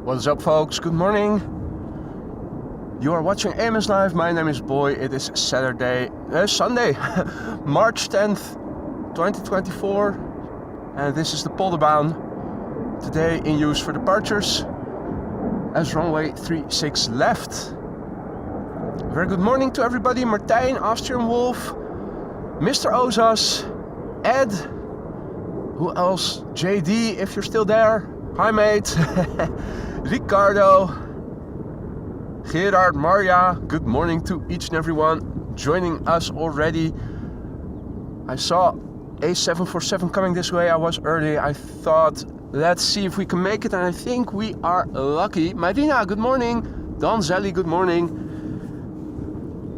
What is up, folks? Good morning. You are watching AMS Live. My name is Boy. It is Sunday, March 10th, 2024, and this is the Polderbaan. Today in use for departures as runway 36 left. Very good morning to everybody. Martijn, Austrian Wolf, Mr. Ozas, Ed, who else? JD, if you're still there. Hi, mate. Ricardo, Gerard, Maria, good morning to each and everyone joining us already. I saw A747 coming this way. I was early. I thought, let's see if we can make it, and I think we are lucky. Marina, good morning. Don Zelli, good morning.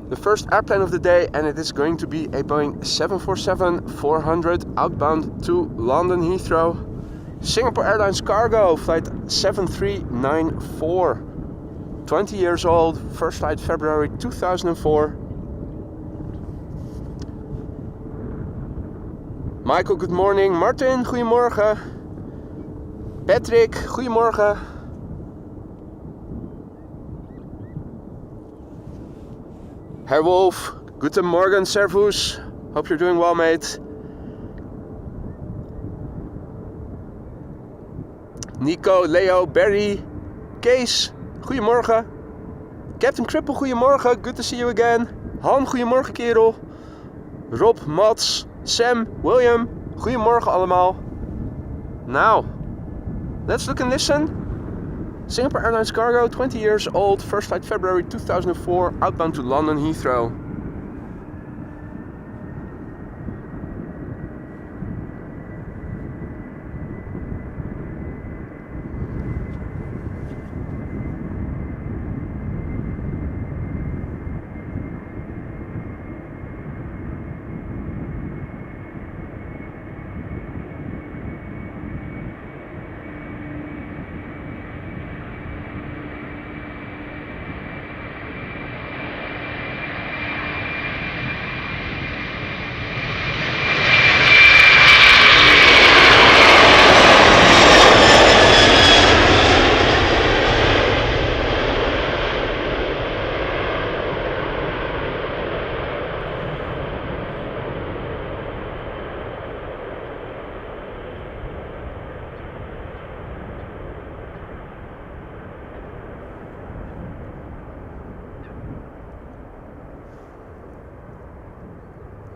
The first airplane of the day, and it is going to be a Boeing 747-400 outbound to London Heathrow. Singapore Airlines Cargo, flight 7394. 20 years old, first flight February 2004. Michael, good morning. Martin, goedemorgen. Patrick, goedemorgen. Herr Wolf, guten Morgen, servus. Hope you're doing well, mate. Nico, Leo, Barry, Kees, goedemorgen. Captain Cripple, goedemorgen. Good to see you again. Han, goedemorgen, kerel. Rob, Mats, Sam, William, goedemorgen allemaal. Now, let's look and listen. Singapore Airlines Cargo, 20 years old, first flight February 2004, outbound to London Heathrow.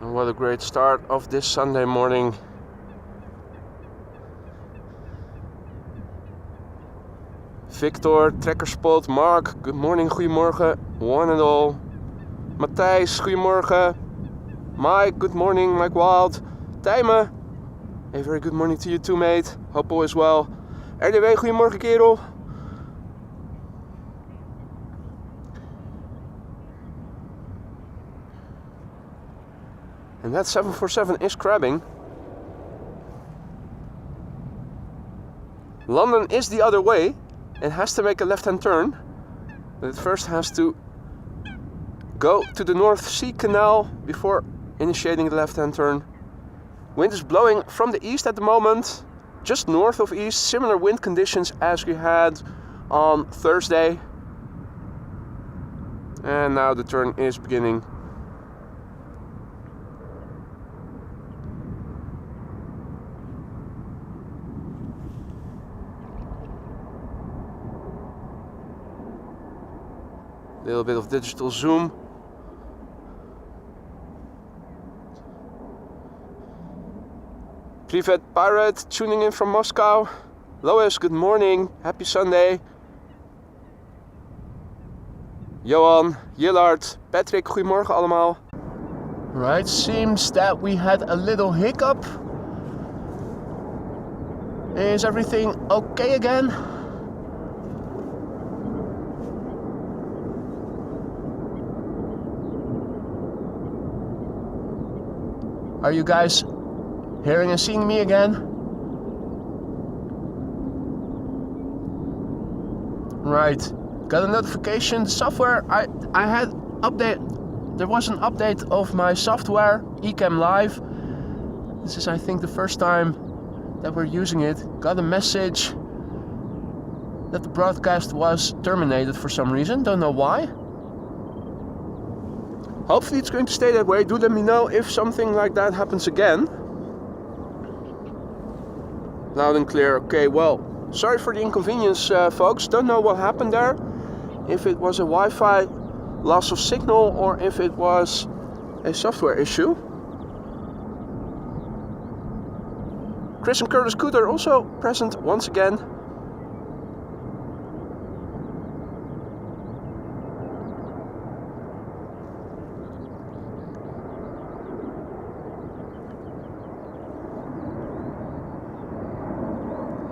What a great start of this Sunday morning. Victor, Trekkerspot, Mark, good morning, goedemorgen, one and all. Matthijs, goedemorgen. Mike, good morning, Mike Wild. Tijmen, a very good morning to you too, mate. Hope all is well. RDW, goedemorgen, kerel. And that 747 is crabbing. London is the other way. It has to make a left-hand turn. But it first has to go to the North Sea Canal before initiating the left-hand turn. Wind is blowing from the east at the moment, just north of east. Similar wind conditions as we had on Thursday. And now the turn is beginning. Little bit of digital zoom. Privet Pirate tuning in from Moscow. Lois, good morning. Happy Sunday. Johan, Jillard, Patrick, goedemorgen allemaal. Right, seems that we had a little hiccup. Is everything okay again? Are you guys hearing and seeing me again? Right, got a notification. The software I had update. There was an update of my software, Ecamm Live. This is, I think, the first time that we're using it. Got a message that the broadcast was terminated for some reason. Don't know why. Hopefully it's going to stay that way. Do let me know if something like that happens again. Loud and clear. Okay, well, sorry for the inconvenience, folks. Don't know what happened there. If it was a Wi-Fi loss of signal or if it was a software issue. Chris and Curtis Coot are also present once again.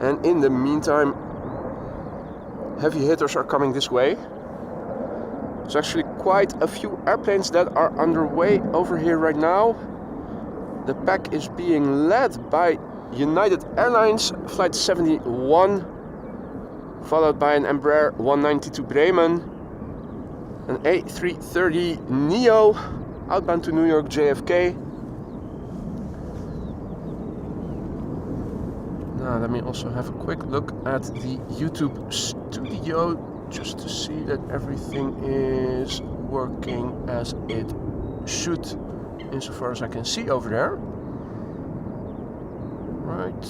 And in the meantime, heavy hitters are coming this way. There's actually quite a few airplanes that are underway over here right now. The pack is being led by United Airlines Flight 71, followed by an Embraer 190 to Bremen, an A330 Neo outbound to New York JFK. Now let me also have a quick look at the YouTube studio just to see that everything is working as it should insofar as I can see over there. Right.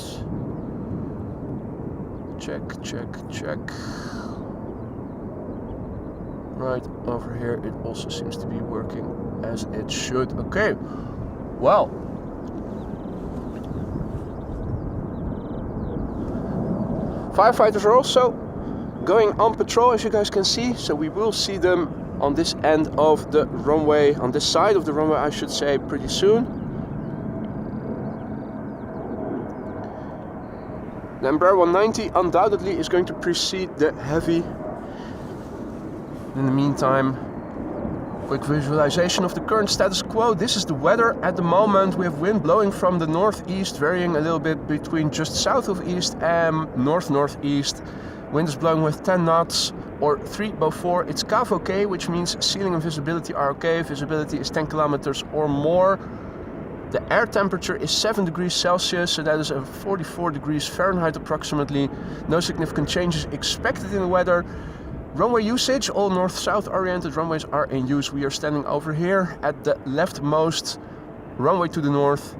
Check, check, check. Right over here it also seems to be working as it should. Okay. Well. Firefighters are also going on patrol, as you guys can see, so we will see them on this end of the runway, on this side of the runway I should say, pretty soon. The Embraer 190 undoubtedly is going to precede the heavy. In the meantime, quick visualization of the current status quo. This is the weather at the moment. We have wind blowing from the northeast, varying a little bit between just south of east and north-northeast. Wind is blowing with 10 knots or 3 Beaufort. It's CAV okay, which means ceiling and visibility are okay. Visibility is 10 kilometers or more. The air temperature is 7 degrees Celsius, so that is 44 degrees Fahrenheit approximately. No significant changes expected in the weather. Runway usage, all north-south oriented runways are in use. We are standing over here at the leftmost runway to the north,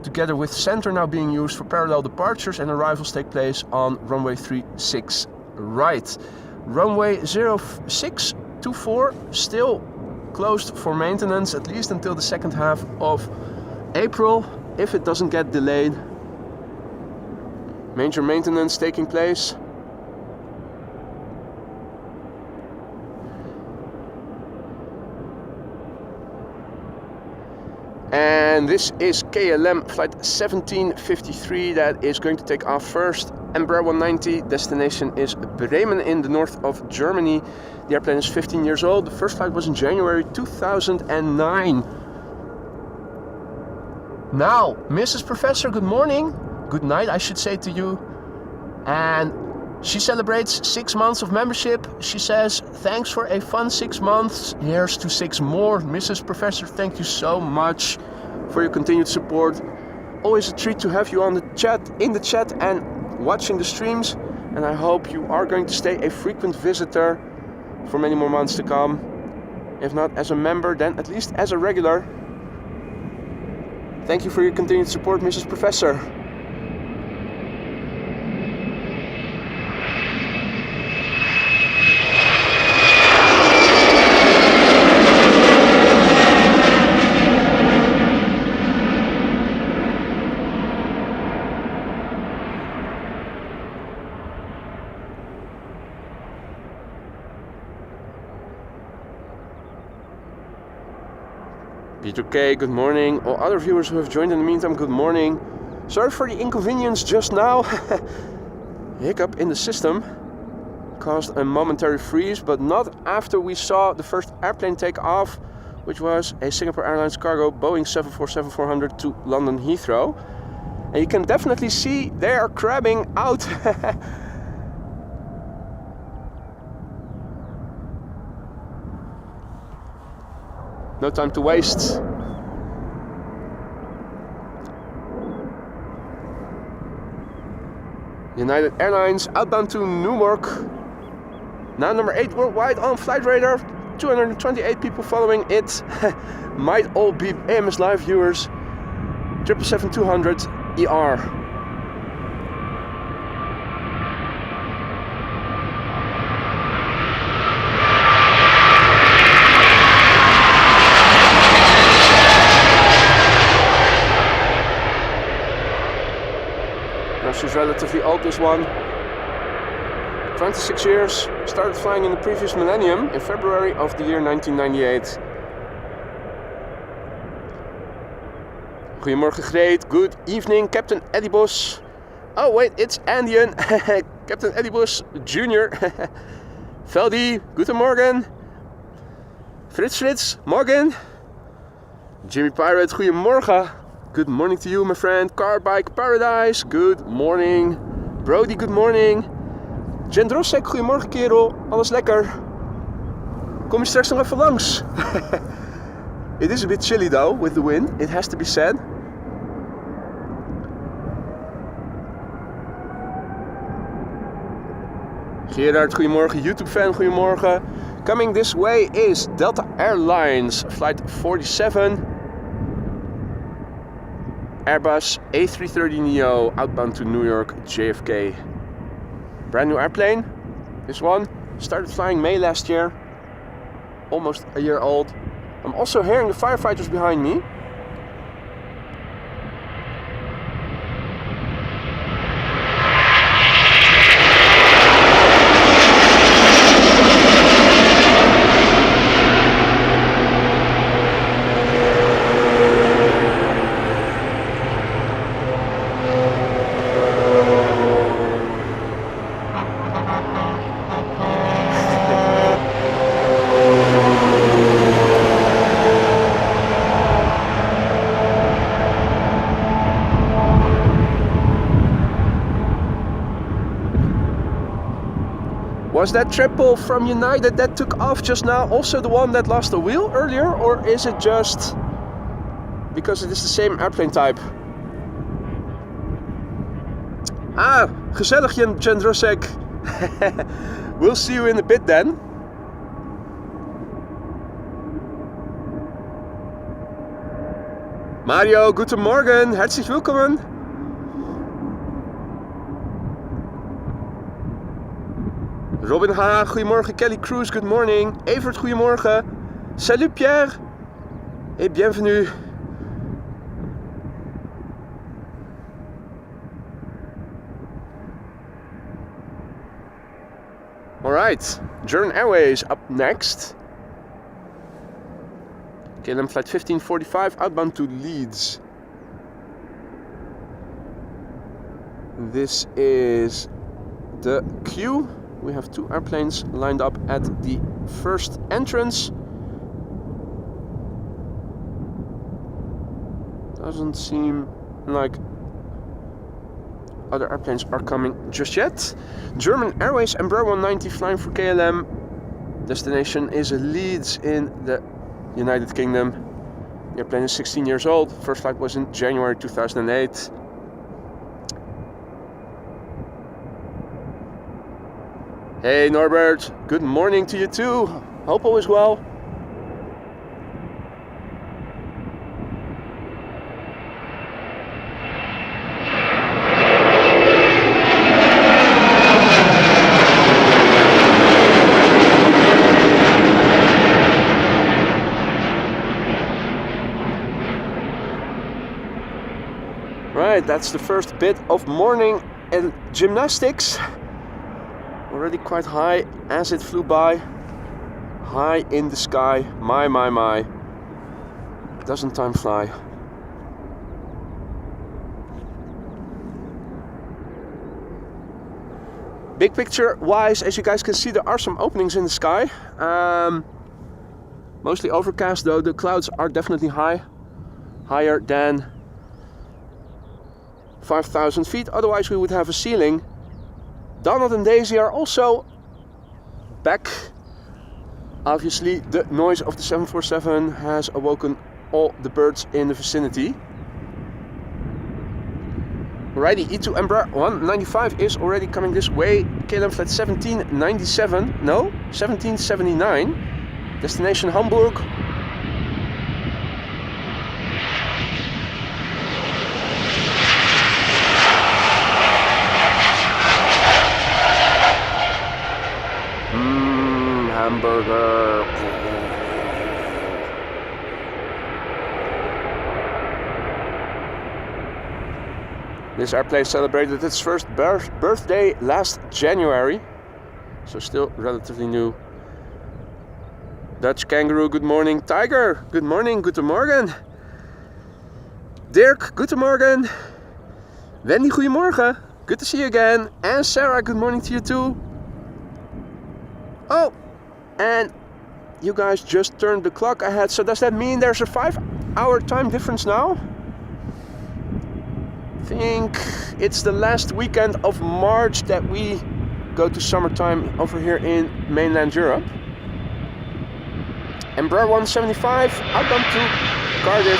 together with center now being used for parallel departures, and arrivals take place on runway 36 right. Runway 0624 still closed for maintenance, at least until the second half of April, if it doesn't get delayed. Major maintenance taking place. And this is KLM Flight 1753 that is going to take off first. Embraer 190, destination is Bremen in the north of Germany. The airplane is 15 years old. The first flight was in January 2009. Now, Mrs. Professor, good morning. Good night, I should say to you. And she celebrates 6 months of membership. She says, thanks for a fun 6 months. Here's to 6 more. Mrs. Professor, thank you so much for your continued support. Always a treat to have you on the chat, in the chat and watching the streams. And I hope you are going to stay a frequent visitor for many more months to come. If not as a member, then at least as a regular. Thank you for your continued support, Mrs. Professor. Peter K, good morning. All other viewers who have joined in the meantime, good morning. Sorry for the inconvenience just now. Hiccup in the system caused a momentary freeze, but not after we saw the first airplane take off, which was a Singapore Airlines cargo Boeing 747-400 to London Heathrow. And you can definitely see they are crabbing out. No time to waste. United Airlines outbound to Newark. Now number 8 worldwide on flight radar. 228 people following it. Might all be AMS Live viewers. 777-200 ER. She's relatively old, this one. 26 years, started flying in the previous millennium in February of the year 1998. Goedemorgen Greet, good evening Captain Eddie Bos. Oh wait, it's Andean. Captain Eddie Bos Jr. Veldi, guten Morgen. Fritz, morgen. Jimmy Pirate, goedemorgen. Good morning to you, my friend. Car Bike Paradise, good morning. Brody, good morning. Jendrosek, goedemorgen kerel. Alles lekker? Kom je straks nog even langs? It is a bit chilly though, with the wind, it has to be said. Gerard, goedemorgen. YouTube fan, goedemorgen. Coming this way is Delta Airlines, flight 47. Airbus A330neo outbound to New York JFK. Brand new airplane. This one started flying May last year. Almost a year old. I'm also hearing the firefighters behind me. Was that triple from United that took off just now also the one that lost a wheel earlier? Or is it just because it is the same airplane type? Ah, gezellig Jendrosek. We'll see you in a bit then. Mario, guten Morgen, herzlich willkommen. Robin H, goedemorgen. Kelly Cruz, good morning. Evert, goedemorgen. Salut Pierre. Et bienvenue. Alright, German Airways up next. KLM flight 1545 outbound to Leeds. This is the queue. We have two airplanes lined up at the first entrance. Doesn't seem like other airplanes are coming just yet. German Airways Embraer 190 flying for KLM. Destination is Leeds in the United Kingdom. The airplane is 16 years old. First flight was in January 2008. Hey Norbert, good morning to you too. Hope all is well. Right, that's the first bit of morning and gymnastics. Already quite high as it flew by. High in the sky. My. Doesn't time fly? Big picture wise, as you guys can see, there are some openings in the sky. Mostly overcast though. The clouds are definitely high. Higher than 5,000 feet. Otherwise we would have a ceiling. Donald and Daisy are also back. Obviously the noise of the 747 has awoken all the birds in the vicinity. Alrighty, E2 Embraer 195 is already coming this way. KLM flight 1797, no, 1779. Destination Hamburg. Hamburger. This airplane celebrated its first birthday last January, so still relatively new. Dutch Kangaroo, good morning. Tiger, good morning, guten Morgen. Dirk, guten Morgen. Wendy, goedemorgen. Good to see you again. And Sarah, good morning to you too. Oh, and you guys just turned the clock ahead, so does that mean there's a 5-hour time difference now? I think it's the last weekend of March that we go to summertime over here in mainland Europe. Embraer 175 outbound to Cardiff.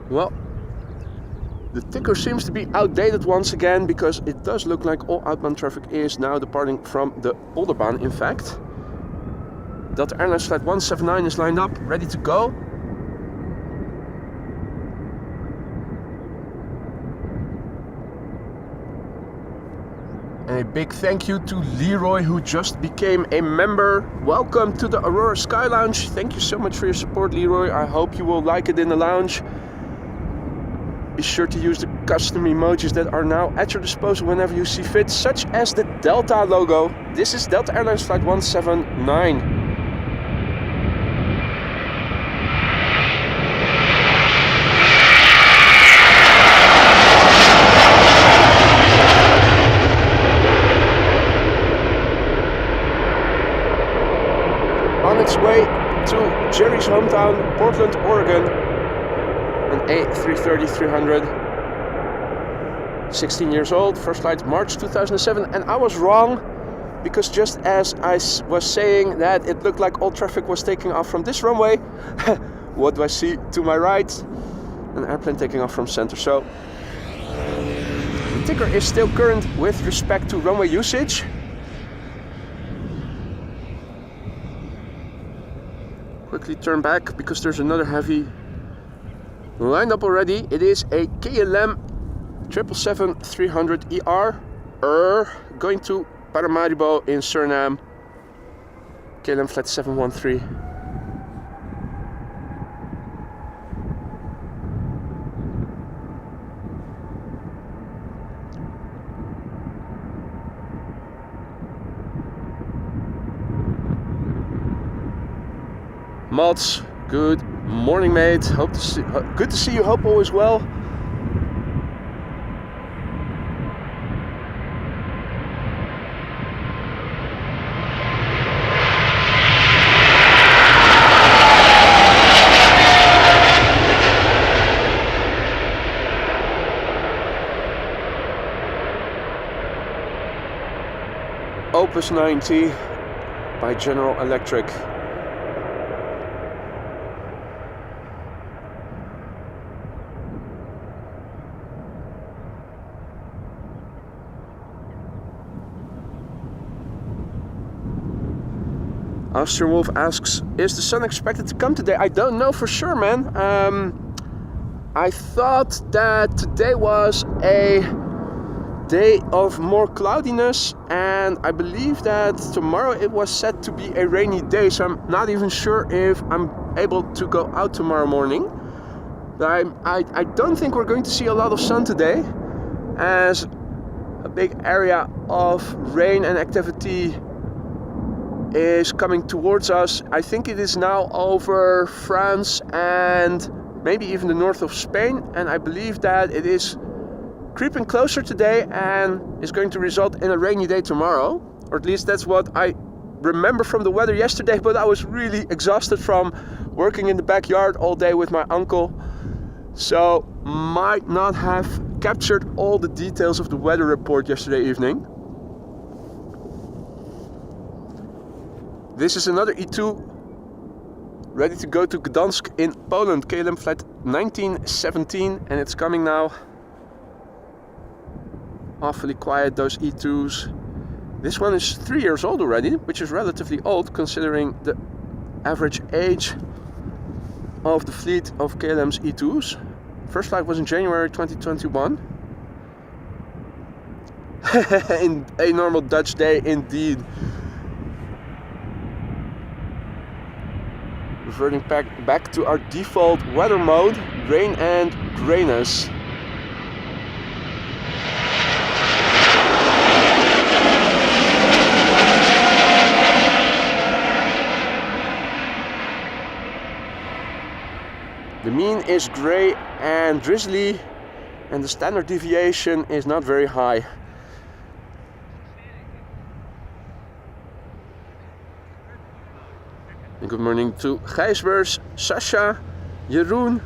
Well, the ticker seems to be outdated once again, because it does look like all outbound traffic is now departing from the Polderbaan, in fact. Delta Airlines flight 179 is lined up, ready to go. And a big thank you to Leroy, who just became a member. Welcome to the Aurora Sky Lounge. Thank you so much for your support, Leroy. I hope you will like it in the lounge. Be sure to use the custom emojis that are now at your disposal whenever you see fit, such as the Delta logo. This is Delta Airlines flight 179. On its way to Jerry's hometown, Portland, Oregon. An A330-300, 16 years old, first flight March 2007, and I was wrong, because just as I was saying that it looked like all traffic was taking off from this runway, what do I see to my right? An airplane taking off from center. So the ticker is still current with respect to runway usage. Quickly turn back because there's another heavy lined up already. It is a KLM 777-300ER going to Paramaribo in Suriname. KLM flight 713. Mats, good morning, mate. Good to see you. Hope all is well. Opus 90 by General Electric. Austrian Wolf asks, is the sun expected to come today? I don't know for sure, man. I thought that today was a day of more cloudiness, and I believe that tomorrow it was set to be a rainy day, so I'm not even sure if I'm able to go out tomorrow morning. But I don't think we're going to see a lot of sun today, as a big area of rain and activity is coming towards us. I think it is now over France and maybe even the north of Spain, and I believe that it is creeping closer today and is going to result in a rainy day tomorrow, or at least that's what I remember from the weather yesterday, but I was really exhausted from working in the backyard all day with my uncle. So might not have captured all the details of the weather report yesterday evening. This is another E2 ready to go to Gdansk in Poland, KLM flight 1917, and it's coming now. Awfully quiet, those E2s. This one is 3 years old already, which is relatively old considering the average age of the fleet of KLM's E2s. First flight was in January 2021. In a normal Dutch day indeed. Reverting back to our default weather mode, rain and grayness. The mean is grey and drizzly, and the standard deviation is not very high. And good morning to Gijsbers, Sasha, Jeroen,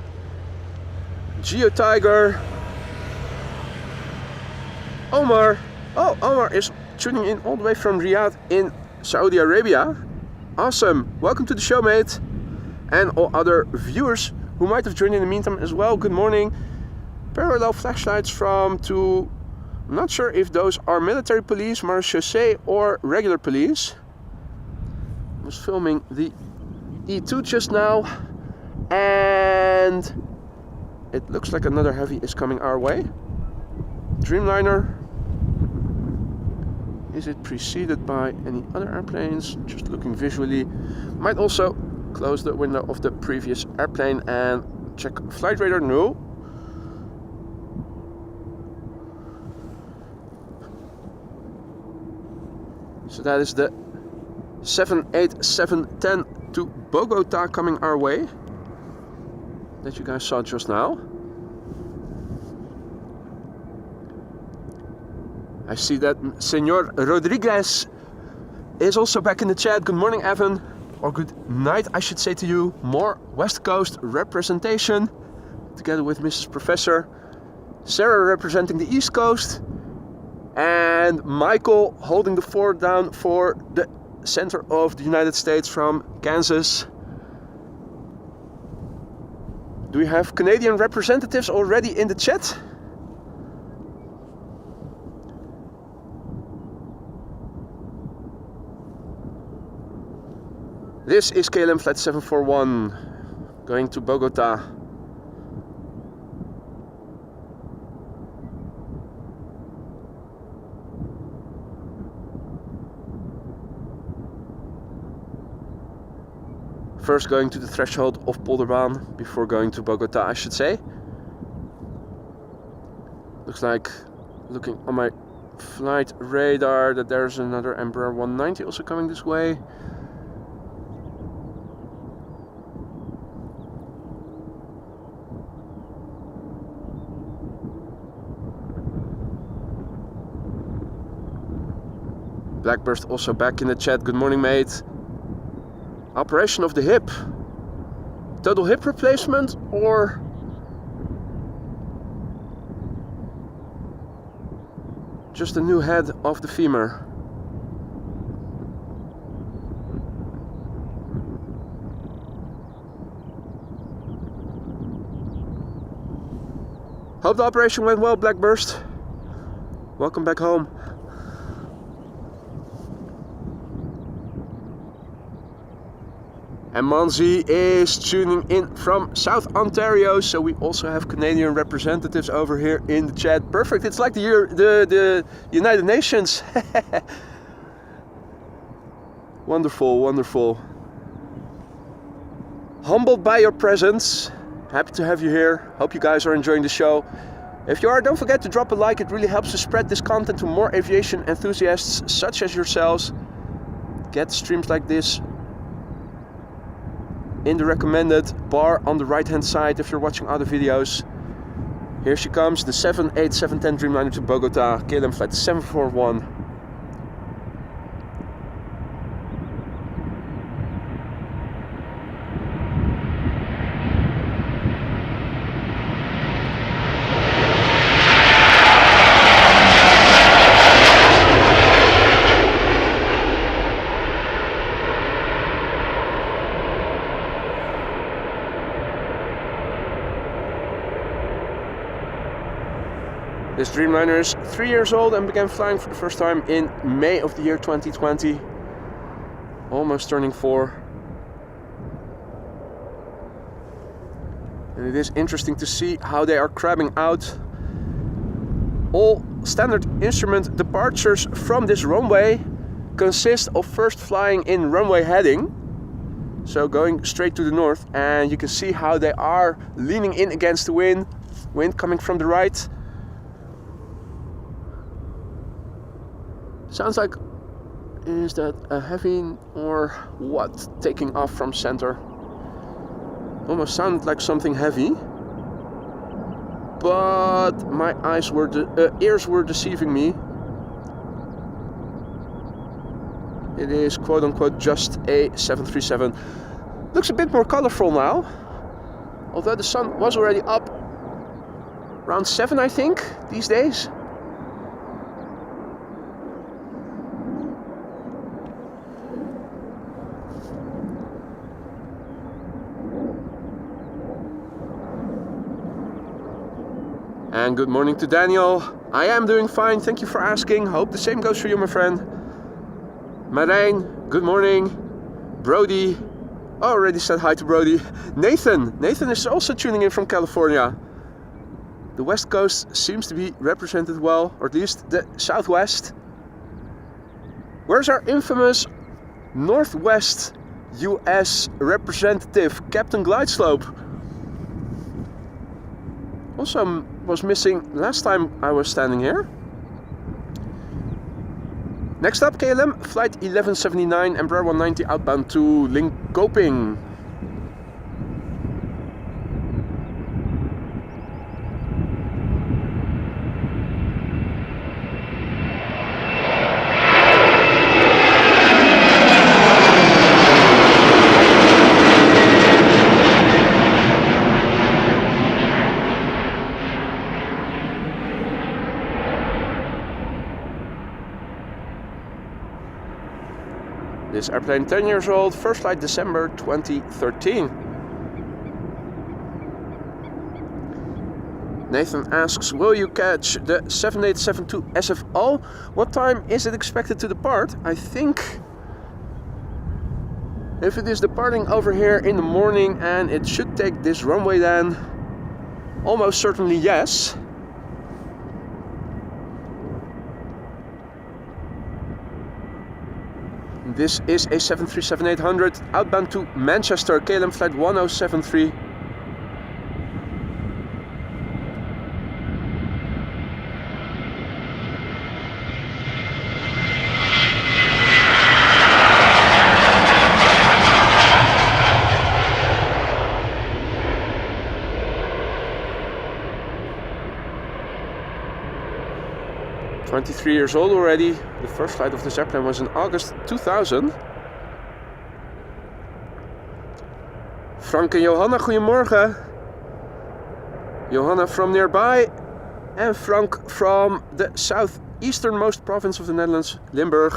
Geo Tiger, Omar. Oh, Omar is tuning in all the way from Riyadh in Saudi Arabia. Awesome, welcome to the show, mate. And all other viewers who might have joined in the meantime as well, good morning. Parallel flashlights from to, I'm not sure if those are military police, marechaussee or regular police. I was filming the E2 just now, and it looks like another heavy is coming our way. Dreamliner. Is it preceded by any other airplanes? Just looking visually. Might also close the window of the previous airplane and check flight radar. No. So that is the 78710 to Bogota coming our way that you guys saw just now. I see that Senor Rodriguez is also back in the chat. Good morning, Evan. Or good night, I should say to you. More West Coast representation together with Mrs. Professor. Sarah representing the East Coast. And Michael holding the fort down for the center of the United States from Kansas. Do we have Canadian representatives already in the chat? This is KLM flight 741 going to Bogota. First going to the threshold of Polderbaan before going to Bogota, I should say. Looks like, looking on my flight radar, that there's another Embraer 190 also coming this way. Blackburst also back in the chat. Good morning, mate. Operation of the hip. Total hip replacement or just a new head of the femur? Hope the operation went well, Blackburst. Welcome back home. And Manzi is tuning in from South Ontario, so we also have Canadian representatives over here in the chat. Perfect, it's like the United Nations. Wonderful, wonderful. Humbled by your presence. Happy to have you here. Hope you guys are enjoying the show. If you are, don't forget to drop a like. It really helps to spread this content to more aviation enthusiasts such as yourselves. Get streams like this in the recommended bar on the right hand side if you're watching other videos. Here she comes, the 78710 Dreamliner to Bogota, KLM flight 741. This Dreamliner is 3 years old and began flying for the first time in May of the year 2020. Almost turning 4. And it is interesting to see how they are crabbing out. All standard instrument departures from this runway consist of first flying in runway heading, so going straight to the north, and you can see how they are leaning in against the wind coming from the right. Sounds like, is that a heavy or what, taking off from center? Almost sounded like something heavy, but my ears were deceiving me. It is quote unquote just a 737. Looks a bit more colorful now, although the sun was already up around 7, I think, these days. And good morning to Daniel. I am doing fine, thank you for asking. Hope the same goes for you, my friend. Marijn, good morning. Brody, already said hi to Brody. Nathan is also tuning in from California. The West Coast seems to be represented well, or at least the Southwest. Where's our infamous Northwest US representative, Captain Glideslope? Also was missing last time I was standing here. Next up, KLM flight 1179, Embraer 190 outbound to Linköping. This airplane 10 years old, first flight December 2013. Nathan asks, will you catch the 7872 SFO? What time is it expected to depart? I think if it is departing over here in the morning and it should take this runway, then almost certainly yes. This is a 737-800 outbound to Manchester, KLM flight 1073. "23 years old already. The first flight of this airplane was in August 2000. Frank en Johanna, goedemorgen. Johanna from nearby and Frank from the southeasternmost province of the Netherlands, Limburg.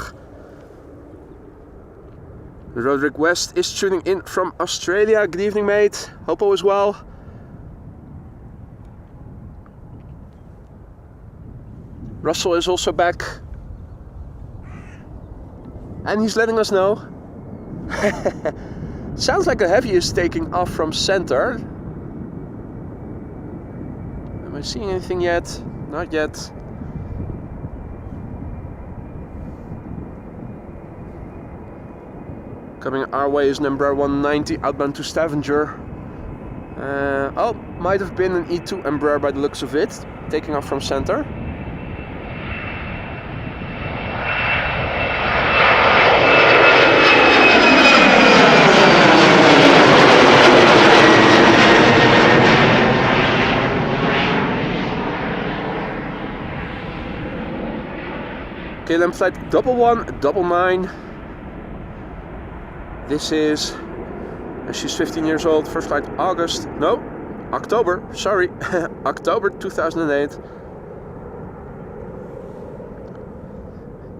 Roderick West is tuning in from Australia. Good evening, mate. Hope all is well. Russell is also back. And he's letting us know. Sounds like a heavy is taking off from center. Am I seeing anything yet? Not yet. Coming our way is an Embraer 190 outbound to Stavanger. Oh, might have been an E2 Embraer by the looks of it, taking off from center. KLM flight 1199. This is, she's 15 years old, first flight October, sorry, October 2008.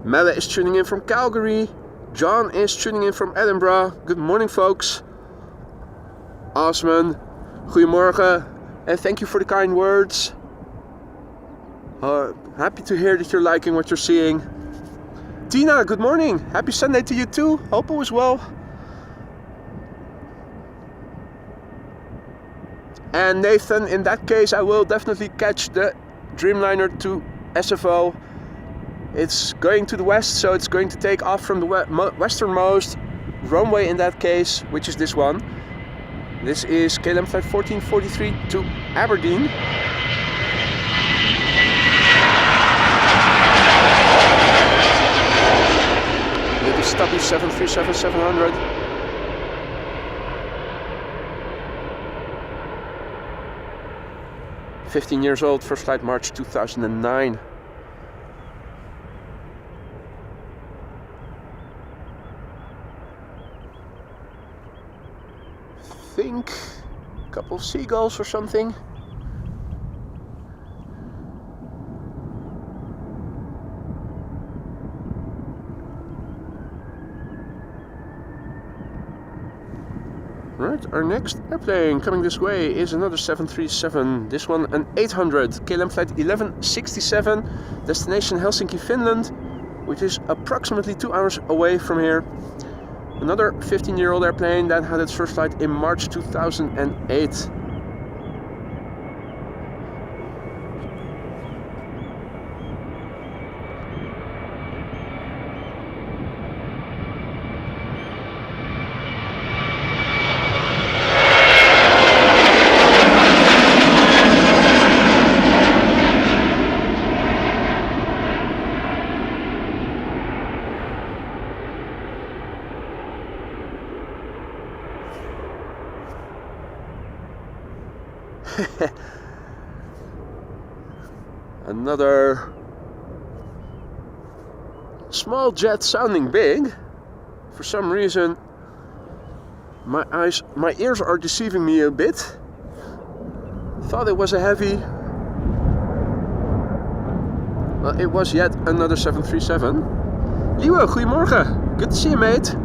Melle is tuning in from Calgary. John is tuning in from Edinburgh. Good morning, folks. Osman, goedemorgen, and thank you for the kind words. Happy to hear that you're liking what you're seeing. Tina, good morning. Happy Sunday to you too. Hope all is well. And Nathan, in that case, I will definitely catch the Dreamliner to SFO. It's going to the west, so it's going to take off from the westernmost runway in that case, which is this one. This is KLM flight 1443 to Aberdeen. Little stubby 737-700. Years old, first flight March 2009. Think a couple of seagulls or something. Right, our next airplane coming this way is another 737. This one an 800, KLM flight 1167, destination Helsinki, Finland, which is approximately 2 hours away from here. Another 15-year-old airplane that had its first flight in March 2008. Another small jet sounding big. For some reason my ears are deceiving me a bit. Thought it was a heavy. Well, it was yet another 737. Liwe, goedemorgen. Good to see you, mate.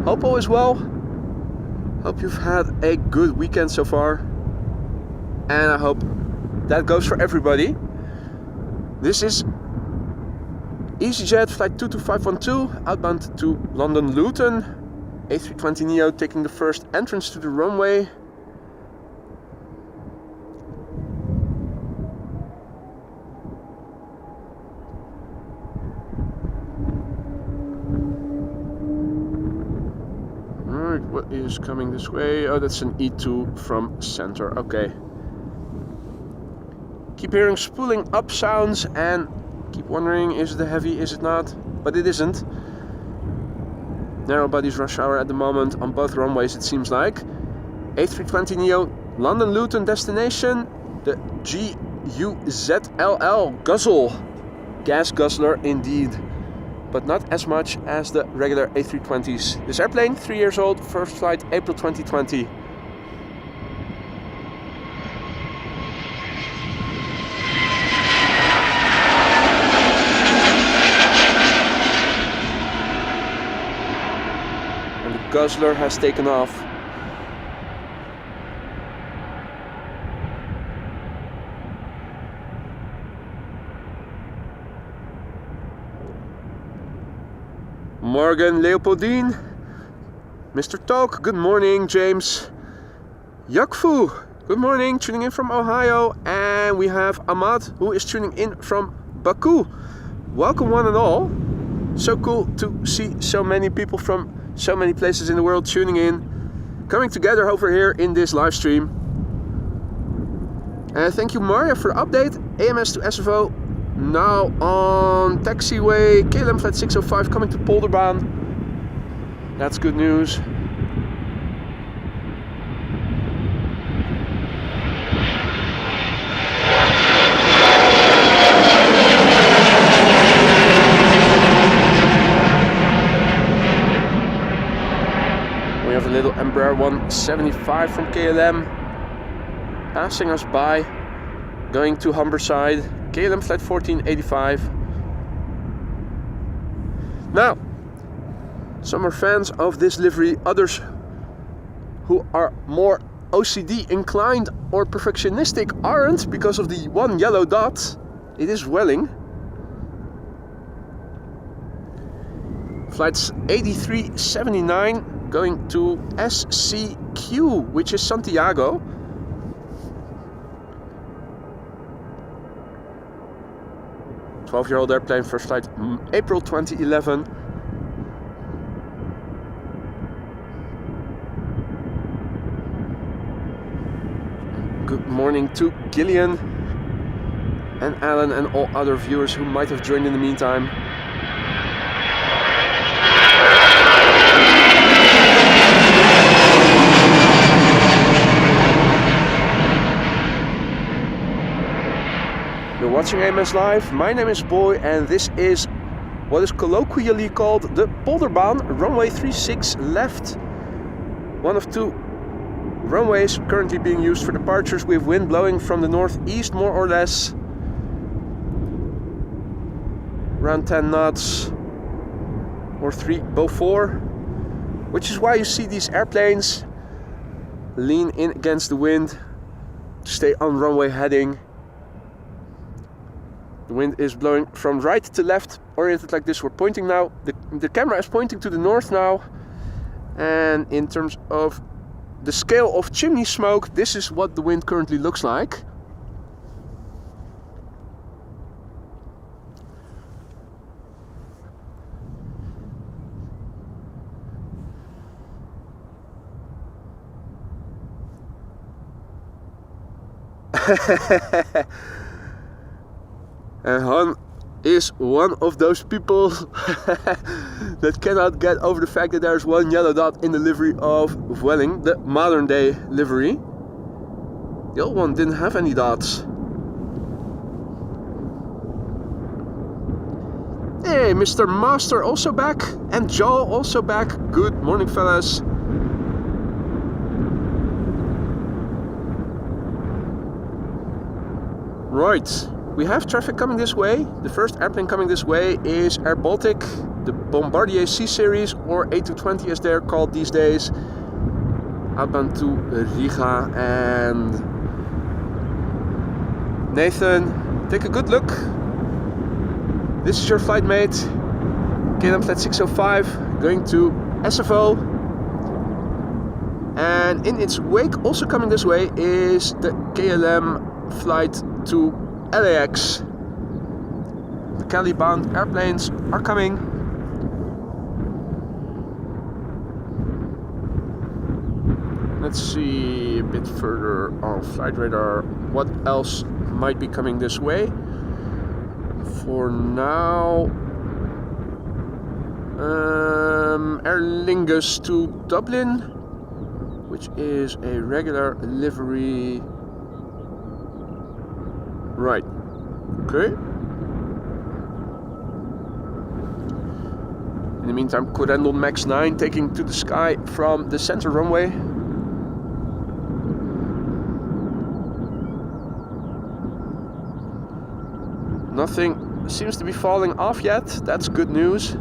Hope all is well. Hope you've had a good weekend so far. And I hope that goes for everybody. This is EasyJet flight 22512 outbound to London Luton. A320neo taking the first entrance to the runway. Alright, what is coming this way? Oh, that's an E2 from center. Okay. Keep hearing spooling up sounds and keep wondering, is it a heavy, is it not? But it isn't. Narrow bodies rush hour at the moment on both runways, it seems like. A320neo London Luton destination, the GUZLL Guzzle. Gas guzzler indeed, but not as much as the regular A320s. This airplane, 3 years old, first flight April 2020. Guzzler has taken off. Morgan Leopoldine, Mr. Talk, good morning. James Yakfu, good morning, tuning in from Ohio. And we have Ahmad, who is tuning in from Baku. Welcome one and all. So cool to see so many people from so many places in the world tuning in, coming together over here in this live stream. And thank you, Maria, for the update. AMS to SFO now on taxiway KLM flight 605 coming to Polderbaan. That's good news. We have a little Embraer 175 from KLM passing us by, going to Humberside, KLM flight 1485. Now, some are fans of this livery, others who are more OCD inclined or perfectionistic aren't, because of the one yellow dot It is Vueling. Flights A379 going to SCQ, which is Santiago. Twelve-year-old airplane, first flight April 2011. Good morning to Gillian and Alan and all other viewers who might have joined in the meantime. You're watching AMS Live. My name is Boy and this is what is colloquially called the Polderbaan, runway 36 left. One of two runways currently being used for departures with wind blowing from the northeast, more or less around 10 knots or 304, which is why you see these airplanes lean in against the wind to stay on runway heading. The wind is blowing from right to left, oriented like this. We're pointing now, the camera is pointing to the north now, and in terms of the scale of chimney smoke, this is what the wind currently looks like. And Han is one of those people that cannot get over the fact that there's one yellow dot in the livery of Vueling, the modern day livery. The old one didn't have any dots. Hey, Mr. Master also back, and Joel also back. Good morning, fellas. Right. We have traffic coming this way. The first airplane coming this way is Air Baltic, the Bombardier C series, or A220 as they're called these days, outbound to Riga. And Nathan, take a good look. This is your flight mate, KLM flight 605, going to SFO. And in its wake, also coming this way, is the KLM flight to LAX. The Cali bound airplanes are coming. Let's see a bit further on flight radar what else might be coming this way. For now, Aer Lingus to Dublin, which is a regular livery. Right, okay. In the meantime, Corendon Max 9 taking to the sky from the center runway. Nothing seems to be falling off yet, that's good news.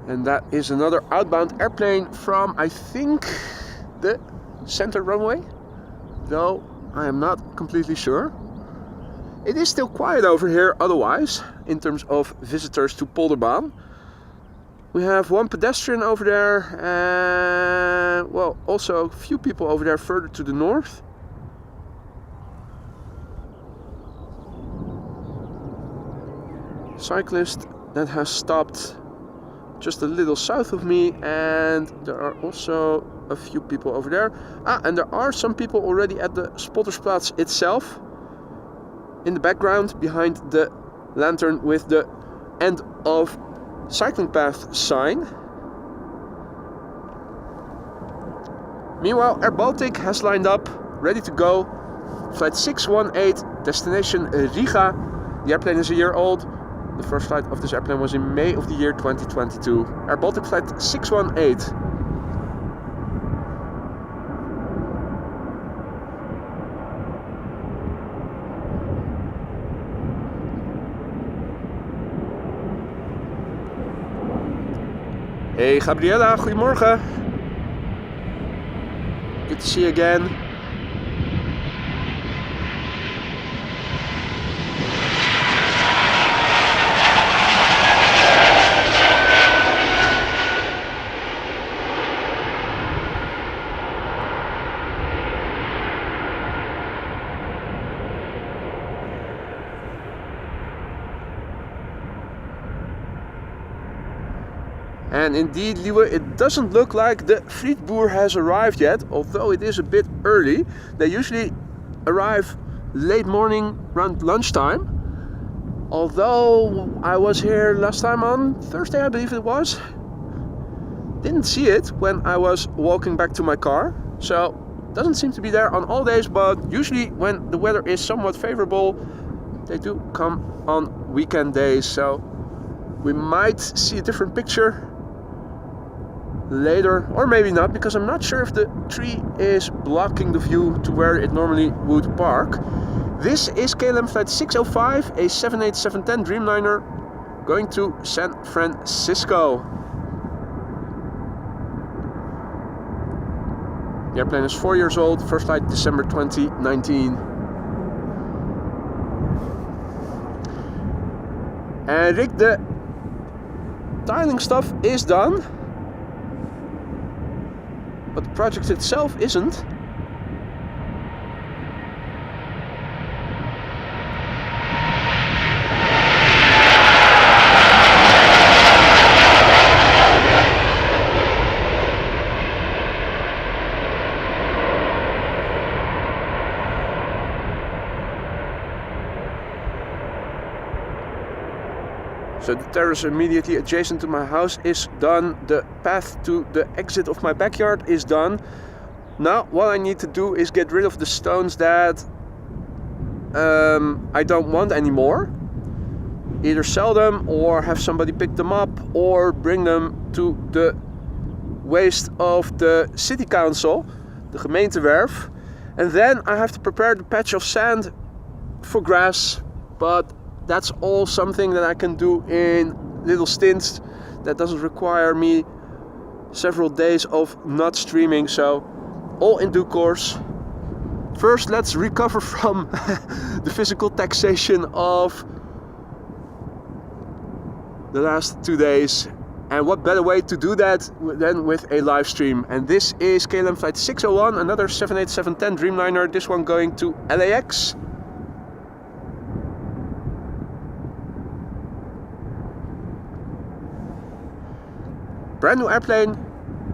And that is another outbound airplane from, I think, the center runway, though I am not completely sure. It is still quiet over here otherwise, in terms of visitors to Polderbaan. We have one pedestrian over there, and well, also a few people over there further to the north. Cyclist that has stopped just a little south of me, and there are also a few people over there. And there are some people already at the Spottersplatz itself, in the background behind the lantern with the end of cycling path sign. Meanwhile, Air Baltic has lined up, ready to go. Flight 618, destination Riga. The airplane is a year old. The first flight of this airplane was in May of the year 2022. Air Baltic flight 618. Hey Gabriella, goedemorgen. Good to see you again. And indeed, Liewe, it doesn't look like the frietboer has arrived yet, although it is a bit early. They usually arrive late morning, around lunchtime. Although I was here last time on Thursday, I believe it was. Didn't see it when I was walking back to my car. So, doesn't seem to be there on all days, but usually when the weather is somewhat favorable, they do come on weekend days. So, we might see a different picture later, or maybe not, because I'm not sure if the tree is blocking the view to where it normally would park. This is KLM flight 605, a 787-10 Dreamliner going to San Francisco. The airplane is 4 years old, first flight December 2019. And Rick, the tiling stuff is done, but the project itself isn't. So the terrace immediately adjacent to my house is done. The path to the exit of my backyard is done. Now what I need to do is get rid of the stones that I don't want anymore. Either sell them or have somebody pick them up or bring them to the waste of the city council, the gemeentewerf. And then I have to prepare the patch of sand for grass, but that's all something that I can do in little stints. That doesn't require me several days of not streaming, so all in due course. First, let's recover from the physical taxation of the last 2 days. And what better way to do that than with a live stream. And this is KLM flight 601, another 787-10 Dreamliner, this one going to LAX. Brand new airplane,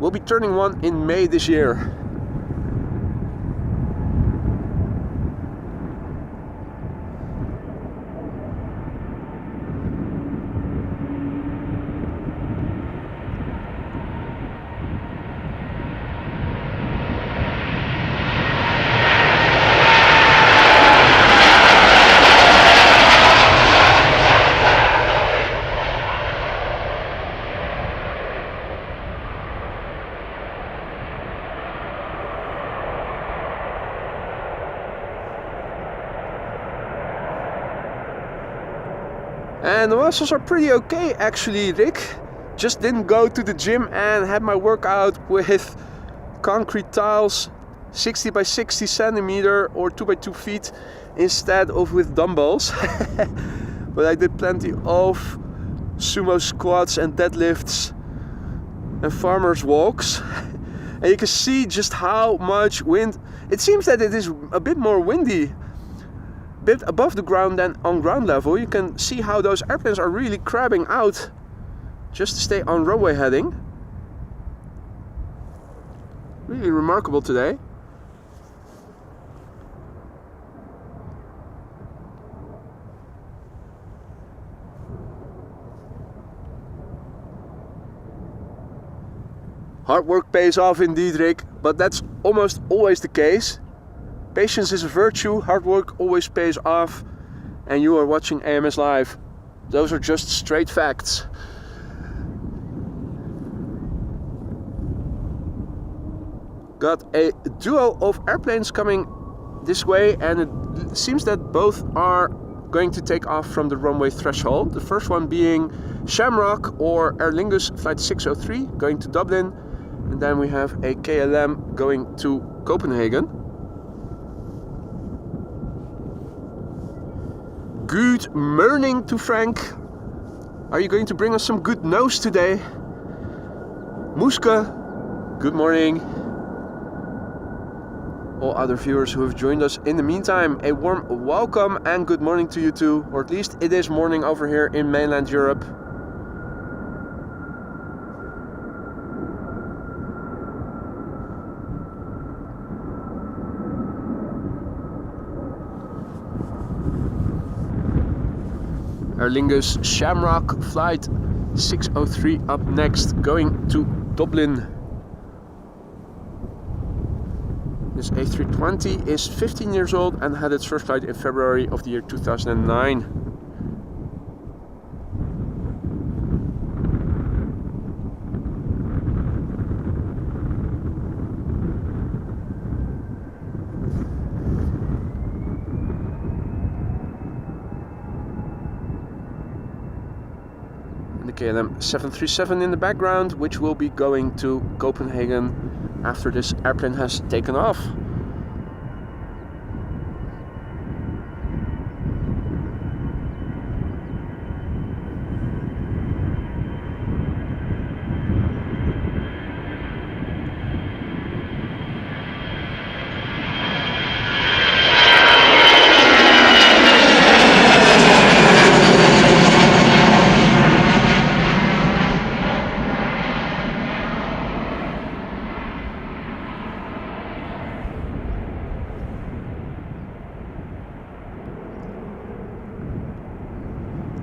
will be turning 1 in May this year. And the muscles are pretty okay actually, Rick. Just didn't go to the gym and had my workout with concrete tiles, 60 by 60 centimeter or 2 by 2 feet instead of with dumbbells. But I did plenty of sumo squats and deadlifts and farmers walks. And you can see just how much wind. It seems that it is a bit more windy, bit above the ground than on ground level. You can see how those airplanes are really crabbing out just to stay on runway heading. Really remarkable today. Hard work pays off indeed, Rick, but that's almost always the case. Patience is a virtue, hard work always pays off, and you are watching AMS Live. those are just straight facts. Got a duo of airplanes coming this way, and it seems that both are going to take off from the runway threshold. The first one being Shamrock or Aer Lingus flight 603 going to Dublin, and then we have a KLM going to Copenhagen. Good morning to Frank. Are you going to bring us some good news today? Muska, good morning. All other viewers who have joined us in the meantime, a warm welcome and good morning to you too, or at least it is morning over here in mainland Europe. Aer Lingus Shamrock flight 603 up next, going to Dublin. This A320 is 15 years old and had its first flight in February of the year 2009. And the KLM 737 in the background, which will be going to Copenhagen after this airplane has taken off.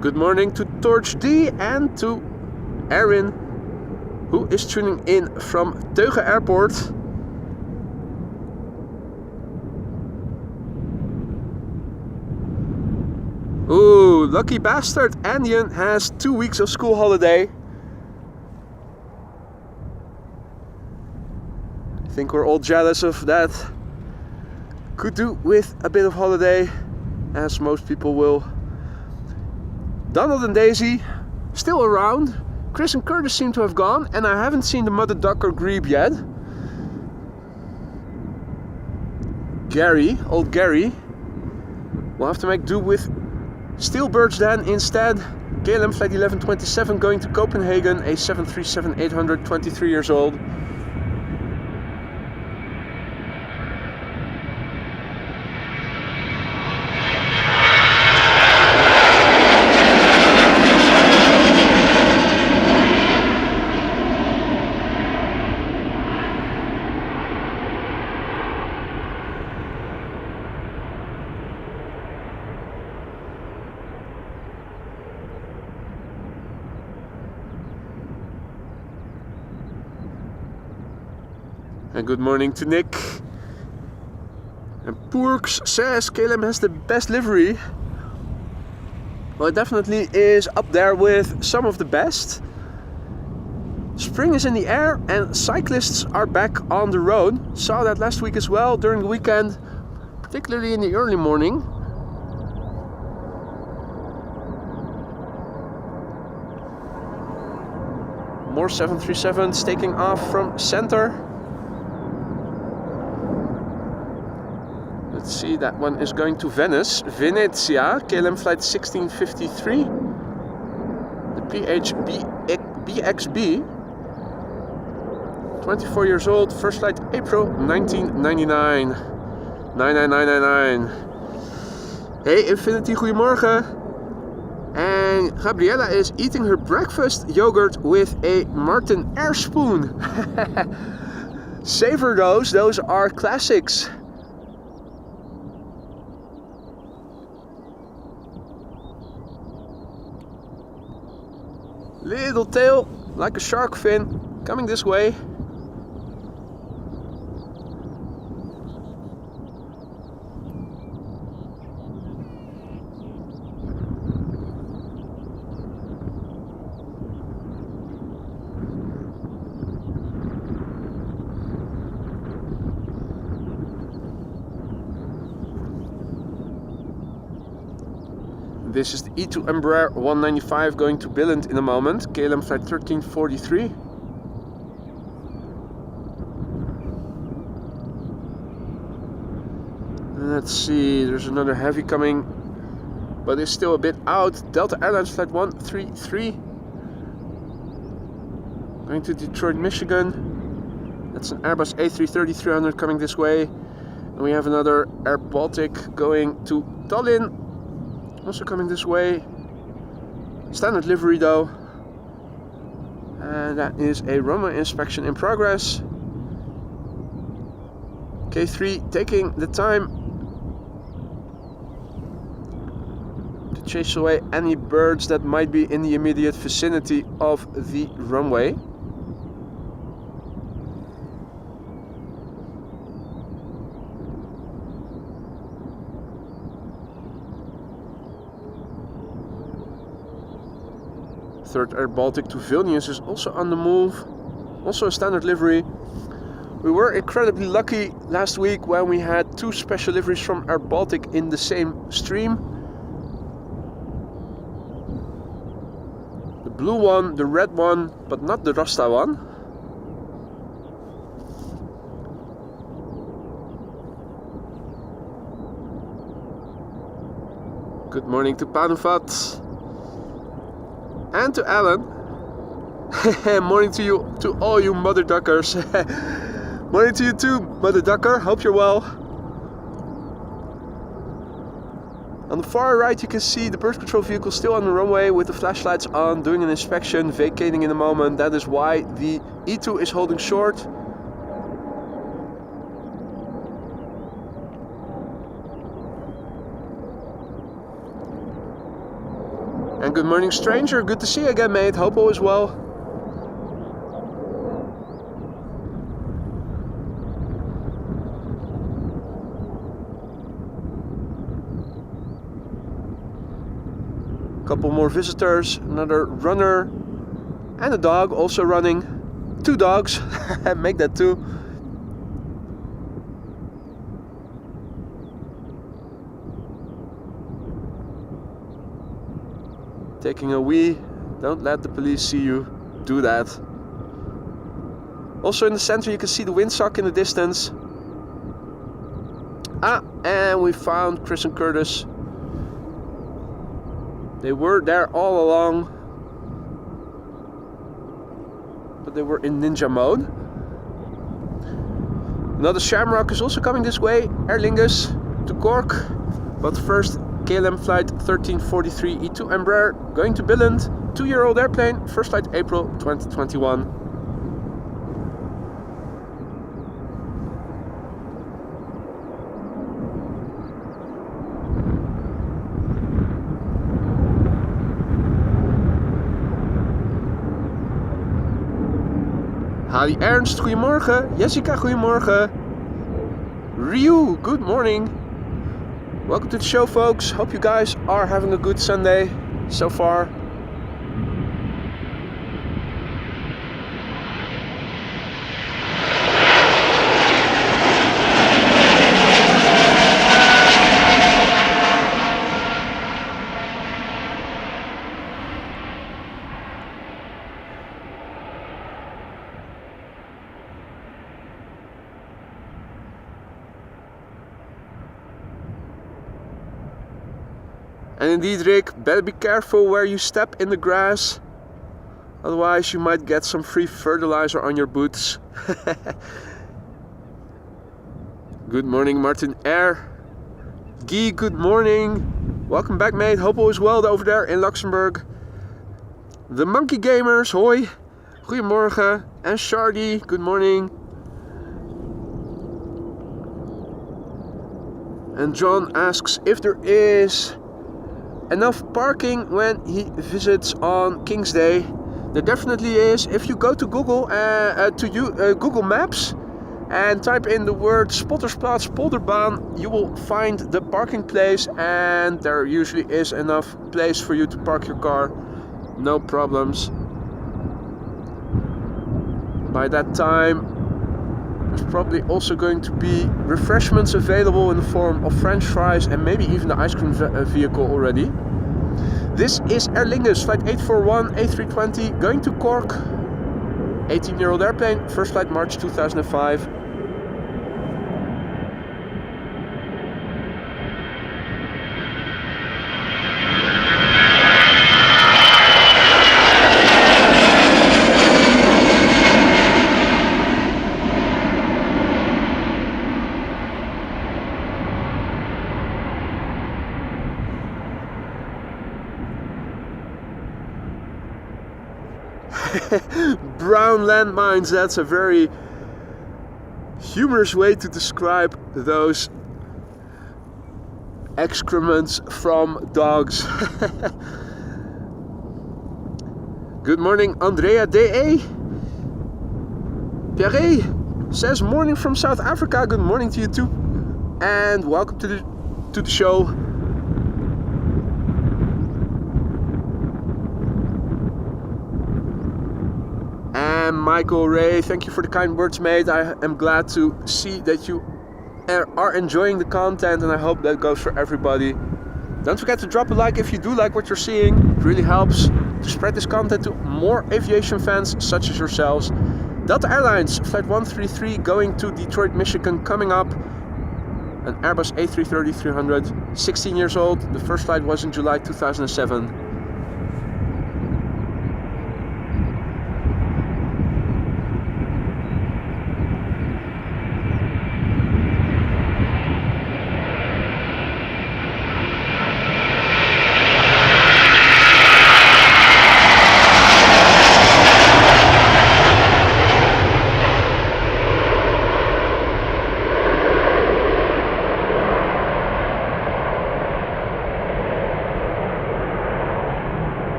Good morning to Torch D and to Erin, who is tuning in from Teuge Airport. Ooh, lucky bastard, Andian has 2 weeks of school holiday. I think we're all jealous of that. Could do with a bit of holiday, as most people will. Donald and Daisy still around. Chris and Curtis seem to have gone, and I haven't seen the mother duck or Grebe yet. Gary, old Gary, we'll have to make do with Steelbirds then instead. KLM flight 1127 going to Copenhagen, a 737-800, 23 years old. And good morning to Nick. And Poorks says KLM has the best livery. Well, it definitely is up there with some of the best. Spring is in the air and cyclists are back on the road. Saw that last week as well during the weekend, particularly in the early morning. More 737s taking off from center. Let's see, that one is going to Venice, Venezia, KLM flight 1653. The BXB, 24 years old, first flight April 1999. 99999. Hey Infinity, goedemorgen. And Gabriella is eating her breakfast yogurt with a Martin Air spoon. Savor those are classics. Little tail, like a shark fin, coming this way. This is the E2 Embraer 195 going to Billund in a moment. KLM flight 1343. Let's see, there's another heavy coming, but it's still a bit out. Delta Airlines flight 133 going to Detroit, Michigan. That's an Airbus A330-300 coming this way. And we have another Air Baltic going to Tallinn, also coming this way. Standard livery though. And that is a runway inspection in progress. K3 taking the time to chase away any birds that might be in the immediate vicinity of the runway. Third Air Baltic to Vilnius is also on the move, also a standard livery. We were incredibly lucky last week when we had two special liveries from Air Baltic in the same stream. The blue one, the red one, but not the Rasta one. Good morning to Panuvat. And to Alan. Morning to you, to all you mother duckers. Morning to you too, mother ducker. Hope you're well. On the far right you can see the bird control vehicle still on the runway with the flashlights on, doing an inspection, vacating in a moment. That is why the E2 is holding short. And good morning, stranger. Good to see you again, mate. Hope all is well. Couple more visitors, another runner, and a dog also running. Two dogs. Make that two. Taking a wee, don't let the police see you do that. Also in the center you can see the windsock in the distance. And we found Chris and Curtis. They were there all along, but they were in ninja mode. Another Shamrock is also coming this way, Aer Lingus to Cork, but first KLM flight 1343 E2 Embraer going to Billund, 2-year-old airplane, first flight April 2021. Hadi Ernst, goedemorgen. Jessica, goedemorgen. Ryu, good morning. Welcome to the show, folks. Hope you guys are having a good Sunday so far. And indeed, Rick, better be careful where you step in the grass. Otherwise, you might get some free fertilizer on your boots. Good morning, Martin Air. Guy, good morning. Welcome back, mate. Hope all is well over there in Luxembourg. The Monkey Gamers, hoi. Goedemorgen. And Shardy, good morning. And John asks if there is enough parking when he visits on King's Day. There definitely is. If you go to Google Google Maps and type in the word Spottersplatz Polderbaan, you will find the parking place, and there usually is enough place for you to park your car. No problems. By that time, there's probably also going to be refreshments available in the form of French fries and maybe even the ice cream vehicle already. This is Aer Lingus, flight 841 A320, going to Cork. 18-year-old airplane, first flight March 2005. Brown landmines, that's a very humorous way to describe those excrements from dogs. Good morning, Andrea DE. Pierre says morning from South Africa. Good morning to you too, and welcome to the show. Michael Ray, thank you for the kind words, mate. I am glad to see that you are enjoying the content, and I hope that goes for everybody. Don't forget to drop a like if you do like what you're seeing. It really helps to spread this content to more aviation fans such as yourselves. Delta Airlines, flight 133 going to Detroit, Michigan coming up. An Airbus A330-300, 16 years old. The first flight was in July 2007.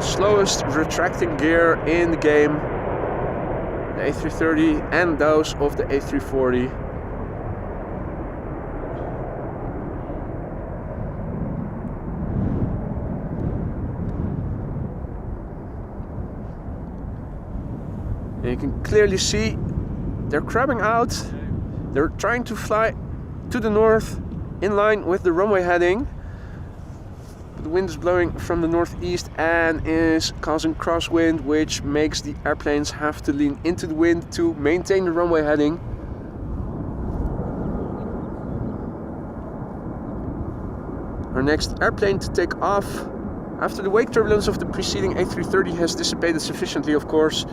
Slowest retracting gear in the game, the A330 and those of the A340. And you can clearly see they're crabbing out. They're trying to fly to the north in line with the runway heading. The wind is blowing from the northeast and is causing crosswind, which makes the airplanes have to lean into the wind to maintain the runway heading. Our next airplane to take off, after the wake turbulence of the preceding A330 has dissipated sufficiently, of course,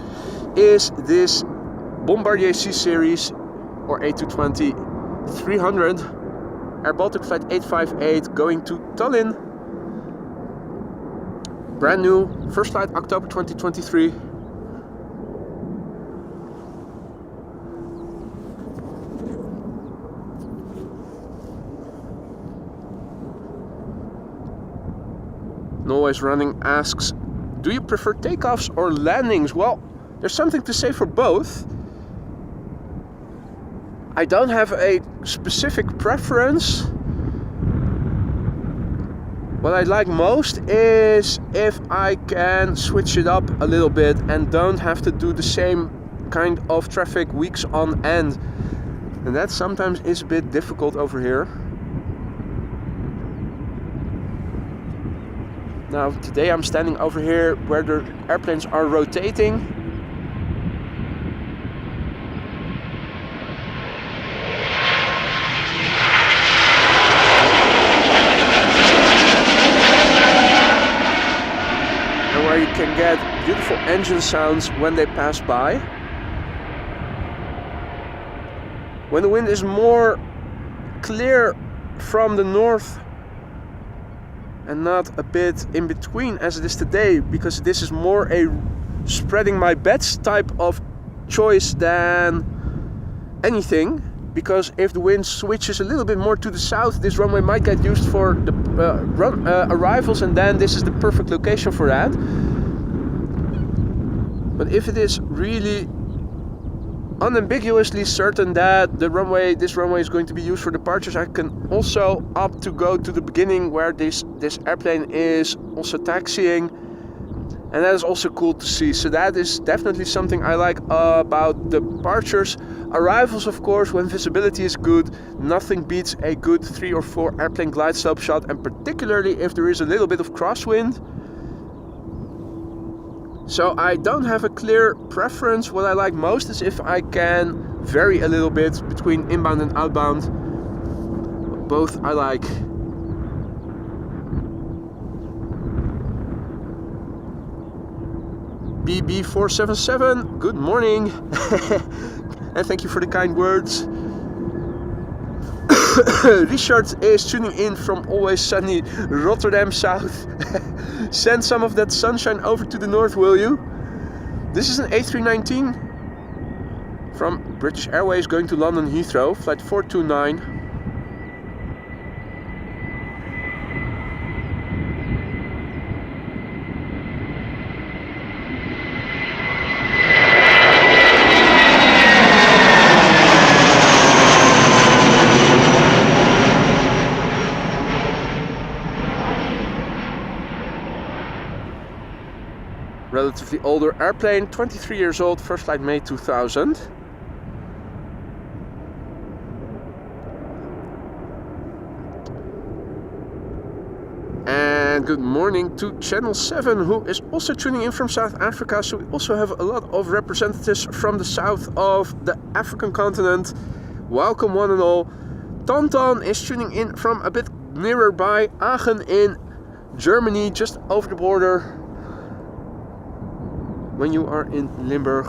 is this Bombardier C Series or A220-300 Air Baltic flight 858 going to Tallinn. Brand new, first flight October 2023. Always Running asks, do you prefer takeoffs or landings? Well, there's something to say for both. I don't have a specific preference. What I like most is if I can switch it up a little bit and don't have to do the same kind of traffic weeks on end. And that sometimes is a bit difficult over here. Now today I'm standing over here where the airplanes are rotating. And where you can get beautiful engine sounds when they pass by. When the wind is more clear from the north and not a bit in between as it is today, because this is more a spreading my bets type of choice than anything. Because if the wind switches a little bit more to the south, this runway might get used for the arrivals, and then this is the perfect location for that. But if it is really unambiguously certain that this runway is going to be used for departures, I can also opt to go to the beginning where this airplane is also taxiing, and that is also cool to see. So that is definitely something I like about departures. Arrivals, of course, when visibility is good, nothing beats a good 3 or 4 airplane glide slope shot, and particularly if there is a little bit of crosswind. So I don't have a clear preference. What I like most is if I can vary a little bit between inbound and outbound. Both I like. BB477, good morning. And thank you for the kind words. Richard is tuning in from always sunny Rotterdam South. Send some of that sunshine over to the north, will you? This is an A319 from British Airways going to London Heathrow, flight 429. Relatively older airplane, 23 years old, first flight May 2000. And good morning to Channel 7, who is also tuning in from South Africa. So we also have a lot of representatives from the south of the African continent. Welcome one and all. Tonton is tuning in from a bit nearer by Aachen in Germany, just over the border. When you are in Limburg.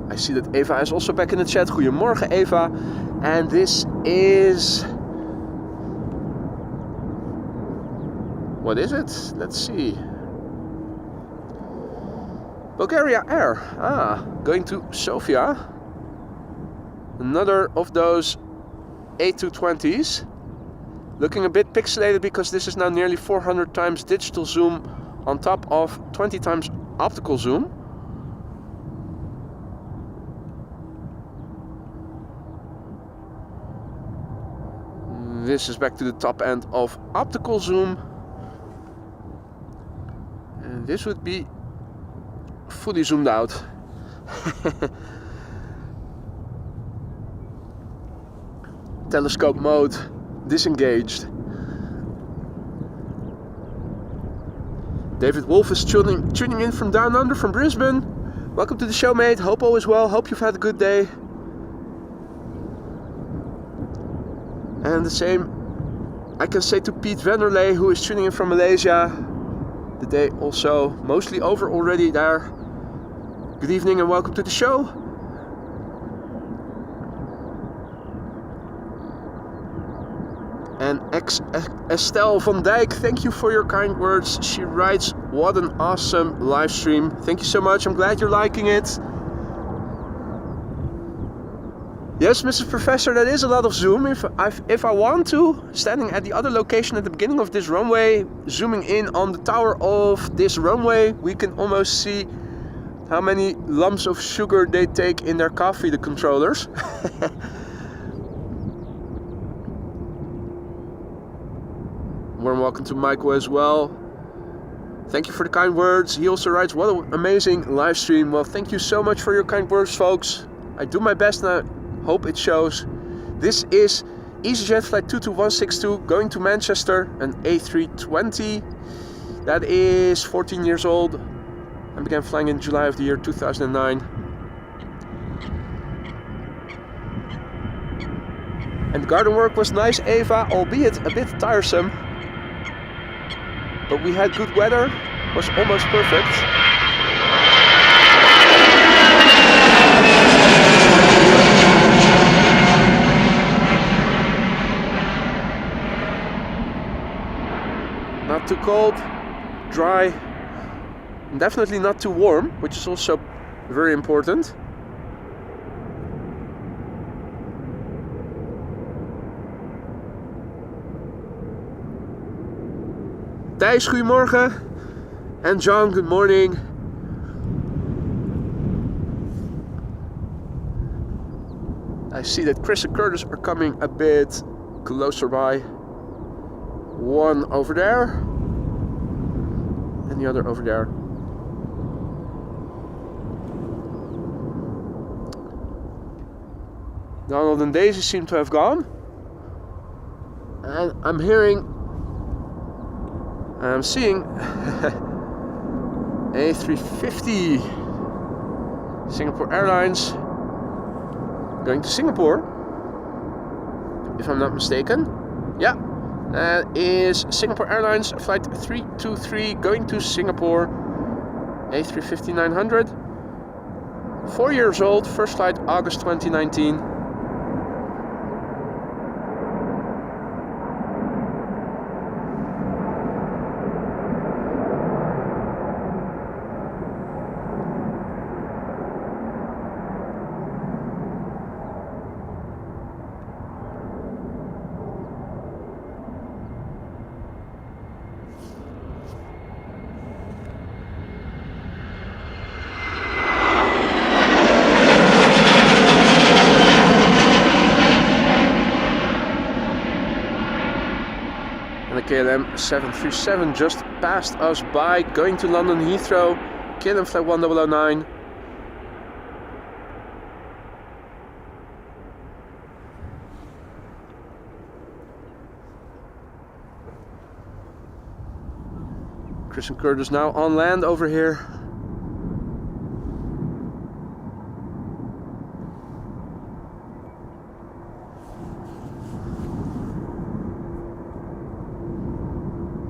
I see that Eva is also back in the chat. Goedemorgen Eva. And this is... what is it? Let's see. Bulgaria Air. Going to Sofia. Another of those A220s. Looking a bit pixelated because this is now nearly 400 times digital zoom on top of 20 times optical zoom. This is back to the top end of optical zoom. And this would be fully zoomed out. Telescope mode disengaged. David Wolf is tuning in from down under, from Brisbane. Welcome to the show, mate. Hope all is well. Hope you've had a good day. And the same I can say to Pete Vanderlei, who is tuning in from Malaysia. The day also mostly over already there. Good evening and welcome to the show. And Estelle van Dijk, thank you for your kind words. She writes, what an awesome live stream. Thank you so much. I'm glad you're liking it. Yes, Mrs. Professor, that is a lot of zoom. If I want to, standing at the other location at the beginning of this runway, zooming in on the tower of this runway, we can almost see how many lumps of sugar they take in their coffee, the controllers. Warm welcome to Michael as well. Thank you for the kind words. He also writes, what an amazing live stream. Well, thank you so much for your kind words, folks. I do my best and I hope it shows. This is EasyJet flight 22162 going to Manchester, an A320. That is 14 years old. I began flying in July of the year 2009. And the garden work was nice, Eva, albeit a bit tiresome. But we had good weather, was almost perfect. Not too cold, dry, and definitely not too warm, which is also very important. Thijs, goedemorgen. And John, good morning. I see that Chris and Curtis are coming a bit closer by. One over there. And the other over there. Donald and Daisy seem to have gone. And I'm seeing A350 Singapore Airlines going to Singapore, if I'm not mistaken. Yeah, that is Singapore Airlines flight 323 going to Singapore. A350-900, 4 years old, first flight August 2019. KLM 737 just passed us by, going to London Heathrow, KLM flight 1009. Chris and Curtis now on land over here.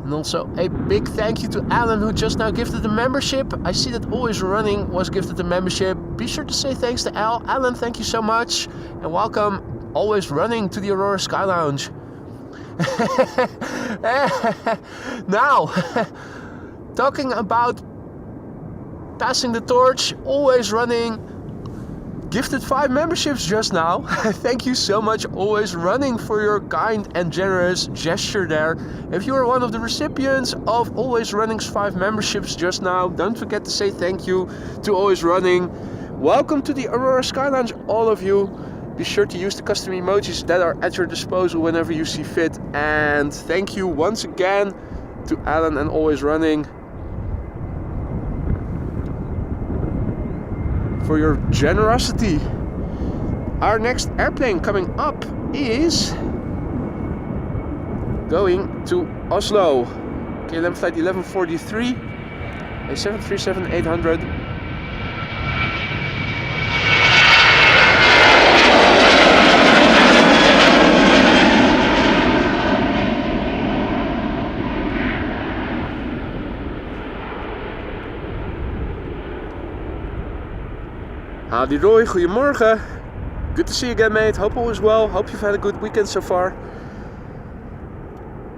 And also a big thank you to Alan, who just now gifted the membership. I see that Always Running was gifted the membership. Be sure to say thanks to Al. Alan, thank you so much. And welcome Always Running to the Aurora Sky Lounge. Now, talking about passing the torch, Always Running gifted 5 memberships just now. Thank you so much, Always Running, for your kind and generous gesture there. If you are one of the recipients of Always Running's 5 memberships just now, don't forget to say thank you to Always Running. Welcome to the Aurora Sky Lounge, all of you. Be sure to use the custom emojis that are at your disposal whenever you see fit. And thank you once again to Alan and Always Running for your generosity. Our next airplane coming up is going to Oslo. KLM flight 1143, a 737-800. Howdy Roy, goedemorgen. Good to see you again, mate. Hope all is well. Hope you've had a good weekend so far.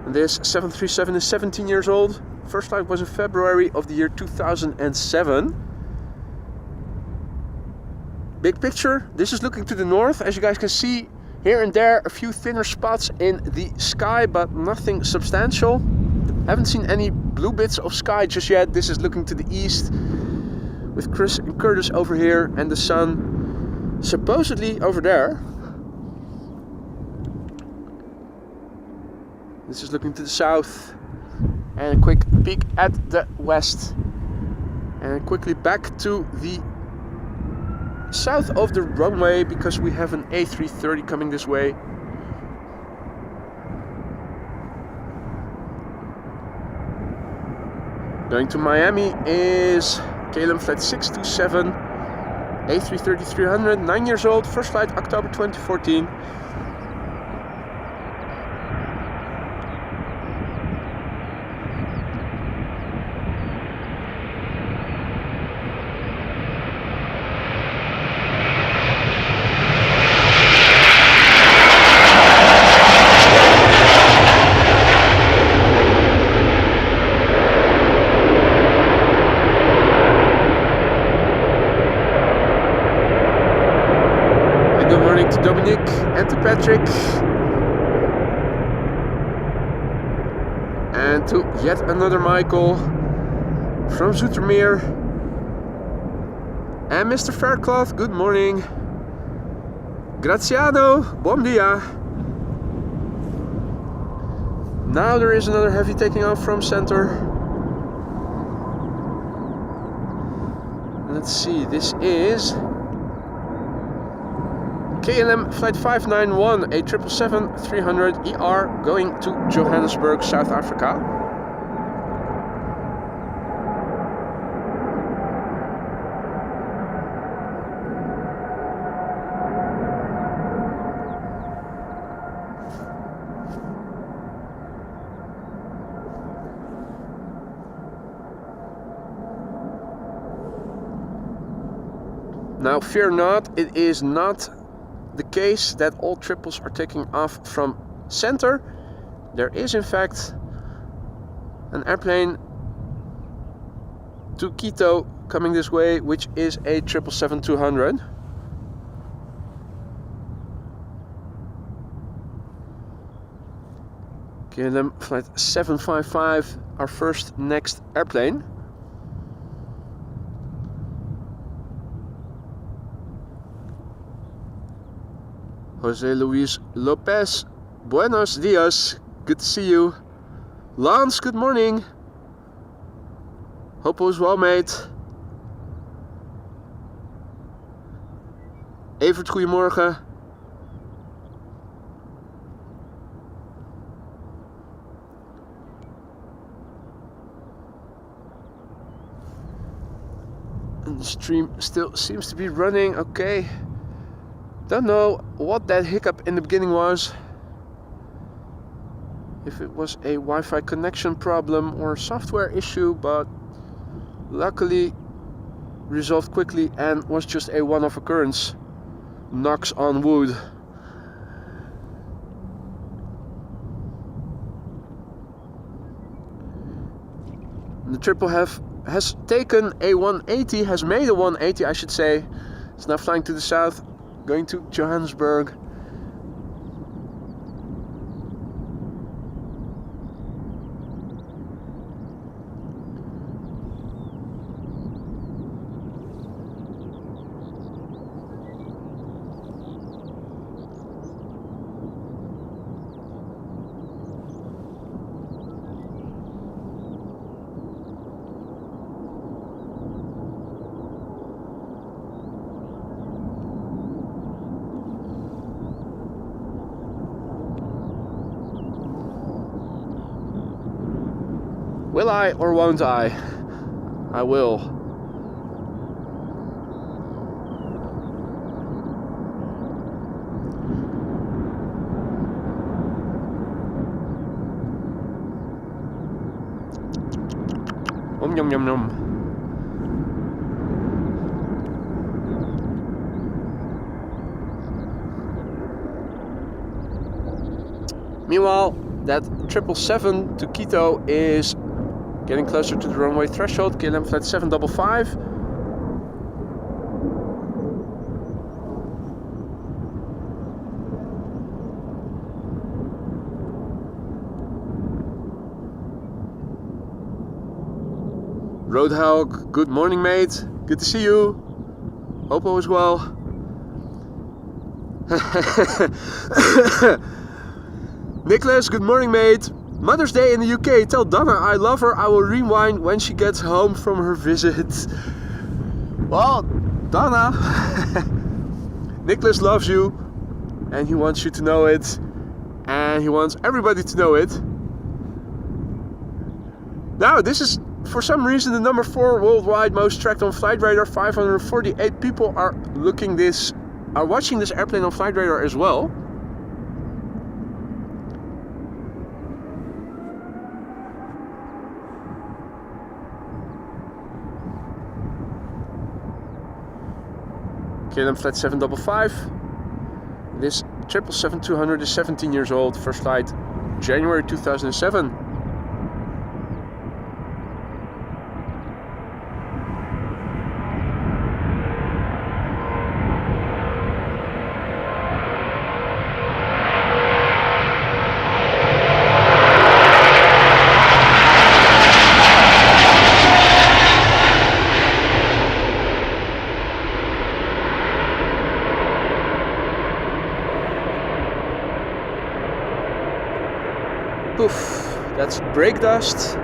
And this 737 is 17 years old. First flight was in February of the year 2007. Big picture, this is looking to the north. As you guys can see, here and there a few thinner spots in the sky, but nothing substantial. Haven't seen any blue bits of sky just yet. This is looking to the east, with Chris and Curtis over here and the sun supposedly over there. This is looking to the south, and a quick peek at the west, and quickly back to the south of the runway because we have an A330 coming this way. Going to Miami is KLM flight 627, A330-300, 9 years old, first flight October 2014. Dominic and to Patrick, and to yet another Michael from Zoetermeer, and Mr. Faircloth, good morning. Graziano, bom dia. Now there is another heavy taking off from center. Let's see, this is KLM Flight 591 A777-300ER going to Johannesburg, South Africa. Now fear not, it is not the case that all triples are taking off from center. There is in fact an airplane to Quito coming this way, which is a 777-200. KLM Flight 755, our first next airplane. Jose Luis Lopez, buenos dias, good to see you. Lance, good morning. Hope all is well, mate. Evert, goedemorgen. And the stream still seems to be running, okay. Don't know what that hiccup in the beginning was. If it was a Wi-Fi connection problem or a software issue, but luckily resolved quickly and was just a one-off occurrence. Knocks on wood. The triple has taken a 180, has made a 180 I should say. It's now flying to the south, going to Johannesburg. Will I or won't I? I will. Yum yum yum. Meanwhile, that 777 to Quito is getting closer to the runway threshold. KLM Flight 755. Roadhog, good morning, mate. Good to see you. Hope all is well. Nicholas, good morning, mate. Mother's Day in the UK. Tell Donna I love her. I will rewind when she gets home from her visit. Well, Donna, Nicholas loves you and he wants you to know it, and he wants everybody to know it. Now, this is for some reason the number 4 worldwide most tracked on Flight Radar. 548 people are watching this airplane on Flight Radar as well. KLM Flight 755. This 777-200 is 17 years old. First flight, January 2007. Poof, that's brake dust,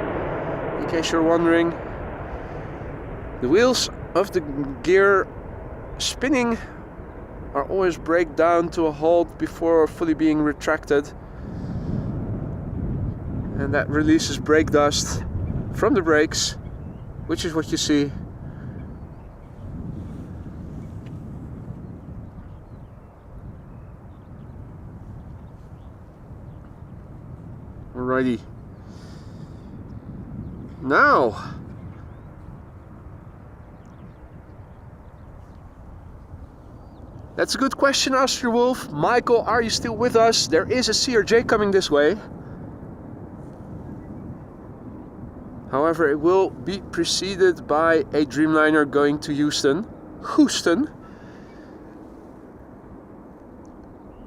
in case you're wondering. The wheels of the gear spinning are always brake down to a halt before fully being retracted. And that releases brake dust from the brakes, which is what you see. Alrighty. Now, that's a good question, Austria Wolf. Michael, are you still with us? There is a CRJ coming this way. However, it will be preceded by a Dreamliner going to Houston.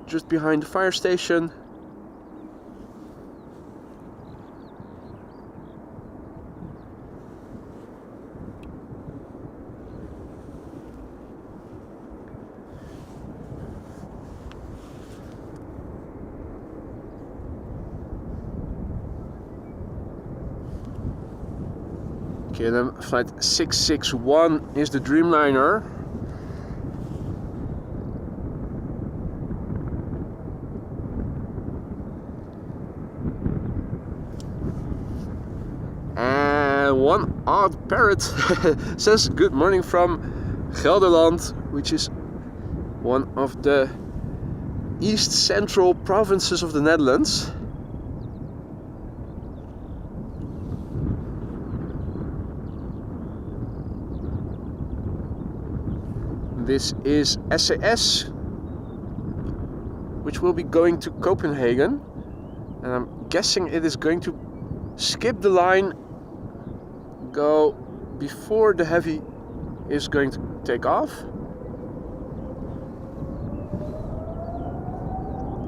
Just behind the fire station. KLM flight 661 is the Dreamliner. And one odd parrot says good morning from Gelderland, which is one of the east central provinces of the Netherlands. This is SAS, which will be going to Copenhagen, and I'm guessing it is going to skip the line, go before the heavy is going to take off.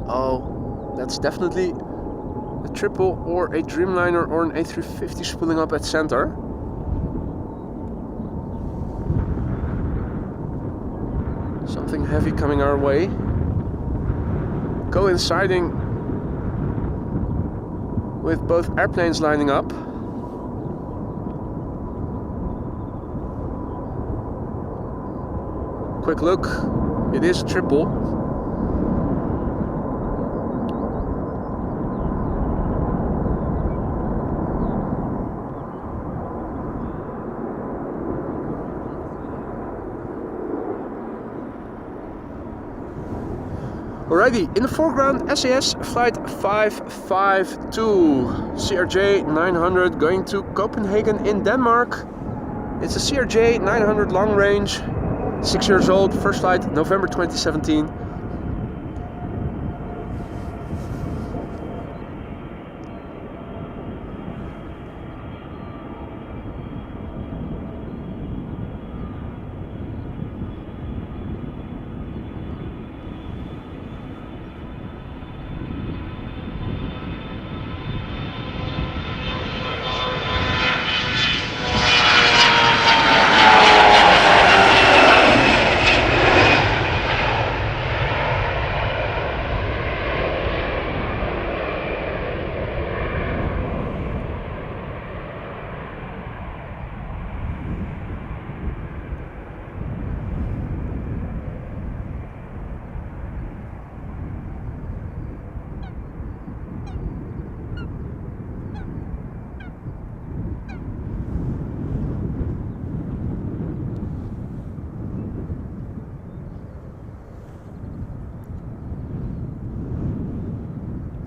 Oh, that's definitely a triple or a Dreamliner or an A350 spooling up at center. Something heavy coming our way, coinciding with both airplanes lining up. Quick look, it is a triple. Alrighty, in the foreground, SAS flight 552, CRJ 900 going to Copenhagen in Denmark. It's a CRJ 900 long range, 6 years old, first flight November 2017.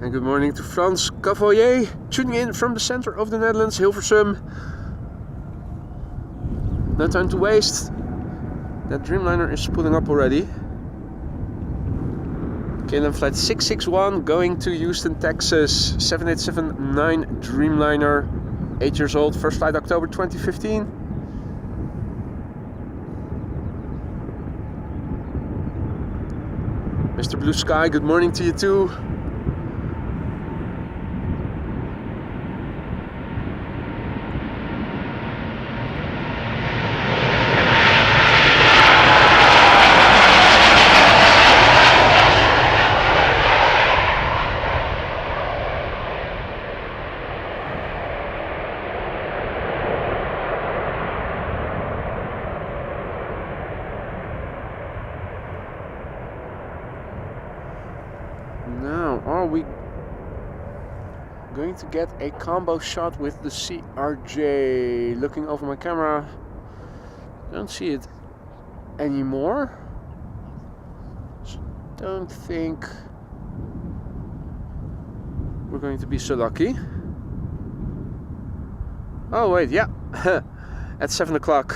And good morning to Frans Cavalier, tuning in from the center of the Netherlands, Hilversum. No time to waste. That Dreamliner is pulling up already. KLM flight 661 going to Houston, Texas. 7879 Dreamliner, 8 years old, first flight October 2015. Mr. Blue Sky, good morning to you too. Going to get a combo shot with the CRJ. Looking over my camera, don't see it anymore. Don't think we're going to be so lucky. Oh wait, yeah, at 7 o'clock.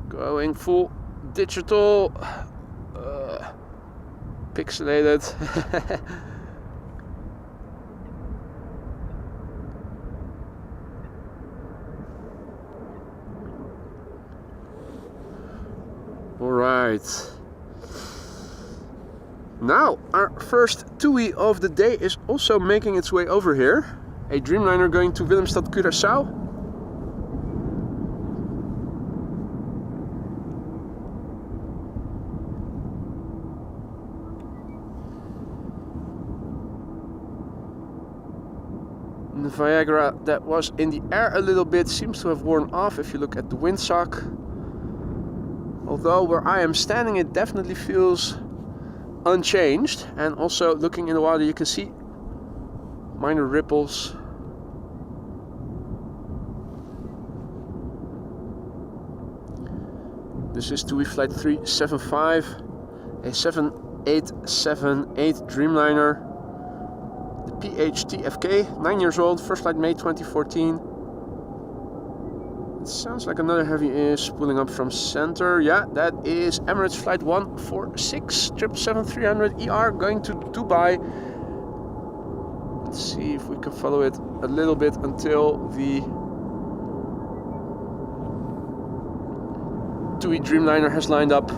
Going full digital, pixelated. All right. Now our first TUI of the day is also making its way over here. A Dreamliner going to Willemstad, Curaçao. The Viagra that was in the air a little bit seems to have worn off if you look at the windsock. Although where I am standing it definitely feels unchanged, and also looking in the water you can see minor ripples. This is TUI flight 375, a 7878 Dreamliner. The PHTFK, 9 years old, first flight May 2014. It sounds like another heavy is pulling up from center. Yeah, that is Emirates flight 146, 777-300ER going to Dubai. Let's see if we can follow it a little bit until the TUI Dreamliner has lined up.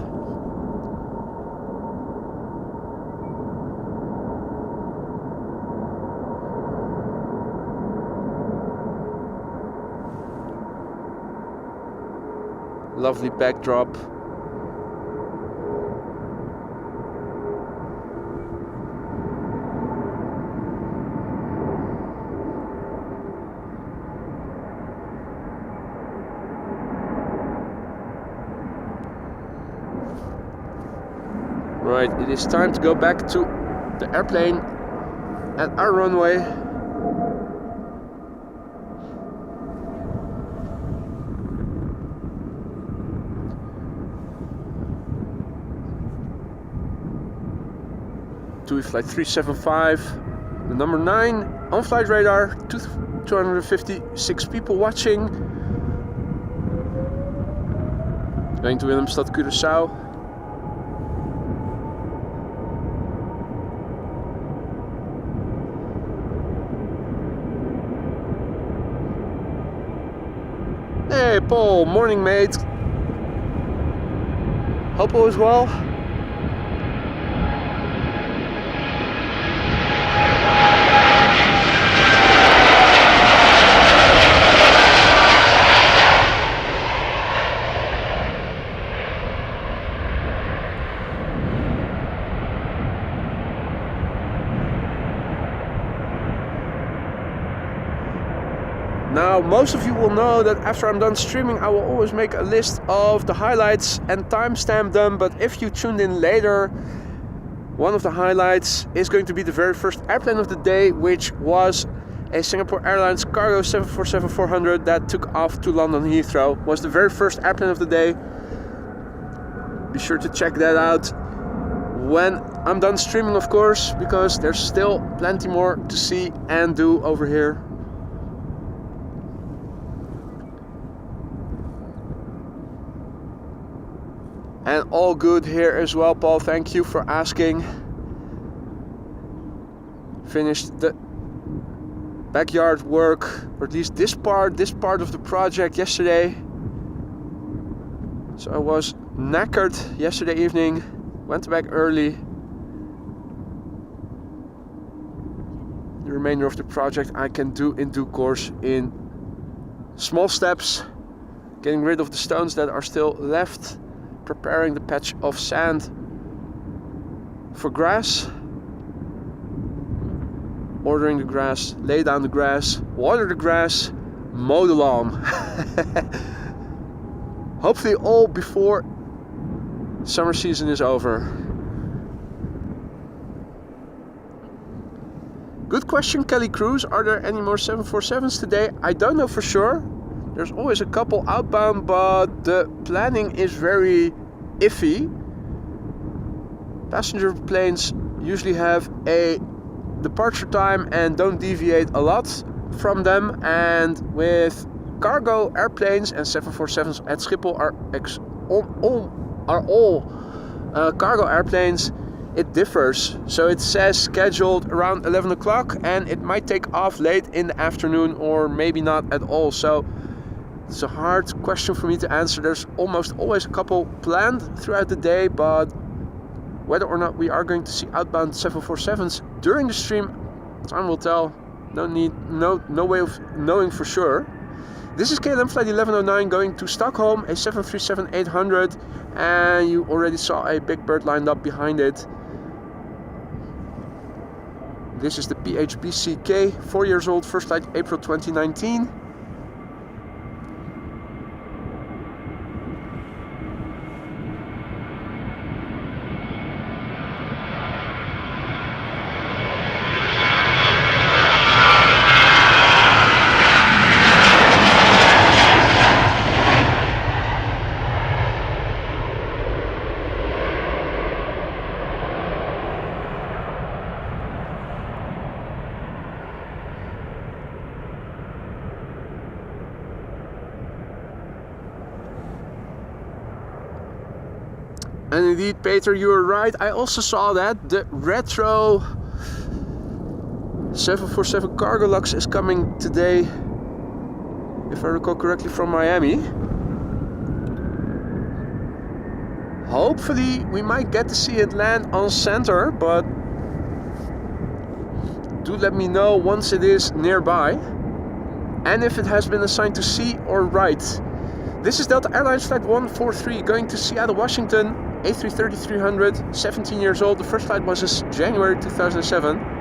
Lovely backdrop. Right, it is time to go back to the airplane at our runway. TUI flight 375, the number 9 on flight radar, 256 people watching. Going to Willemstad, Curaçao. Hey Paul, morning mate. Hope all is well. Now, most of you will know that after I'm done streaming, I will always make a list of the highlights and timestamp them. But if you tuned in later, one of the highlights is going to be the very first airplane of the day, which was a Singapore Airlines Cargo 747-400 that took off to London Heathrow. Was the very first airplane of the day. Be sure to check that out when I'm done streaming, of course, because there's still plenty more to see and do over here. And all good here as well, Paul. Thank you for asking. Finished the backyard work, or at least this part of the project yesterday. So I was knackered yesterday evening, went back early. The remainder of the project I can do in due course in small steps, getting rid of the stones that are still left, preparing the patch of sand for grass, ordering the grass, lay down the grass, water the grass, mow the lawn. Hopefully all before summer season is over. Good question, Kelly Cruz. Are there any more 747s today? I don't know for sure. There's always a couple outbound, but the planning is very iffy. Passenger planes usually have a departure time and don't deviate a lot from them. And with cargo airplanes and 747s at Schiphol are all cargo airplanes, it differs. So it says scheduled around 11 o'clock and it might take off late in the afternoon or maybe not at all. So it's a hard question for me to answer. There's almost always a couple planned throughout the day, but whether or not we are going to see outbound 747s during the stream, time will tell. No way of knowing for sure. This is KLM flight 1109 going to Stockholm, a 737-800, and you already saw a big bird lined up behind it. This is the PHBCK, 4 years old, first flight April 2019. And indeed, Peter, you were right. I also saw that the retro 747 Cargolux is coming today, if I recall correctly, from Miami. Hopefully we might get to see it land on center, but do let me know once it is nearby and if it has been assigned to C or right. This is Delta Airlines flight 143 going to Seattle, Washington, A330-300, 17 years old. The first flight was in January 2007.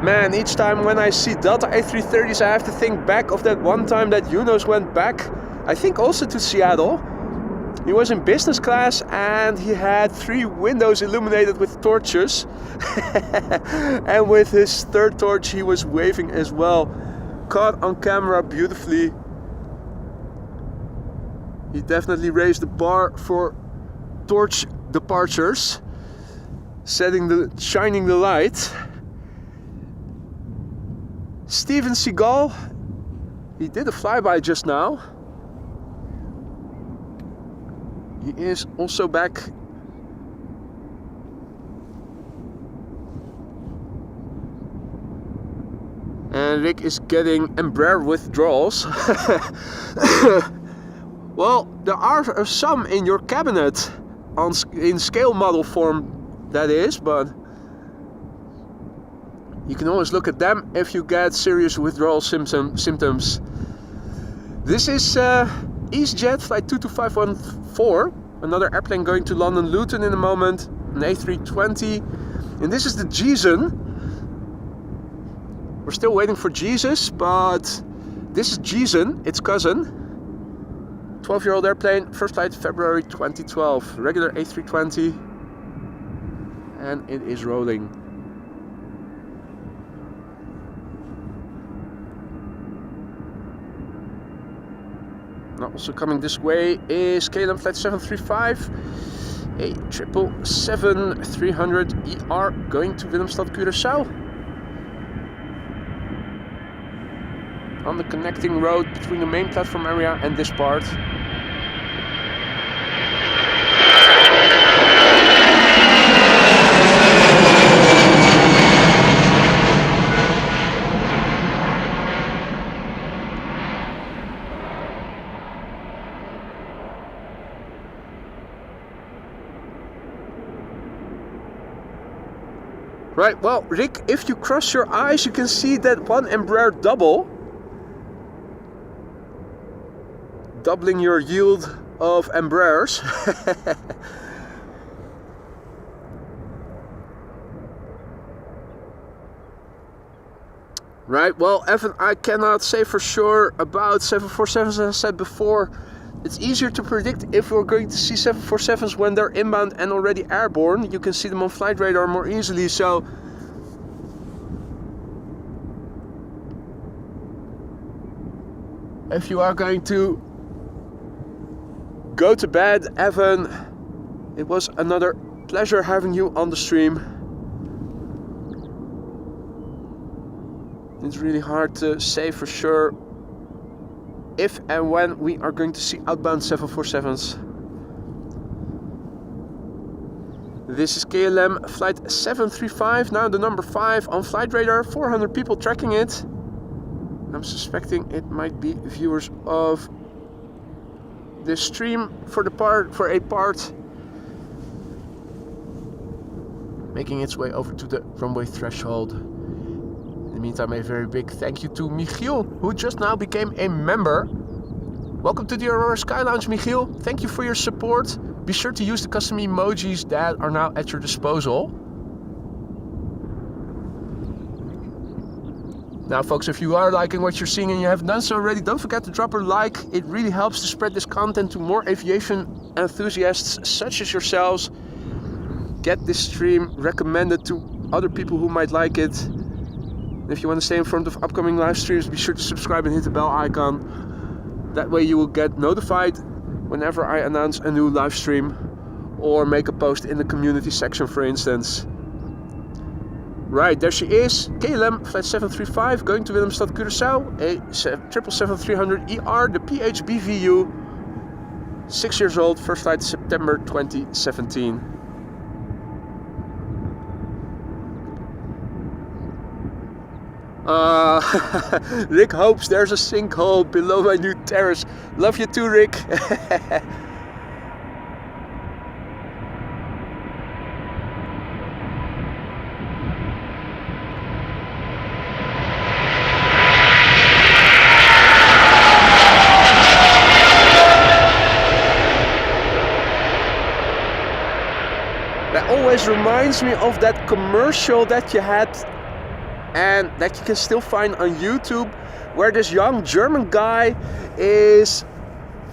Man, each time when I see Delta A330s, I have to think back of that one time that Yunus went back, I think also to Seattle. He was in business class and he had 3 windows illuminated with torches. And with his third torch he was waving as well. Caught on camera beautifully. He definitely raised the bar for torch departures, shining the light. Steven Seagull, he did a flyby just now. He is also back. And Rick is getting Embraer withdrawals. Well, there are some in your cabinet in scale model form, that is, but you can always look at them if you get serious withdrawal symptoms. This is EasyJet flight 22514, another airplane going to London Luton in a moment, an A320. And this is the Jason. We're still waiting for Jesus, but this is Jason, its cousin. 12-year-old airplane, first flight February 2012, regular A320. And it is rolling. Now also coming this way is KLM flight 735, a 777-300 ER going to Willemstad, Curaçao. On the connecting road between the main platform area and this part. Right, well, Rick, if you cross your eyes, you can see that one Embraer double, doubling your yield of Embraers. Right, well, Evan, I cannot say for sure about 747s. As I said before, it's easier to predict if we're going to see 747s when they're inbound and already airborne. You can see them on flight radar more easily, so if you are going to go to bed, Evan, it was another pleasure having you on the stream. It's really hard to say for sure if and when we are going to see outbound 747s. This is KLM flight 735, now the number 5 on flight radar, 400 people tracking it. I'm suspecting it might be viewers of this stream for a part, making its way over to the runway threshold. In the meantime, a very big thank you to Michiel, who just now became a member. Welcome to the Aurora Sky Lounge, Michiel. Thank you for your support. Be sure to use the custom emojis that are now at your disposal. Now, folks, if you are liking what you're seeing and you haven't done so already, don't forget to drop a like. It really helps to spread this content to more aviation enthusiasts such as yourselves. Get this stream recommended to other people who might like it. If you want to stay in front of upcoming live streams, be sure to subscribe and hit the bell icon. That way you will get notified whenever I announce a new live stream or make a post in the community section, for instance. Right, there she is, KLM flight 735 going to Willemstad, Curaçao, a 777-300ER, the PHBVU, 6 years old, first flight September 2017. Rick hopes there's a sinkhole below my new terrace. Love you too, Rick. That always reminds me of that commercial that you had and that you can still find on YouTube, where this young German guy is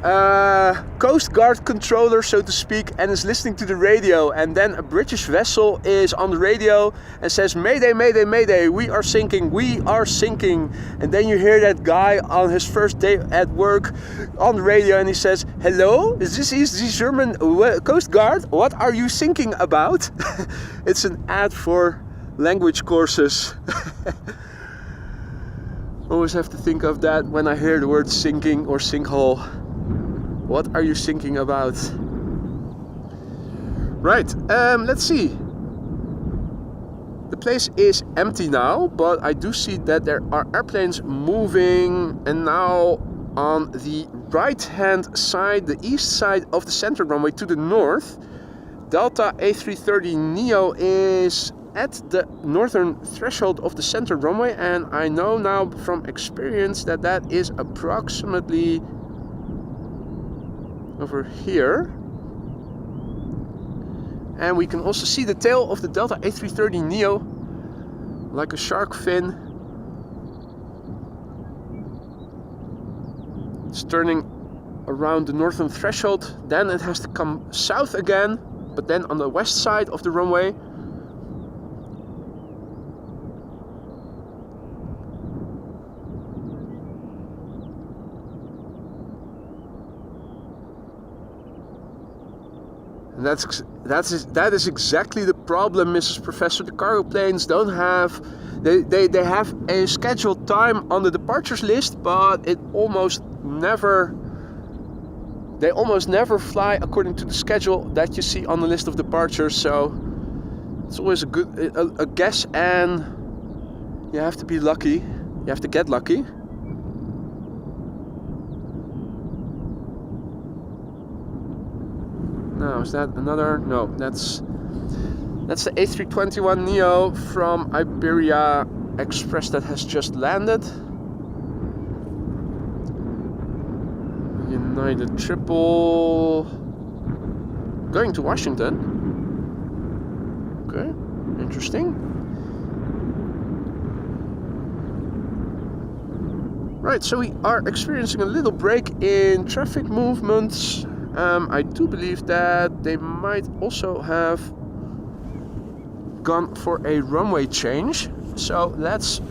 a Coast Guard controller, so to speak, and is listening to the radio, and then a British vessel is on the radio and says, "Mayday, mayday, mayday, we are sinking, we are sinking." And then you hear that guy on his first day at work on the radio, and he says, "Hello, this is the German Coast Guard, what are you sinking about?" It's an ad for language courses. Always have to think of that when I hear the word sinking or sinkhole. What are you thinking about? Right, let's see. The place is empty now, but I do see that there are airplanes moving, and now on the right hand side, the east side of the center runway to the north, Delta A330neo is at the northern threshold of the center runway, and I know now from experience that that is approximately over here. And we can also see the tail of the Delta A330neo like a shark fin. It's turning around the northern threshold, then it has to come south again, but then on the west side of the runway. And that is exactly the problem, Mrs. Professor. The cargo planes don't have, they have a scheduled time on the departures list, but it almost never, they almost never fly according to the schedule that you see on the list of departures. So it's always a guess, and you have to be lucky. You have to get lucky. Now, is that another? No, that's That's the A321neo from Iberia Express that has just landed. United Triple going to Washington. Okay, interesting. Right, so we are experiencing a little break in traffic movements. I do believe that they might also have gone for a runway change. So let's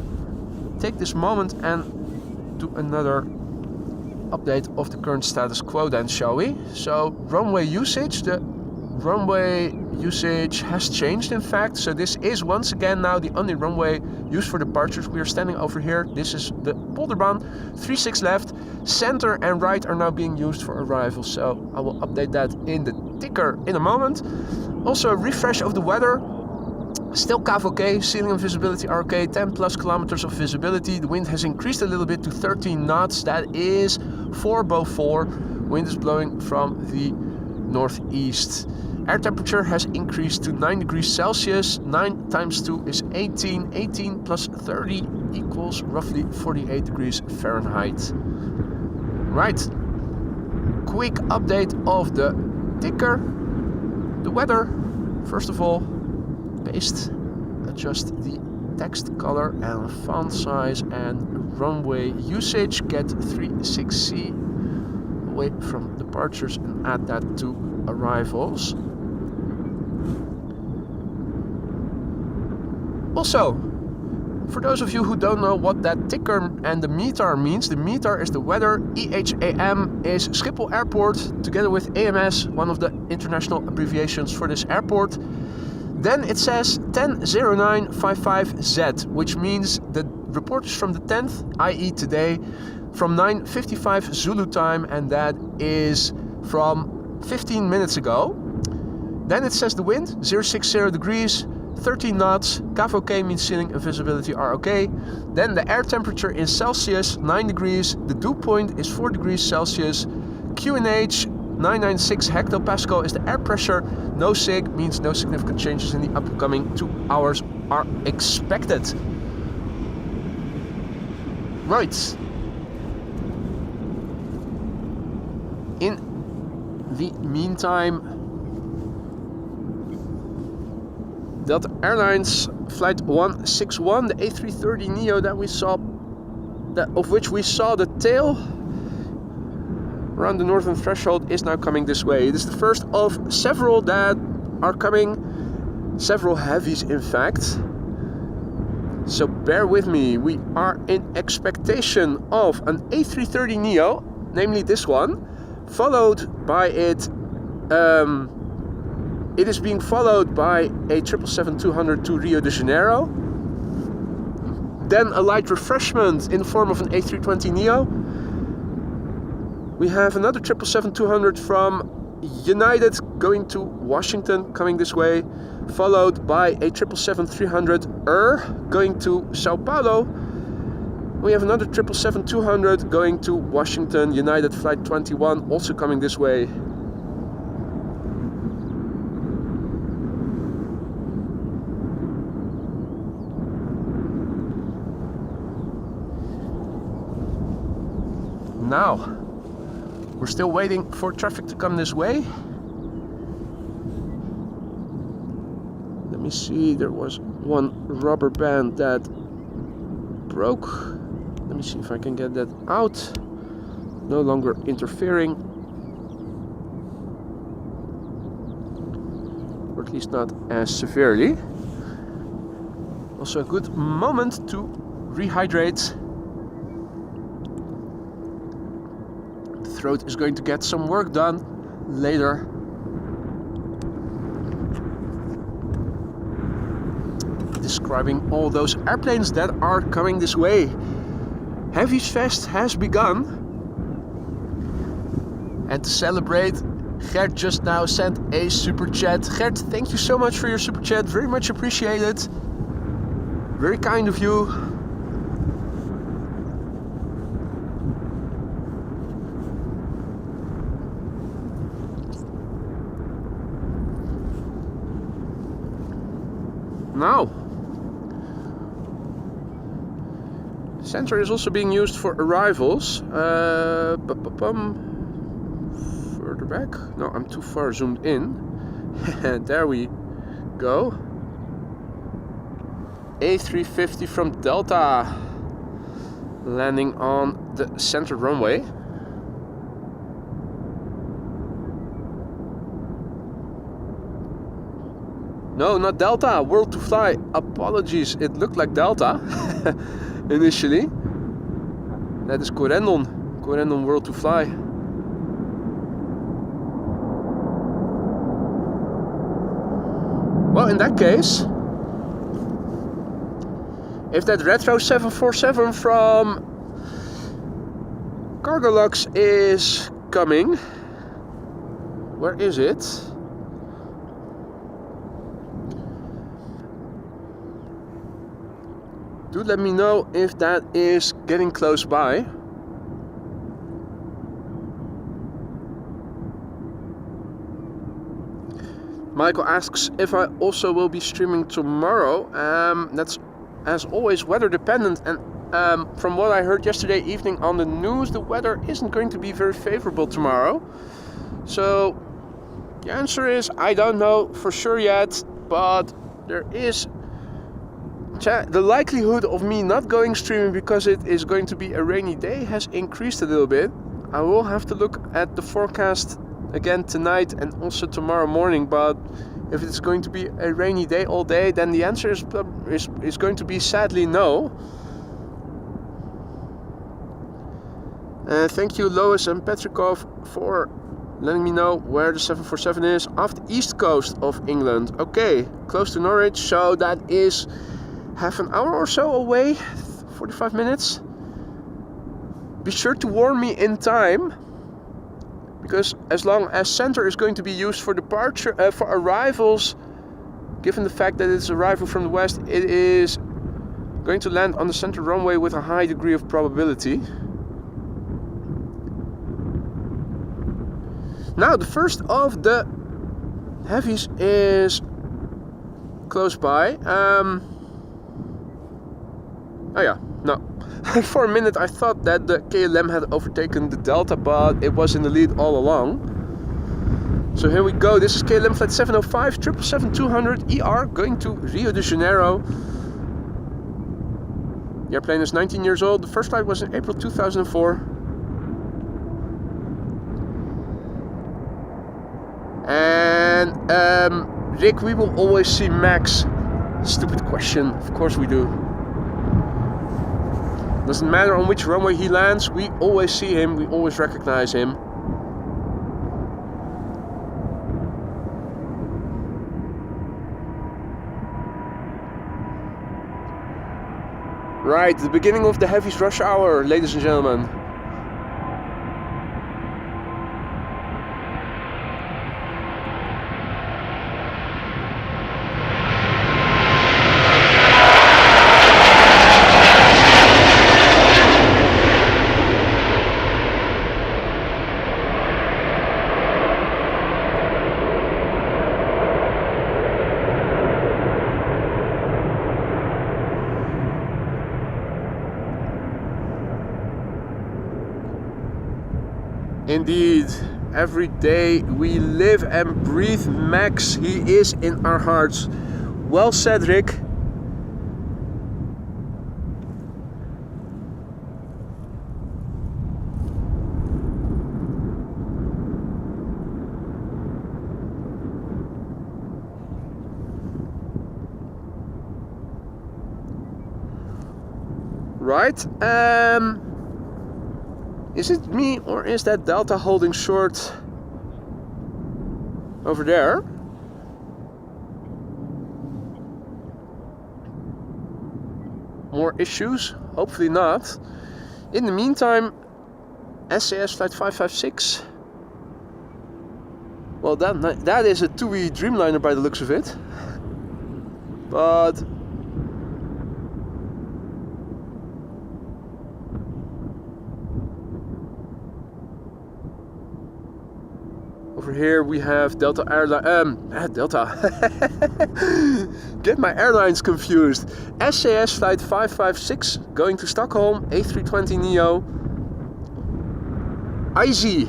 take this moment and do another update of the current status quo then, shall we? So runway usage, the runway usage has changed in fact. So this is once again now the only runway used for departures. We are standing over here. This is the Polderbaan. 36 left, center and right are now being used for arrival. So I will update that in the ticker in a moment. Also a refresh of the weather. Still CAV okay, ceiling and visibility are okay, 10 plus kilometers of visibility. The wind has increased a little bit to 13 knots. That is 4/4. Wind is blowing from the northeast. Air temperature has increased to 9 degrees Celsius. 9 times 2 is 18. 18 plus 30 equals roughly 48 degrees Fahrenheit. Right. Quick update of the ticker. The weather. First of all, paste, adjust the text color and font size and runway usage. Get 36C away from departures and add that to arrivals. Also, for those of you who don't know what that ticker and the METAR means, the METAR is the weather, EHAM is Schiphol Airport, together with AMS, one of the international abbreviations for this airport. Then it says 100955Z, which means the report is from the 10th, i.e. today, from 9:55 Zulu time, and that is from 15 minutes ago. Then it says the wind, 060 degrees, 13 knots, CAV okay means ceiling and visibility are okay. Then the air temperature in Celsius, 9 degrees, the dew point is 4 degrees Celsius, QNH 996 hectopascal is the air pressure, no sig means no significant changes in the upcoming 2 hours are expected. Right. In the meantime, Delta Airlines Flight 161, the A330neo that we saw, of which we saw the tail around the northern threshold, is now coming this way. It is the first of several that are coming, several heavies in fact. So bear with me, we are in expectation of an A330neo, namely this one, followed by it is being followed by a 777-200 to Rio de Janeiro, then a light refreshment in the form of an A320neo. We have another 777-200 from United going to Washington coming this way, followed by a 777-300 going to Sao Paulo. We have another 777-200 going to Washington, United Flight 21 also coming this way. Now, we're still waiting for traffic to come this way. Let me see, there was one rubber band that broke. Let me see if I can get that out. No longer interfering. Or at least not as severely. Also a good moment to rehydrate. Throat is going to get some work done later. Describing all those airplanes that are coming this way. Heavies Fest has begun. And to celebrate, Gert just now sent a super chat. Gert, thank you so much for your super chat. Very much appreciated. Very kind of you. Now, center is also being used for arrivals. Further back? No, I'm too far zoomed in. There we go. A350 from Delta landing on the center runway. No, not Delta, World to Fly. Apologies, it looked like Delta initially. That is Corendon World to Fly. Well, in that case, if that retro 747 from Cargolux is coming, where is it? Do let me know if that is getting close by. Michael asks if I also will be streaming tomorrow. That's as always weather dependent, and from what I heard yesterday evening on the news, the weather isn't going to be very favorable tomorrow. So the answer is I don't know for sure yet, but there is the likelihood of me not going streaming because it is going to be a rainy day has increased a little bit. I will have to look at the forecast again tonight and also tomorrow morning, but if it's going to be a rainy day all day, then the answer is going to be sadly no. Thank you Lois and Petrikov for letting me know where the 747 is. Off the east coast of England. Okay, close to Norwich, so that is half an hour or so away, 45 minutes. Be sure to warn me in time, because as long as center is going to be used for departure, for arrivals, given the fact that it's arrival from the west, it is going to land on the center runway with a high degree of probability. Now the first of the heavies is close by. Oh yeah, no. For a minute I thought that the KLM had overtaken the Delta, but it was in the lead all along. So here we go. This is KLM flight 705 777-200 ER going to Rio de Janeiro. The airplane is 19 years old. The first flight was in April 2004. And Rick, we will always see Max. Stupid question. Of course we do. Doesn't matter on which runway he lands, we always see him, we always recognize him. Right, the beginning of the heavies rush hour, ladies and gentlemen. Indeed, every day we live and breathe Max. He is in our hearts. Well said, Rick. Right. Is it me or is that Delta holding short over there? More issues? Hopefully not. In the meantime, SAS flight 556. Well, that is a TUI Dreamliner by the looks of it. But over over here we have Delta Airline, Delta, get my airlines confused. SAS flight 556 going to Stockholm, A320neo, IZ,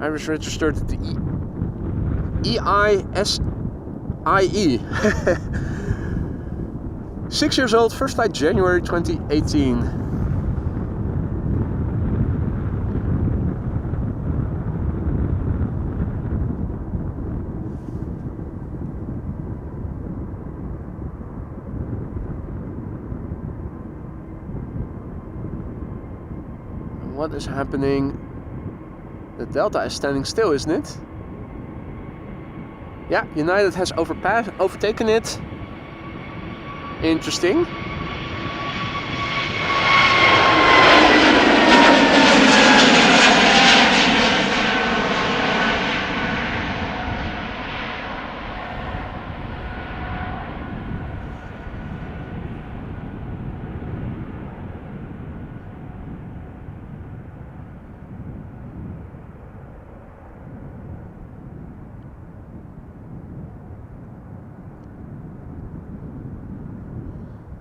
Irish registered to EISIE. 6 years old, first flight January 2018. What is happening? The Delta is standing still, isn't it? Yeah, United has overtaken it. Interesting.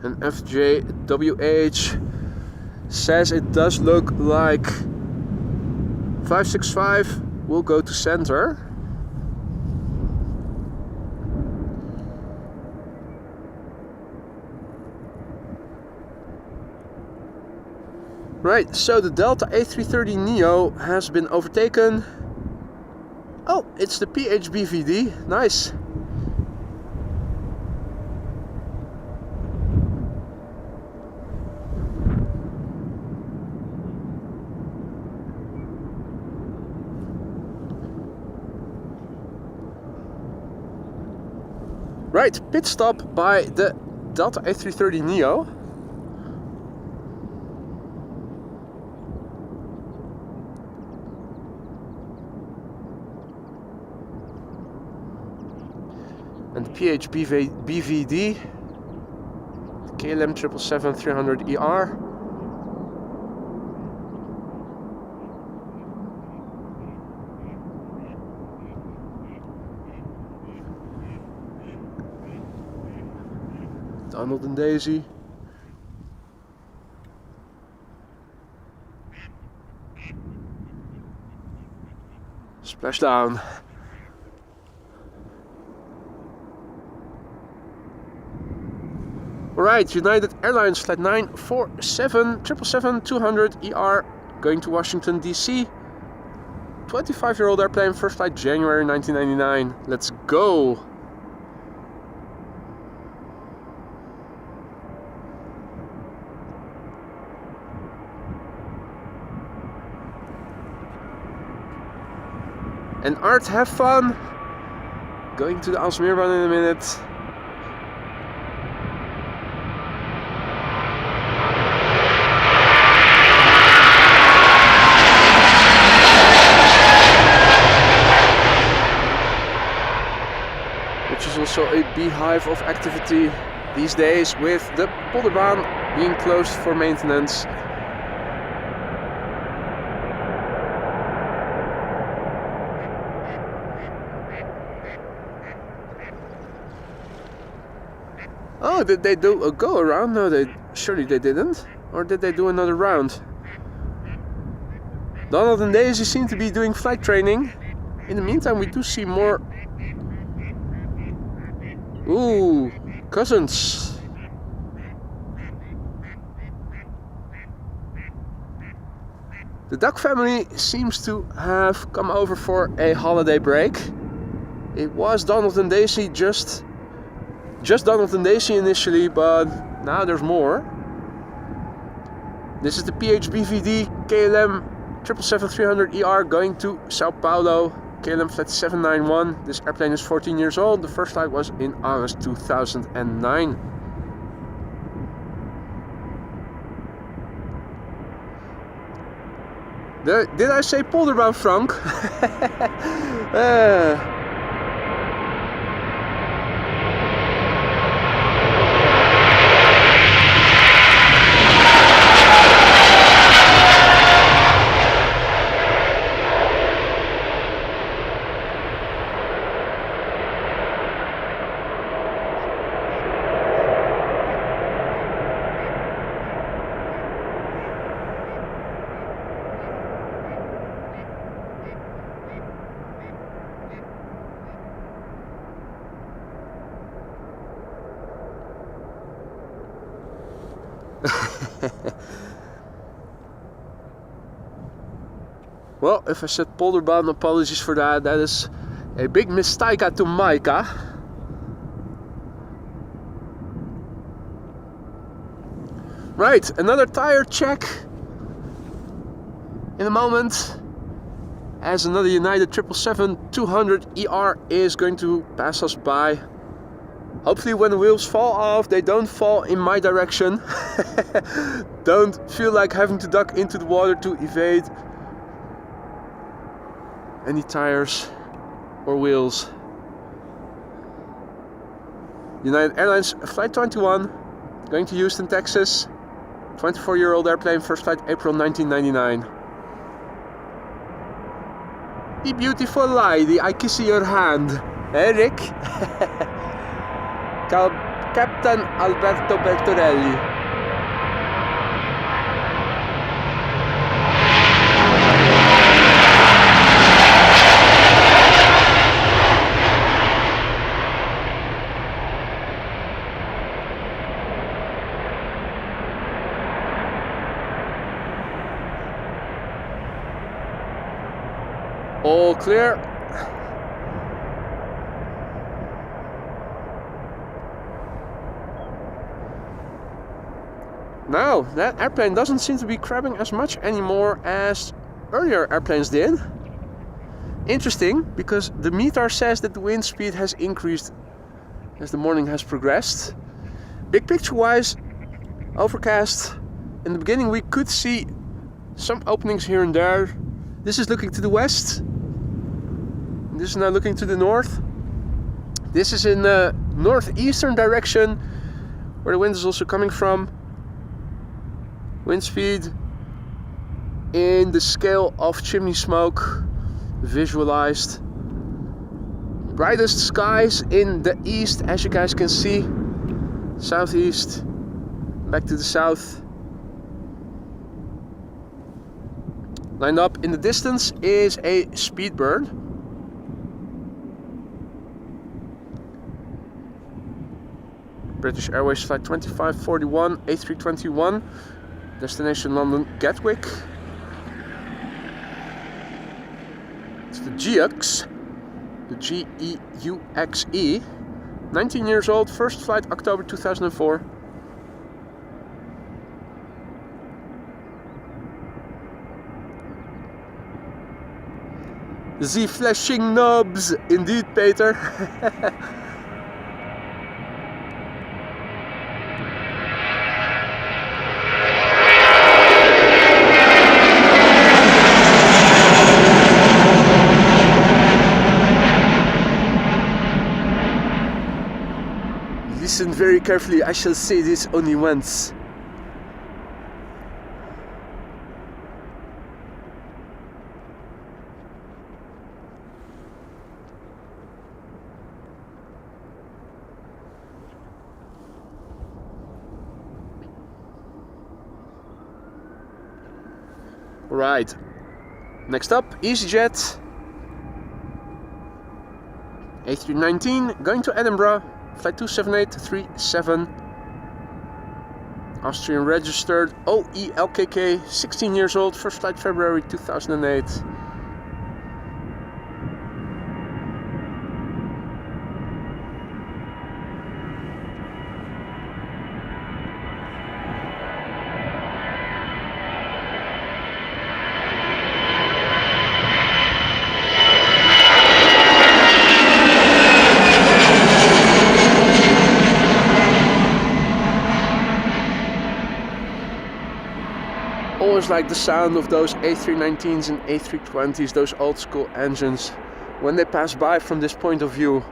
And FJWH says it does look like 565 will go to center. Right, so the Delta A330neo has been overtaken. Oh, it's the PHBVD. Nice. Right, pit stop by the Delta A330neo. And the PHBVD, KLM 777-300ER. Donald and Daisy. Splashdown. Alright, United Airlines flight 947 777-200ER going to Washington DC. 25-year-old airplane, first flight January 1999. Let's go! And Art, have fun! Going to the Aalsmeer run in a minute. Which is also a beehive of activity these days, with the Polderbaan being closed for maintenance. Oh, did they do a go around? No, surely they didn't. Or did they do another round? Donald and Daisy seem to be doing flight training. In the meantime, we do see more. Ooh, cousins. The Duck family seems to have come over for a holiday break. It was Donald and Daisy, just Donald and Daisy initially, but now there's more. This is the PHBVD KLM 777-300ER going to Sao Paulo, KLM flight 791. This airplane is 14 years old. The first flight was in August 2009. Did I say Polderbaan, Frank? Well, if I said Polderbaan, apologies for that. That is a big mistake to Micah. Right, another tire check in a moment, as another United 777-200 ER is going to pass us by. Hopefully when the wheels fall off, they don't fall in my direction. Don't feel like having to duck into the water to evade any tires or wheels. United Airlines Flight 21, going to Houston, Texas. 24-year-old airplane, first flight April 1999. The beautiful lady, I kiss your hand. Hey Rick? Captain Alberto Bertorelli. All clear. Now, that airplane doesn't seem to be crabbing as much anymore as earlier airplanes did. Interesting, because the meter says that the wind speed has increased as the morning has progressed. Big picture wise, overcast. In the beginning we could see some openings here and there. This is looking to the west. This is now looking to the north. This is in the northeastern direction, where the wind is also coming from. Wind speed in the scale of chimney smoke visualized. Brightest skies in the east, as you guys can see. Southeast, back to the south. Lined up in the distance is a Speedbird. British Airways Flight 2541 A321, destination London Gatwick. It's the GUXE, the G-E-U-X-E. 19 years old, first flight October 2004. The flashing knobs, indeed, Peter. Listen very carefully, I shall say this only once. Right, next up, EasyJet A319 going to Edinburgh, flight 27837, Austrian registered, OELKK, 16 years old, first flight February 2008. Always like the sound of those A319s and A320s, those old school engines, when they pass by from this point of view.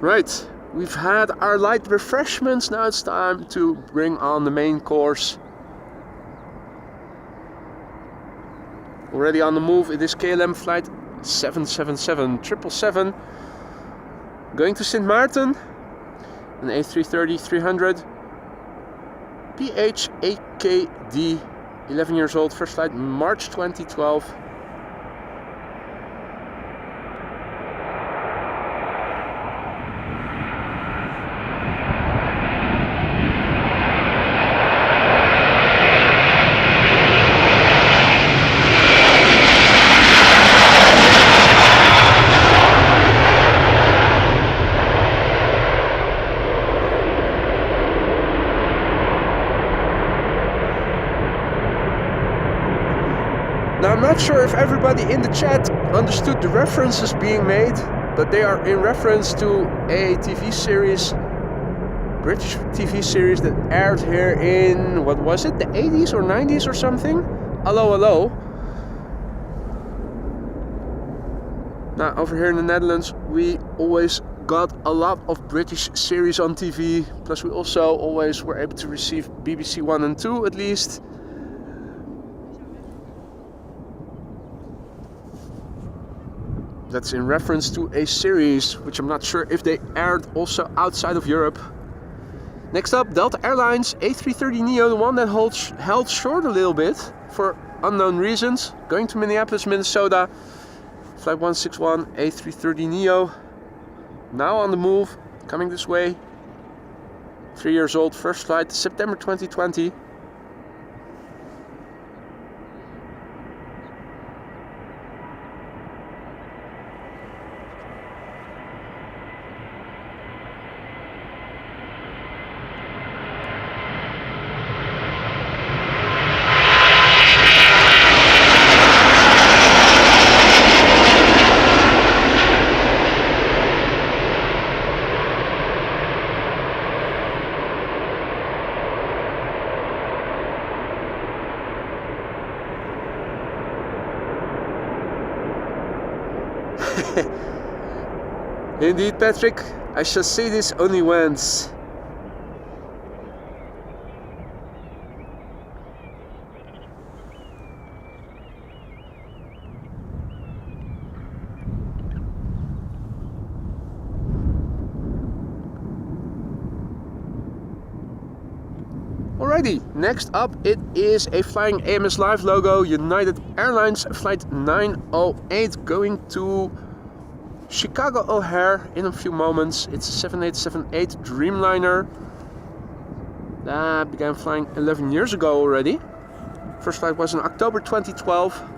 Right, we've had our light refreshments, now it's time to bring on the main course. Already on the move, it is KLM flight 777 going to St. Maarten. An A330-300 PHAKD, 11 years old, first flight March 2012. sure if everybody in the chat understood the references being made, but they are in reference to a TV series, British TV series that aired here in, what was it, the 80s or 90s or something? Hello, hello. Now, over here in the Netherlands, we always got a lot of British series on TV, plus we also always were able to receive BBC 1 and 2 at least. That's in reference to a series, which I'm not sure if they aired also outside of Europe. Next up, Delta Airlines A330neo, the one that held short a little bit for unknown reasons. Going to Minneapolis, Minnesota. Flight 161 A330neo. Now on the move, coming this way. 3 years old, first flight, September 2020. Indeed, Patrick, I shall say this only once. Alrighty, next up it is a flying AMS Live logo, United Airlines Flight 908 going to Chicago O'Hare in a few moments. It's a 7878 Dreamliner that began flying 11 years ago already. First flight was in October 2012.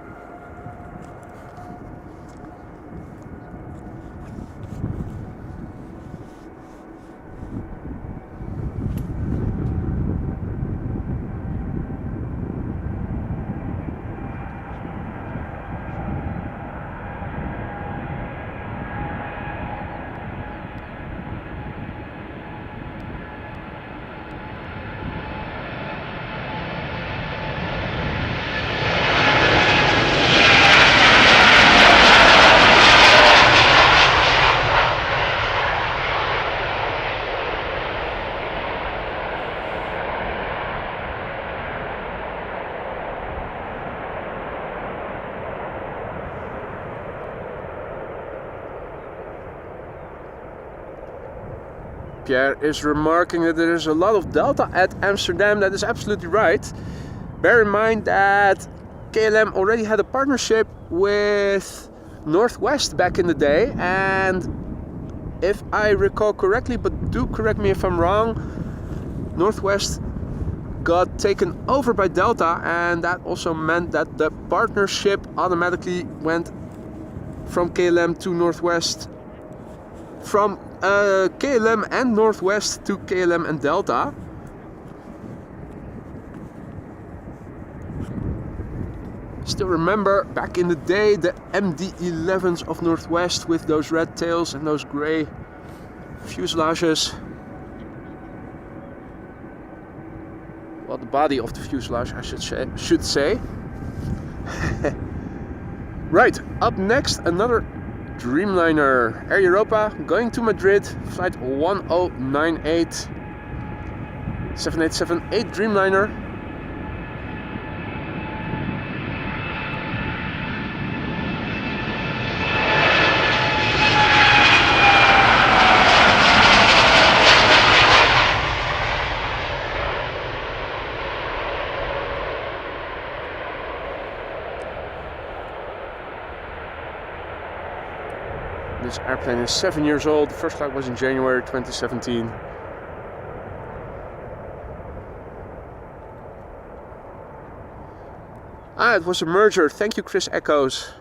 Pierre is remarking that there is a lot of Delta at Amsterdam. That is absolutely right. Bear in mind that KLM already had a partnership with Northwest back in the day, and if I recall correctly, but do correct me if I'm wrong, Northwest got taken over by Delta, and that also meant that the partnership automatically went from KLM to Northwest, from KLM and Northwest to KLM and Delta. Still remember back in the day the MD-11s of Northwest with those red tails and those grey fuselages. Well, the body of the fuselage, I should say. Right, up next another Dreamliner, Air Europa, going to Madrid, flight 1098, 7878 Dreamliner. This airplane is 7 years old. The first flight was in January 2017. Ah, it was a merger. Thank you, Chris Echoes.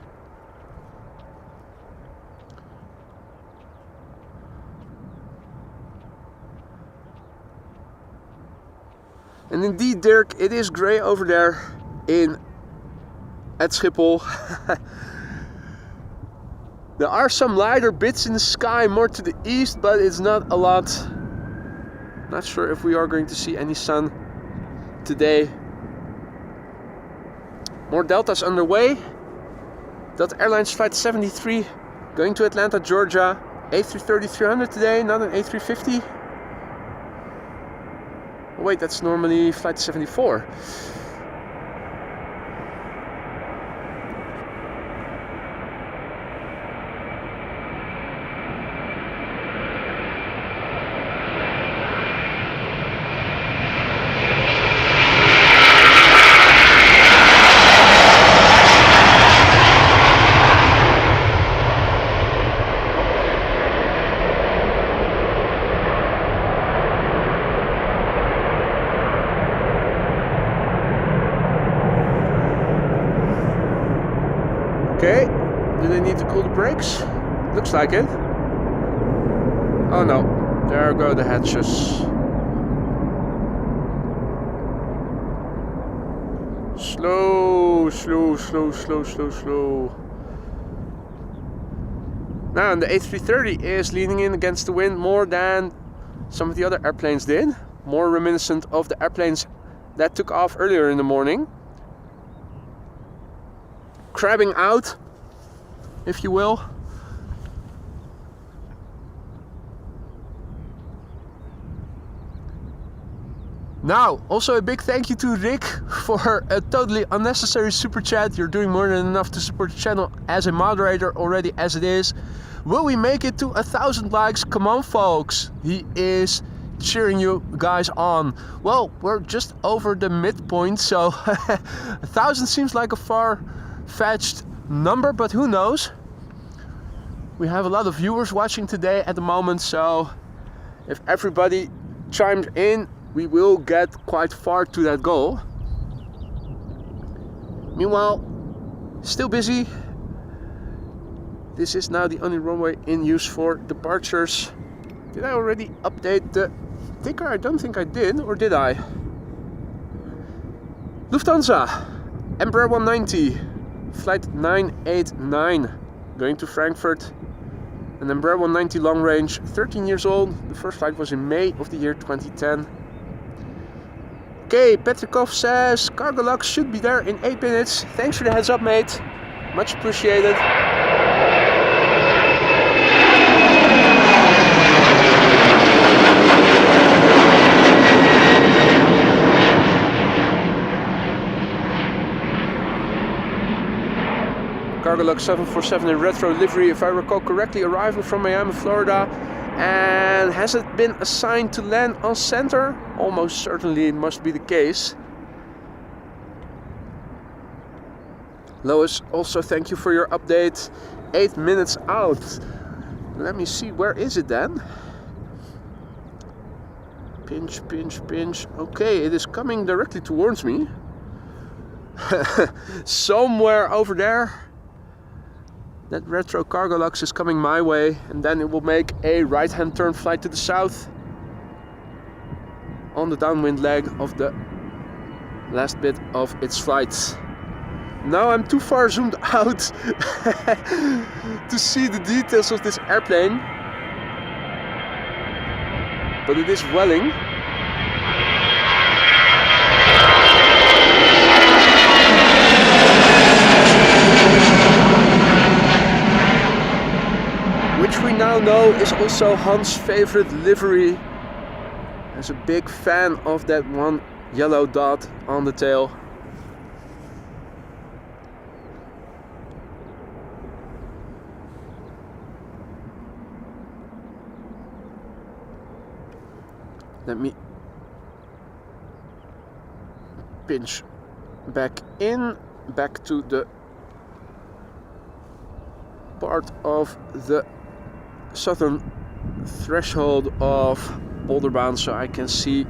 And indeed, Dirk, it is grey over there in at Schiphol. There are some lighter bits in the sky more to the east, but it's not a lot. Not sure if we are going to see any sun today. More Deltas underway. Delta Airlines Flight 73 going to Atlanta, Georgia. A330-300 today, not an A350. Oh wait, that's normally Flight 74. Okay, do they need to cool the brakes? Looks like it. Oh no, there go the hatches. Slow, slow, slow, slow, slow, slow. Now, and the A330 is leaning in against the wind more than some of the other airplanes did. More reminiscent of the airplanes that took off earlier in the morning. Crabbing out, if you will. Now, also a big thank you to Rick for a totally unnecessary super chat. You're doing more than enough to support the channel as a moderator already as it is. Will we make it to 1,000 likes? Come on, folks. He is cheering you guys on. Well, we're just over the midpoint, so 1,000 seems like a far-fetched number, but who knows? We have a lot of viewers watching today at the moment, so if everybody chimes in, we will get quite far to that goal. Meanwhile, still busy. This is now the only runway in use for departures. Did I already update the ticker? I don't think I did, or did I? Lufthansa, Embraer 190, flight 989, going to Frankfurt. An Embraer 190 long range, 13 years old. The first flight was in May of the year 2010. Okay, Petrikov says Cargolux should be there in 8 minutes. Thanks for the heads up, mate. Much appreciated. Cargolux 747 in retro livery, if I recall correctly, arriving from Miami, Florida. And has it been assigned to land on center? Almost certainly it must be the case. Lois, also thank you for your update. 8 minutes out. Let me see, where is it then? Pinch, pinch, pinch. Okay, it is coming directly towards me. Somewhere over there. That retro Cargolux is coming my way, and then it will make a right-hand turn flight to the south on the downwind leg of the last bit of its flight. Now I'm too far zoomed out to see the details of this airplane, but it is welling. Which we now know is also Hans' favorite livery. He's a big fan of that one yellow dot on the tail. Let me pinch back in, back to the part of the southern threshold of Polderbaan, so I can see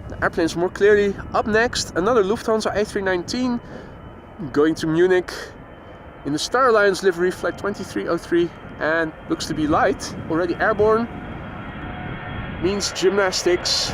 the airplanes more clearly. Up next, another Lufthansa A319 going to Munich in the Star Alliance livery, flight 2303, and looks to be light, already airborne. Means gymnastics.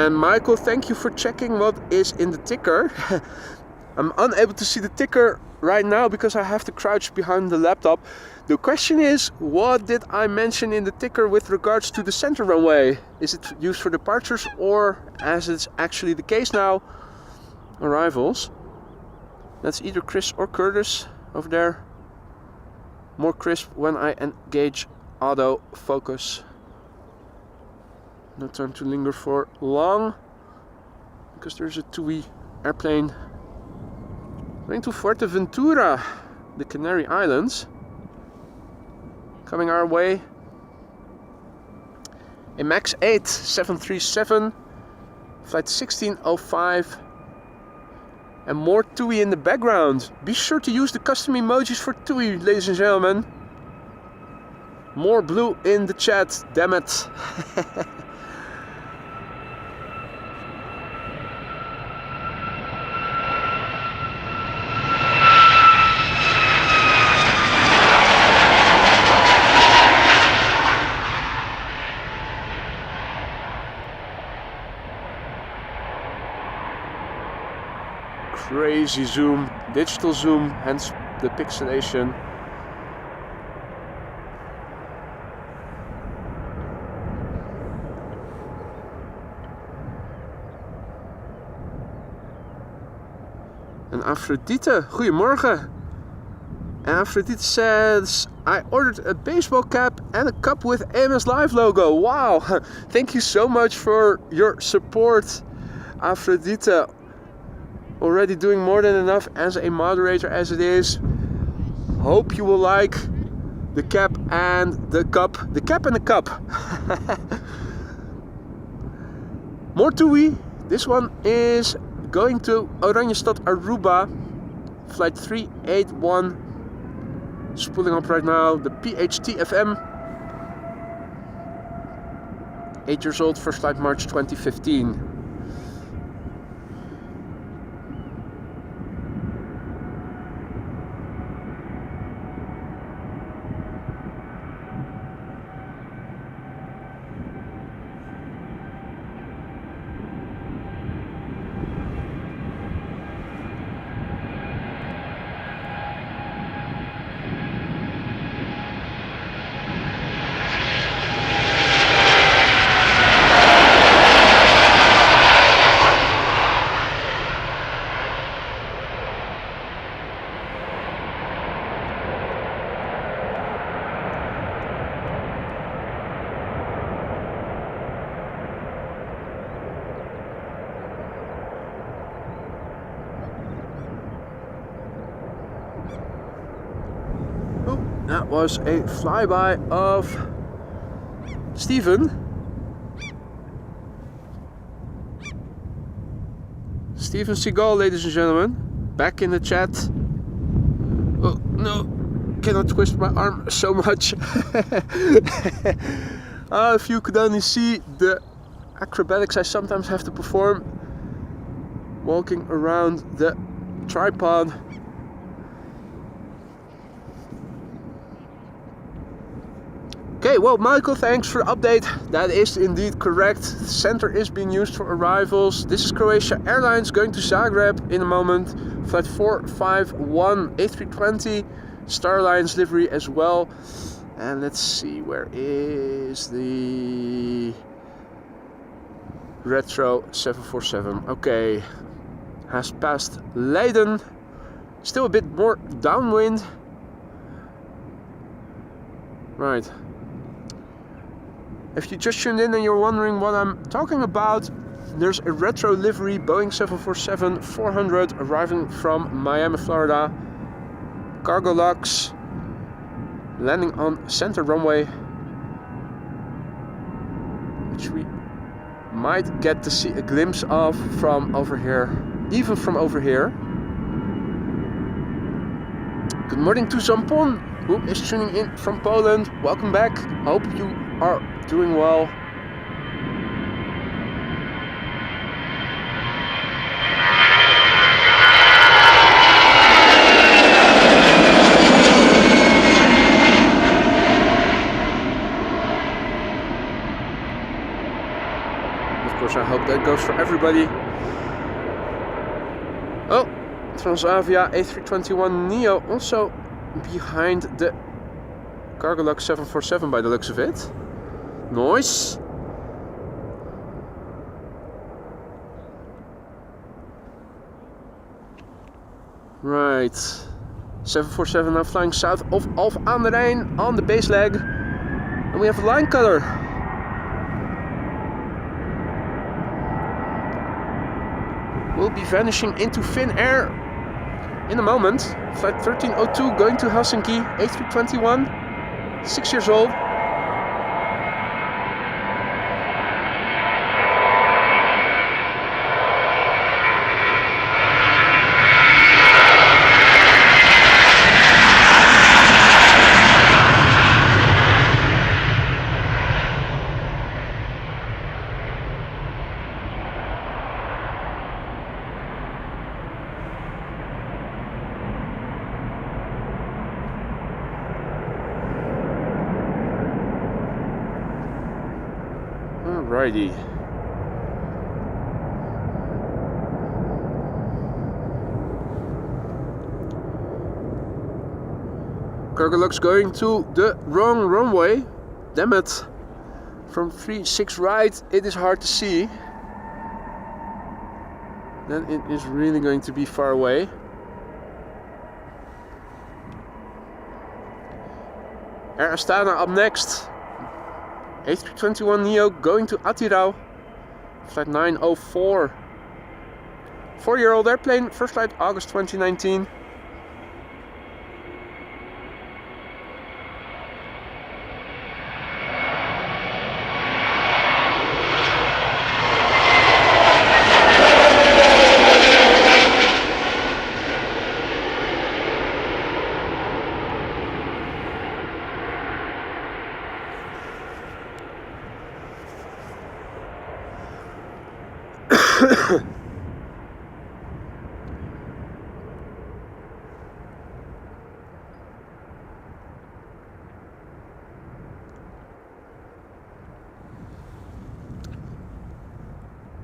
And Michael, thank you for checking what is in the ticker. I'm unable to see the ticker right now because I have to crouch behind the laptop. The question is, what did I mention in the ticker with regards to the center runway? Is it used for departures, or, as it's actually the case now, arrivals? That's either Chris or Curtis over there. More crisp when I engage auto focus. No time to linger for long, because there's a TUI airplane going to Fuerteventura, the Canary Islands, coming our way. A MAX 8 737, flight 1605, and more TUI in the background. Be sure to use the custom emojis for TUI, ladies and gentlemen. More blue in the chat, damn it. Crazy zoom, digital zoom, hence the pixelation. And Aphrodite, goedemorgen. And Aphrodite says, I ordered a baseball cap and a cup with AMS Live logo. Wow, thank you so much for your support, Aphrodite. Already doing more than enough as a moderator as it is. Hope you will like the cap and the cup. The cap and the cup. More TUI. This one is going to Oranjestad Aruba. Flight 381. Spooling up right now. The PHTFM. 8 years old. First flight March 2015. That was a flyby of Steven Seagull, ladies and gentlemen, back in the chat. Oh no, cannot twist my arm so much. If you could only see the acrobatics I sometimes have to perform walking around the tripod. Okay, well, Michael, thanks for the update. That is indeed correct. The center is being used for arrivals. This is Croatia Airlines going to Zagreb in a moment. Flight 451 A320, Starlines livery as well. And let's see, where is the Retro 747? Okay, has passed Leiden. Still a bit more downwind. Right. If you just tuned in and you're wondering what I'm talking about, there's a retro livery Boeing 747-400 arriving from Miami, Florida. Cargolux landing on center runway, which we might get to see a glimpse of from over here, even from over here. Good morning to Zampon, who is tuning in from Poland. Welcome back. Hope you are doing well. Of course, I hope that goes for everybody. Oh, Transavia A321neo also behind the Cargolux 747 by the looks of it. Nice. Right, 747 now flying south of Alphen aan de Rijn on the base leg. And we have a line cutter. We'll be vanishing into thin air in a moment. Flight 1302 going to Helsinki, A321, 6 years old. Alrighty. Cargolux going to the wrong runway. Damn it. From 36 right, it is hard to see. Then it is really going to be far away. Air Astana up next. A321neo going to Atirau. Flight 904. 4-year-old airplane. First flight August 2019.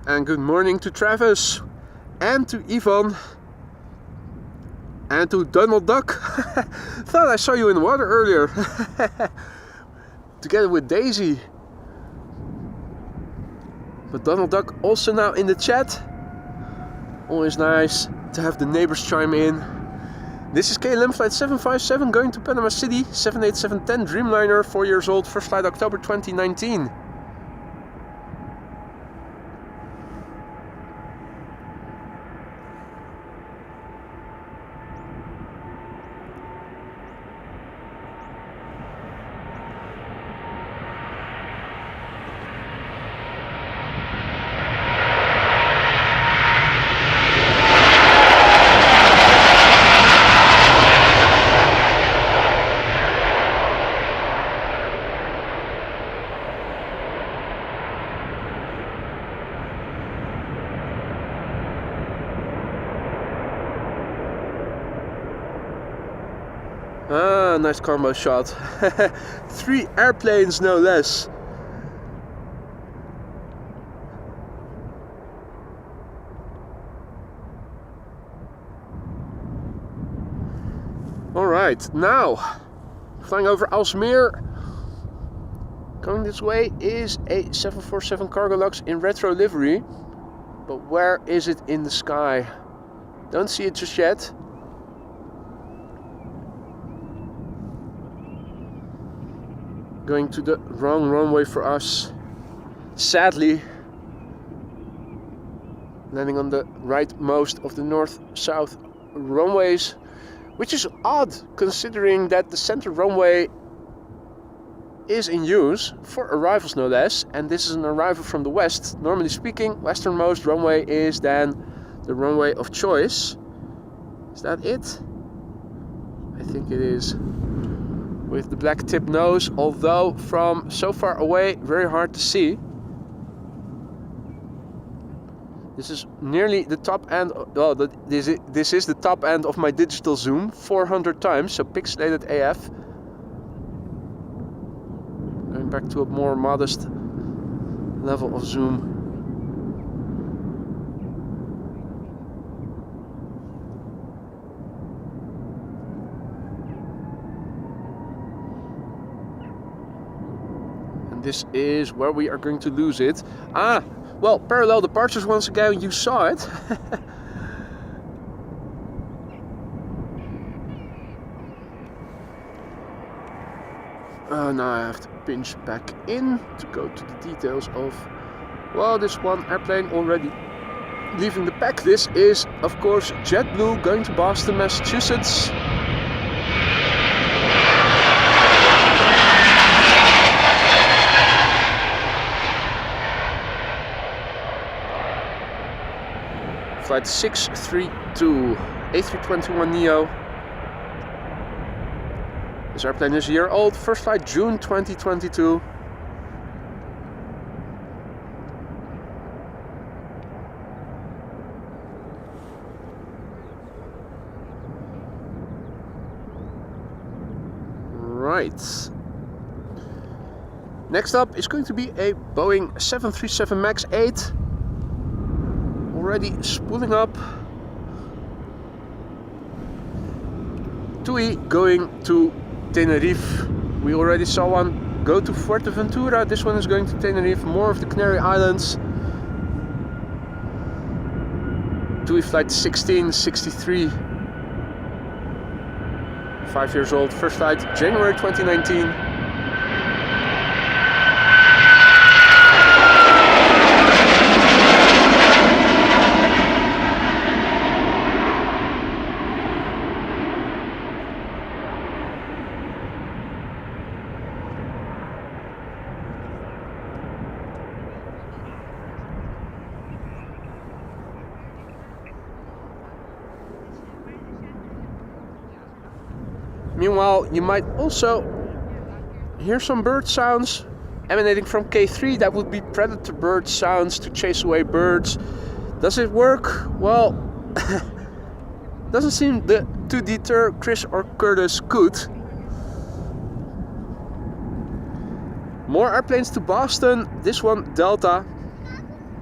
And good morning to Travis and to Yvonne and to Donald Duck. Thought I saw you in the water earlier. Together with Daisy. But Donald Duck also now in the chat. Always nice to have the neighbors chime in. This is KLM flight 757 going to Panama City. 787-10 Dreamliner, 4 years old, first flight October 2019. Ah, nice combo shot. 3 airplanes, no less. Alright, now flying over Aalsmeer. Going this way is a 747 Cargolux in retro livery. But where is it in the sky? Don't see it just yet. Going to the wrong runway for us, sadly. Landing on the rightmost of the north-south runways, which is odd considering that the center runway is in use for arrivals no less, and this is an arrival from the west. Normally speaking, westernmost runway is then the runway of choice. Is that it? I think it is. With the black tip nose, although from so far away, very hard to see. This is nearly the top end. Well, this is the top end of my digital zoom, 400 times, so pixelated AF. Going back to a more modest level of zoom. this is where we are going to lose it. Ah, well, parallel departures once again, you saw it. Now I have to pinch back in to go to the details of, well, this one airplane already leaving the pack. This is, of course, JetBlue going to Boston, Massachusetts. Flight 632, A321neo. This airplane is a year old, first flight June 2022. Right. Next up is going to be a Boeing 737 MAX 8. Already spooling up. TUI going to Tenerife. We already saw one go to Fuerteventura. This one is going to Tenerife, more of the Canary Islands. TUI flight 1663. 5 years old, first flight January 2019. Meanwhile, you might also hear some bird sounds emanating from K3. That would be predator bird sounds to chase away birds. Does it work? Well, doesn't seem to deter Chris or Curtis Coot. More airplanes to Boston. This one, Delta.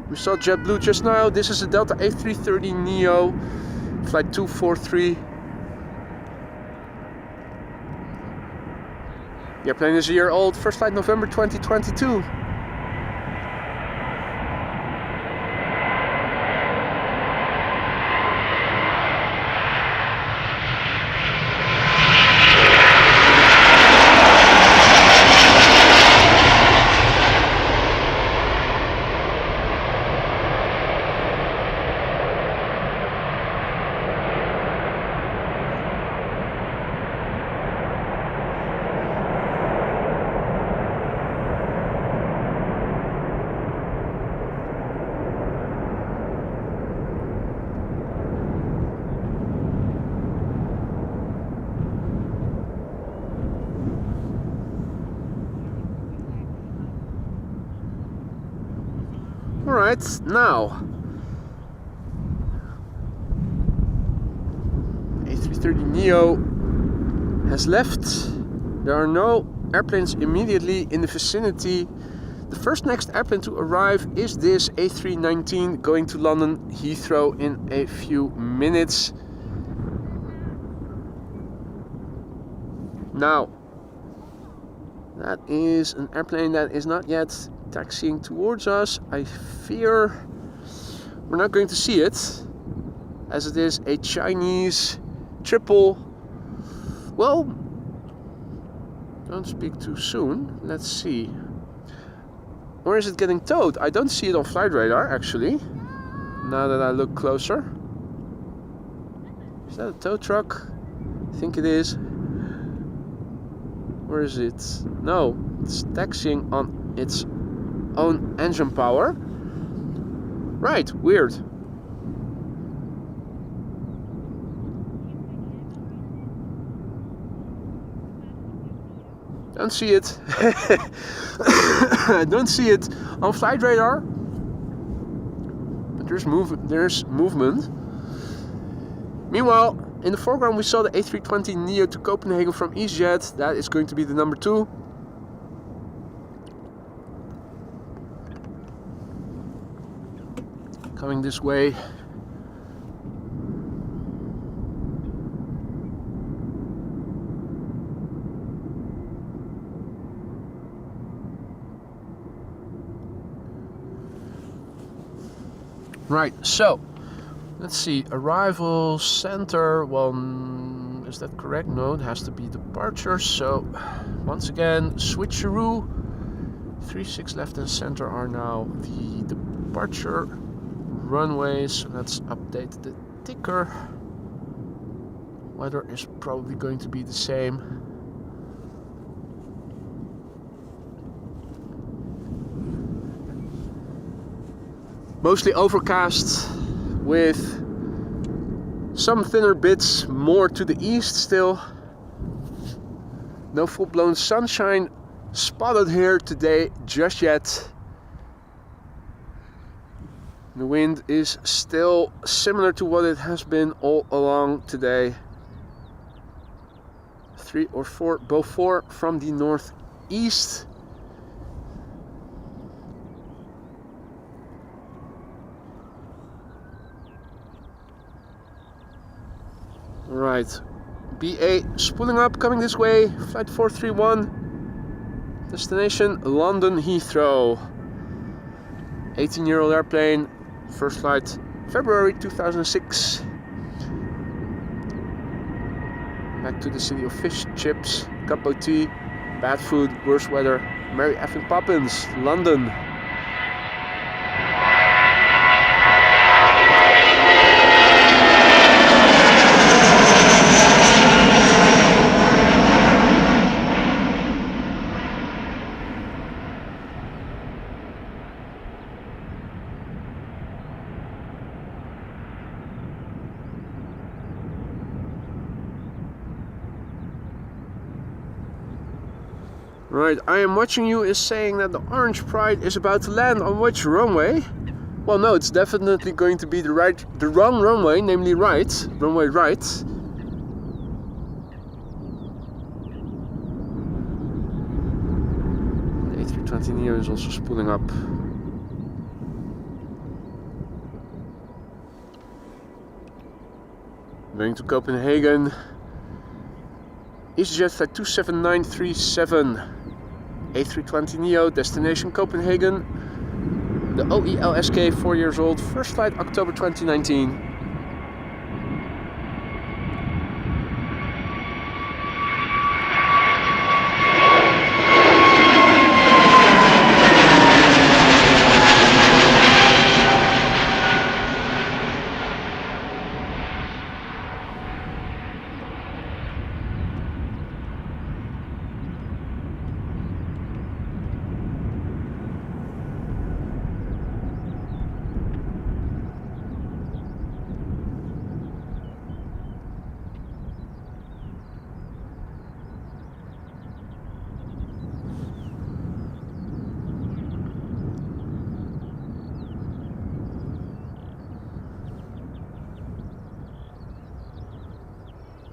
We saw JetBlue just now. This is a Delta A330neo, flight 243. The airplane is a year old, first flight November 2022. Alright, now A330neo has left. There are no airplanes immediately in the vicinity. The first next airplane to arrive is this A319 going to London Heathrow in a few minutes. Now, that is an airplane that is not yet taxiing towards us. I fear we're not going to see it, as it is a Chinese triple. Well, don't speak too soon. Let's see. Or is it getting towed? I don't see it on flight radar, actually. Now that I look closer. Is that a tow truck? I think it is. Where is it? No, it's taxiing on its own engine power. Right, weird. Don't see it. I don't see it on flight radar. But there's movement. Meanwhile, in the foreground we saw the A320neo to Copenhagen from EasyJet. That is going to be the number 2. Coming this way. Right, so let's see, arrival center, well, is that correct? No, it has to be departure. So once again, switcheroo. 36 left and center are now the departure runways. So let's update the ticker. Weather is probably going to be the same. Mostly overcast with some thinner bits more to the east still. No full-blown sunshine spotted here today just yet. The wind is still similar to what it has been all along today. 3 or 4, both 4 from the northeast. Right, BA spooling up, coming this way, flight 431, destination London Heathrow. 18-year-old airplane, first flight February 2006. Back to the city of fish, chips, cup of tea, bad food, worse weather, Mary effing Poppins, London. Right, I am watching you is saying that the Orange Pride is about to land on which runway? Well, no, it's definitely going to be the wrong runway, namely right, runway right. The A320neo is also spooling up. Going to Copenhagen. EasyJet flight 27937. A320neo, destination Copenhagen. The OELSK, 4 years old, first flight October 2019.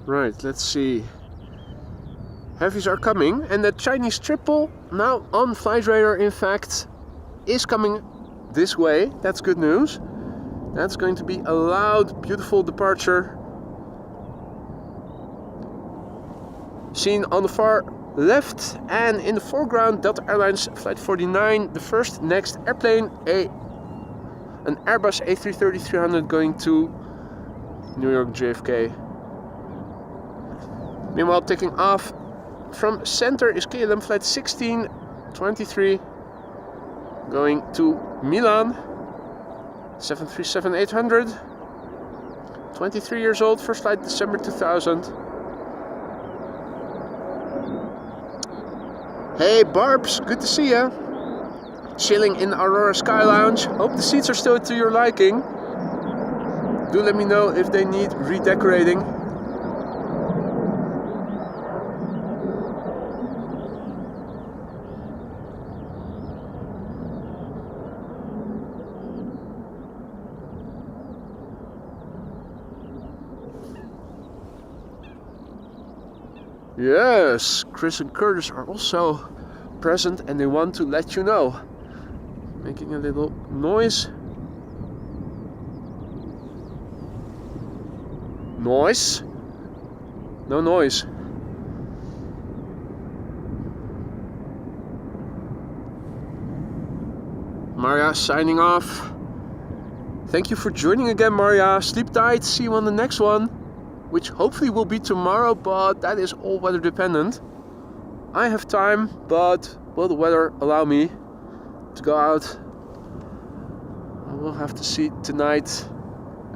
Right, let's see. Heavies are coming, and the Chinese triple, now on flight radar in fact, is coming this way. That's good news. That's going to be a loud, beautiful departure. Seen on the far left, and in the foreground, Delta Airlines Flight 49, the first next airplane, an Airbus A330-300 going to New York JFK. Meanwhile, taking off from center is KLM flight 1623 going to Milan, 737-800, 23 years old, first flight December 2000. Hey Barbs, good to see ya. Chilling in Aurora Sky Lounge. Hope the seats are still to your liking. Do let me know if they need redecorating. Yes, Chris and Curtis are also present and they want to let you know. Making a little noise. Noise? No noise. Maria signing off. Thank you for joining again, Maria. Sleep tight. See you on the next one, which hopefully will be tomorrow, but that is all weather dependent. I have time, but will the weather allow me to go out? I will have to see tonight,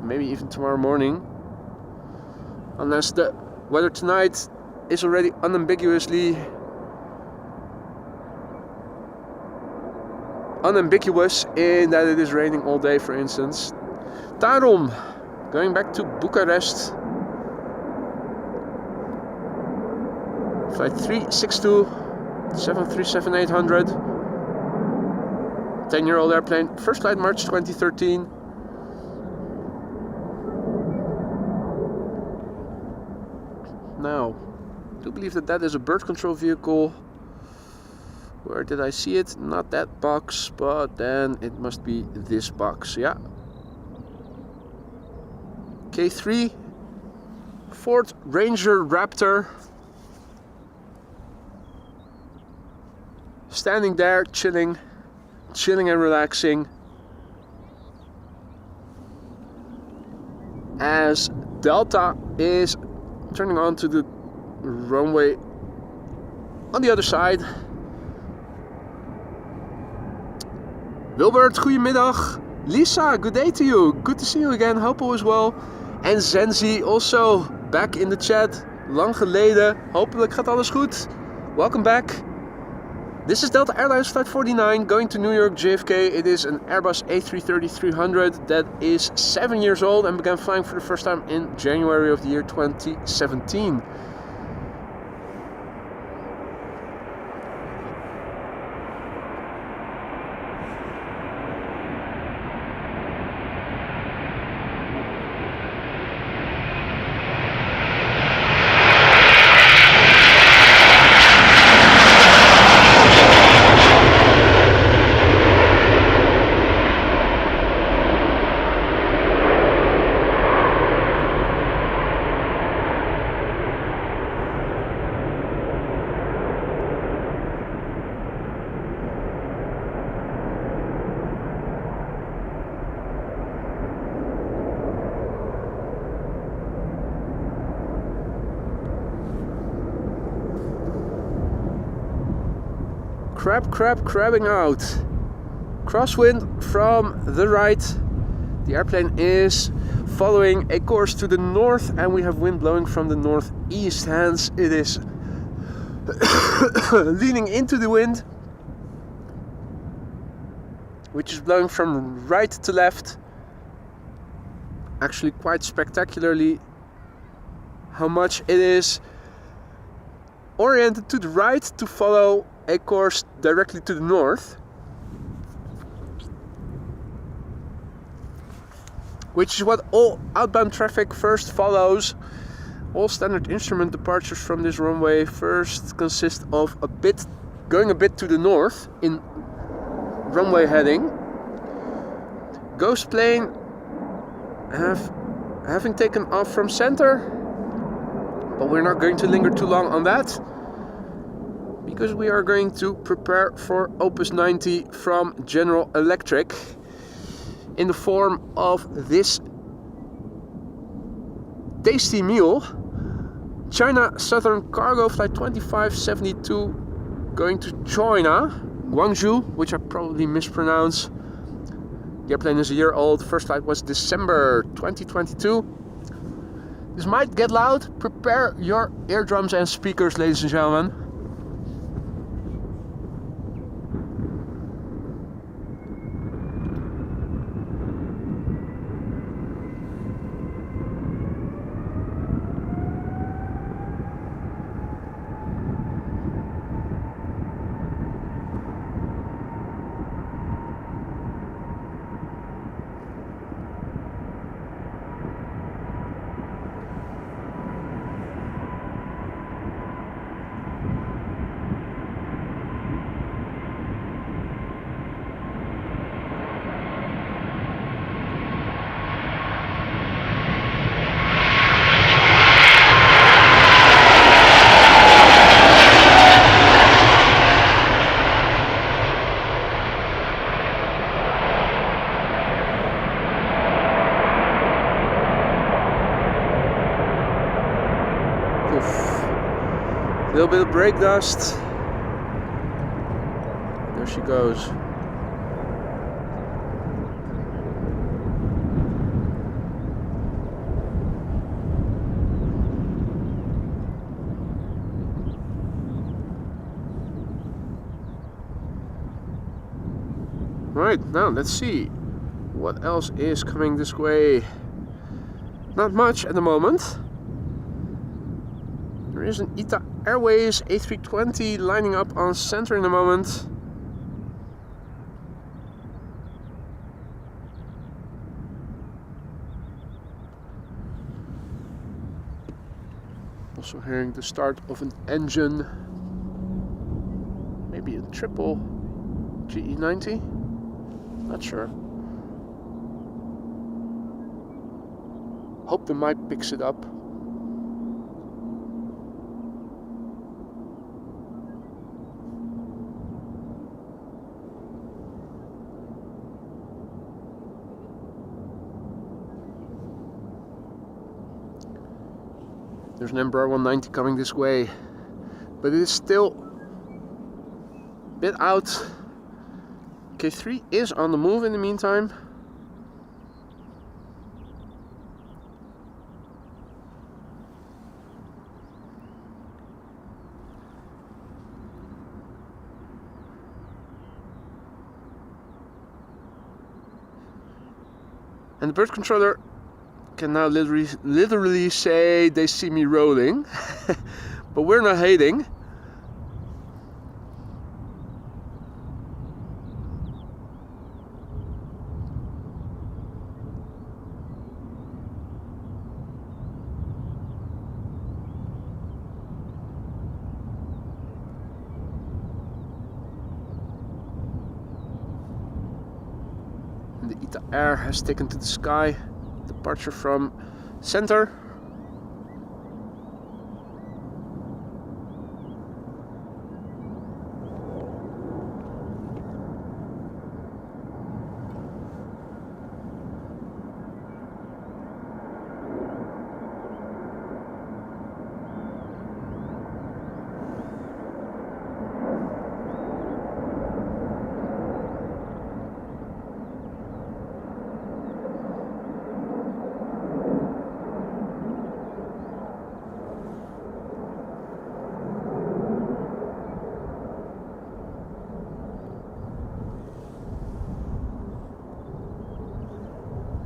maybe even tomorrow morning. Unless the weather tonight is already unambiguous in that it is raining all day, for instance. Daarom, going back to Bucharest. Flight 362, 737-800. 10-year-old airplane. First flight March 2013. Now, I do believe that is a bird control vehicle. Where did I see it? Not that box, but then it must be this box, yeah. K3, Ford Ranger Raptor. Standing there, chilling and relaxing. As Delta is turning onto the runway on the other side. Wilbert, goedemiddag. Lisa, good day to you. Good to see you again. Hope all is well. En Zenzi also back in the chat. Lang geleden. Hopelijk gaat alles goed. Welcome back. This is Delta Airlines Flight 49 going to New York JFK. It is an Airbus A330-300 that is 7 years old and began flying for the first time in January of the year 2017. Crabbing out. Crosswind from the right. The airplane is following a course to the north and we have wind blowing from the northeast. Hence it is leaning into the wind, which is blowing from right to left. Actually quite spectacularly how much it is oriented to the right to follow a course directly to the north, which is what all outbound traffic first follows. All standard instrument departures from this runway first consist of going a bit to the north in runway heading. Ghost plane having taken off from center, but we're not going to linger too long on that, because we are going to prepare for Opus 90 from General Electric in the form of this tasty meal. China Southern Cargo Flight 2572 going to China, Guangzhou, which I probably mispronounce. The airplane is a year old. First flight was December 2022. This might get loud. Prepare your eardrums and speakers, ladies and gentlemen. brake dust. There she goes. Right, now let's see what else is coming this way. Not much at the moment. There is an ITA Airways A320 lining up on center in the moment. Also hearing the start of an engine. Maybe a triple GE90. Not sure. Hope the mic picks it up. There's an Embraer 190 coming this way, but it is still a bit out. K3 is on the move in the meantime. And the bird controller can now literally say they see me rolling, but we're not hating. And the ITA Air has taken to the sky. Departure from center.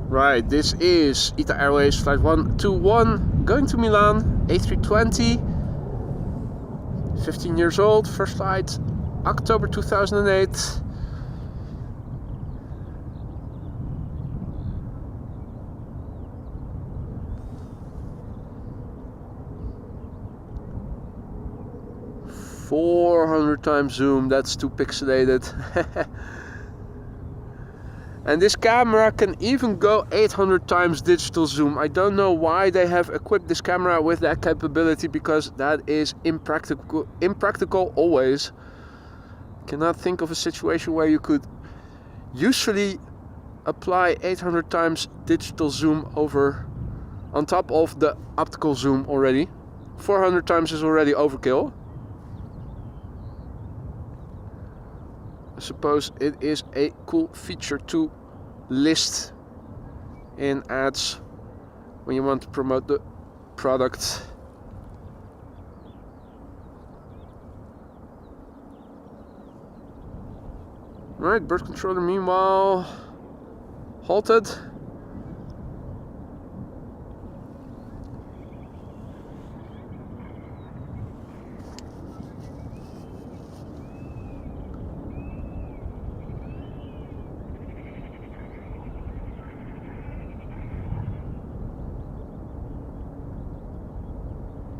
Right, this is ITA Airways flight 121 going to Milan, A320, 15 years old, first flight October 2008. (400x zoom), that's too pixelated. And this camera can even go 800x digital zoom. I don't know why they have equipped this camera with that capability, because that is impractical always. Cannot think of a situation where you could usefully apply 800x digital zoom over on top of the optical zoom already. 400x is already overkill. I suppose it is a cool feature to list in ads when you want to promote the product. Right, bird controller meanwhile halted.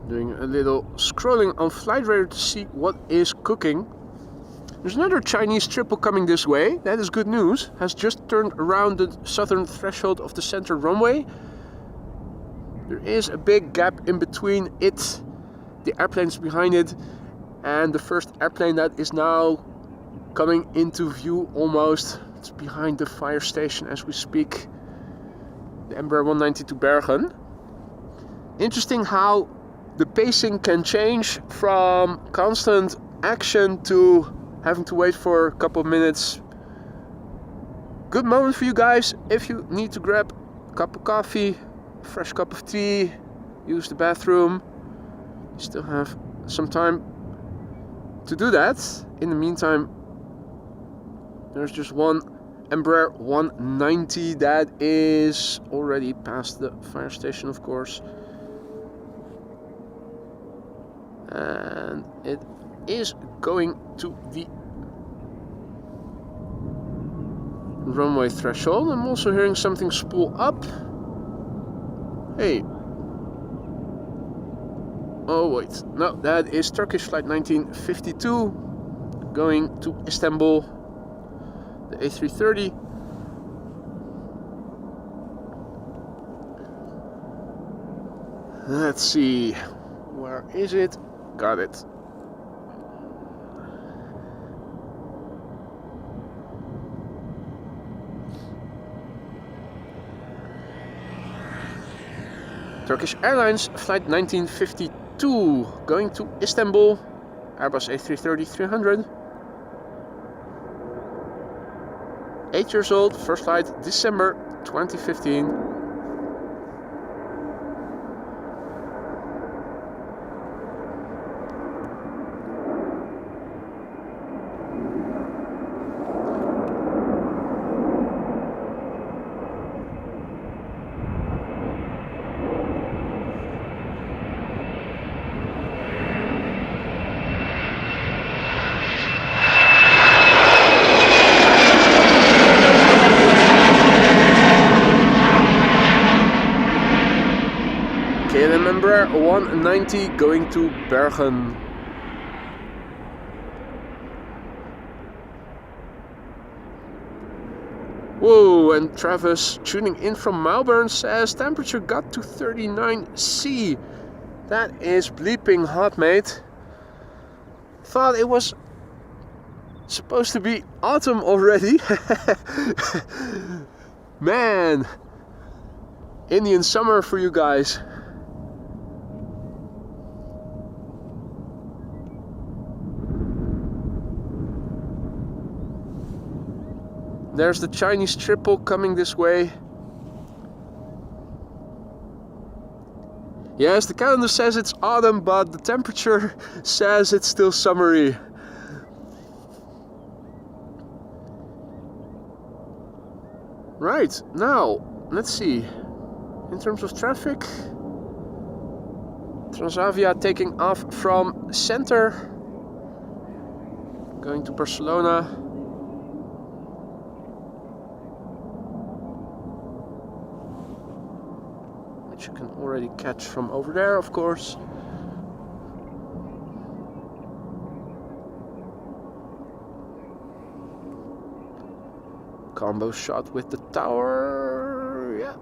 Doing a little scrolling on Flight Radar to see what is cooking. There's another Chinese triple coming this way. That is good news. Has just turned around the southern threshold of the center runway. There is a big gap in between it, the airplanes behind it, and the first airplane that is now coming into view almost. It's behind the fire station as we speak. The Embraer 190 to Bergen. Interesting how the pacing can change from constant action to having to wait for a couple of minutes. Good moment for you guys if you need to grab a cup of coffee, a fresh cup of tea, use the bathroom. You still have some time to do that. In the meantime, there's just one Embraer 190 that is already past the fire station, of course. And it is going to the runway threshold. I'm also hearing something spool up. Hey. Oh wait, no, that is Turkish flight 1952 going to Istanbul, the A330. Let's see, where is it? Got it. Turkish Airlines flight 1952 going to Istanbul, Airbus A330-300. 8 years old, first flight December 2015. KLM Embraer 190 going to Bergen. Whoa, and Travis tuning in from Melbourne says temperature got to 39°C. That is bleeping hot, mate. Thought it was supposed to be autumn already. Man, Indian summer for you guys. There's the Chinese triple coming this way. Yes, the calendar says it's autumn, but the temperature says it's still summery. Right, now, let's see. In terms of traffic, Transavia taking off from center, going to Barcelona. You can already catch from over there, of course. Combo shot with the tower, yeah.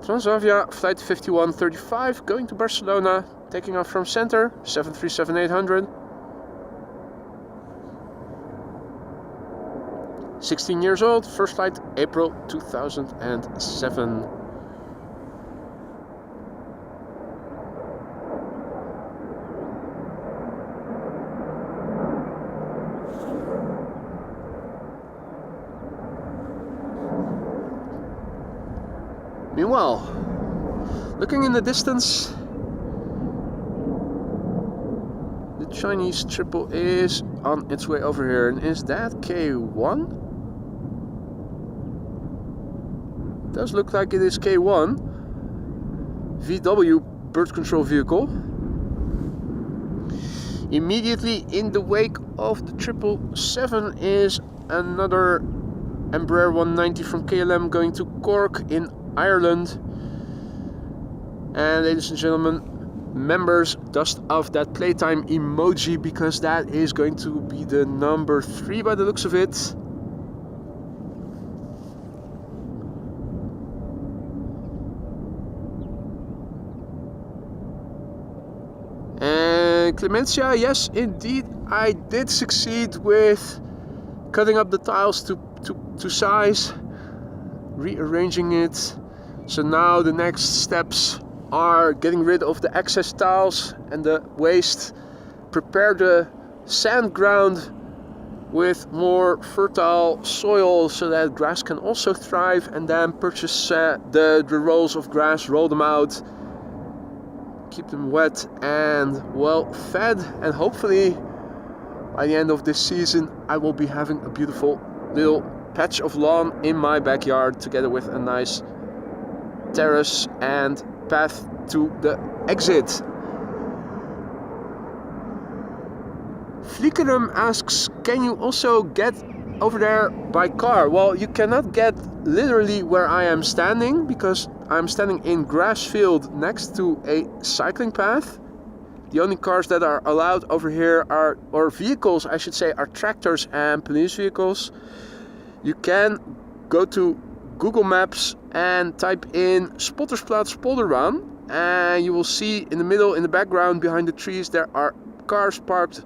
Transavia flight 5135 going to Barcelona, taking off from center, 737-800. 16 years old, first flight April 2007. Meanwhile, looking in the distance, the Chinese triple is on its way over here. And is that K1? Does look like it is K1 VW bird control vehicle. Immediately in the wake of the 777 is another Embraer 190 from KLM going to Cork in Ireland. And ladies and gentlemen, members, dust off that playtime emoji, because that is going to be the number 3 by the looks of it. Clemencia, yes, indeed, I did succeed with cutting up the tiles to size, rearranging it So now the next steps are getting rid of the excess tiles and the waste, prepare the sand ground with more fertile soil so that grass can also thrive, and then purchase the rolls of grass, roll them out, keep them wet and well fed, and hopefully by the end of this season I will be having a beautiful little patch of lawn in my backyard together with a nice terrace and path to the exit. Flickeren asks, can you also get over there by car? Well, you cannot get literally where I am standing because I'm standing in grass field next to a cycling path. The only cars that are allowed over here are, or vehicles I should say, are tractors and police vehicles. You can go to Google Maps and type in Spottersplatz Polderbaan, and you will see in the middle, in the background behind the trees, there are cars parked,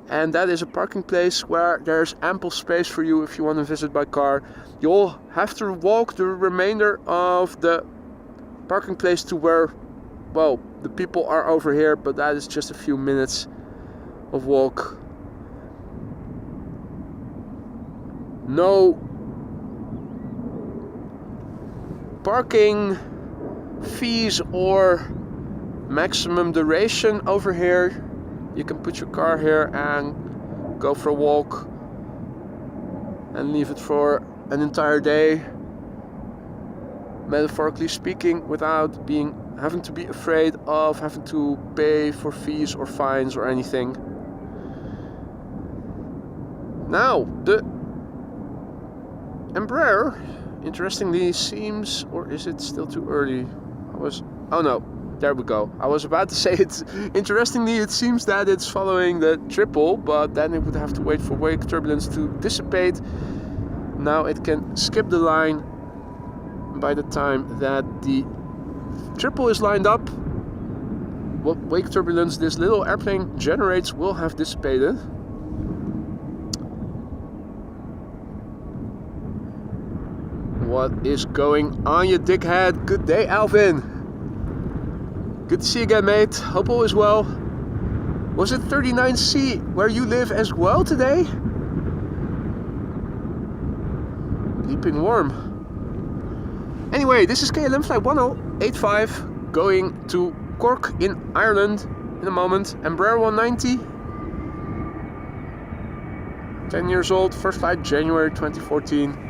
and that is a parking place where there's ample space for you if you want to visit by car. You'll have to walk the remainder of the parking place to where, well, the people are over here, but that is just a few minutes of walk. No parking fees or maximum duration over here. You can put your car here and go for a walk and leave it for an entire day, metaphorically speaking, without having to be afraid of having to pay for fees or fines or anything. Now, the Embraer, interestingly, seems, or is it still too early? Oh no, there we go. I was about to say it. Interestingly, it seems that it's following the triple, but then it would have to wait for wake turbulence to dissipate. Now it can skip the line by the time that the triple is lined up. What wake turbulence this little airplane generates will have dissipated. What is going on, you dickhead? Good day, Alvin. Good to see you again, mate. Hope all is well. Was it 39C where you live as well today? Bleeping warm. Anyway, this is KLM flight 1085 going to Cork in Ireland in a moment. Embraer 190. 10 years old, first flight January 2014.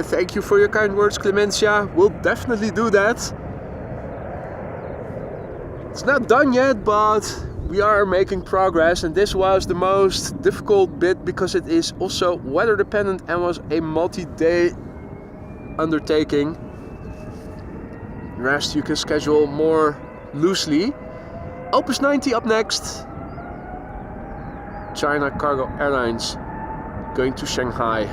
Thank you for your kind words, Clemencia. We'll definitely do that. It's not done yet, but we are making progress, and this was the most difficult bit because it is also weather dependent and was a multi-day undertaking. The rest you can schedule more loosely. Opus 90 up next. China Cargo Airlines going to Shanghai.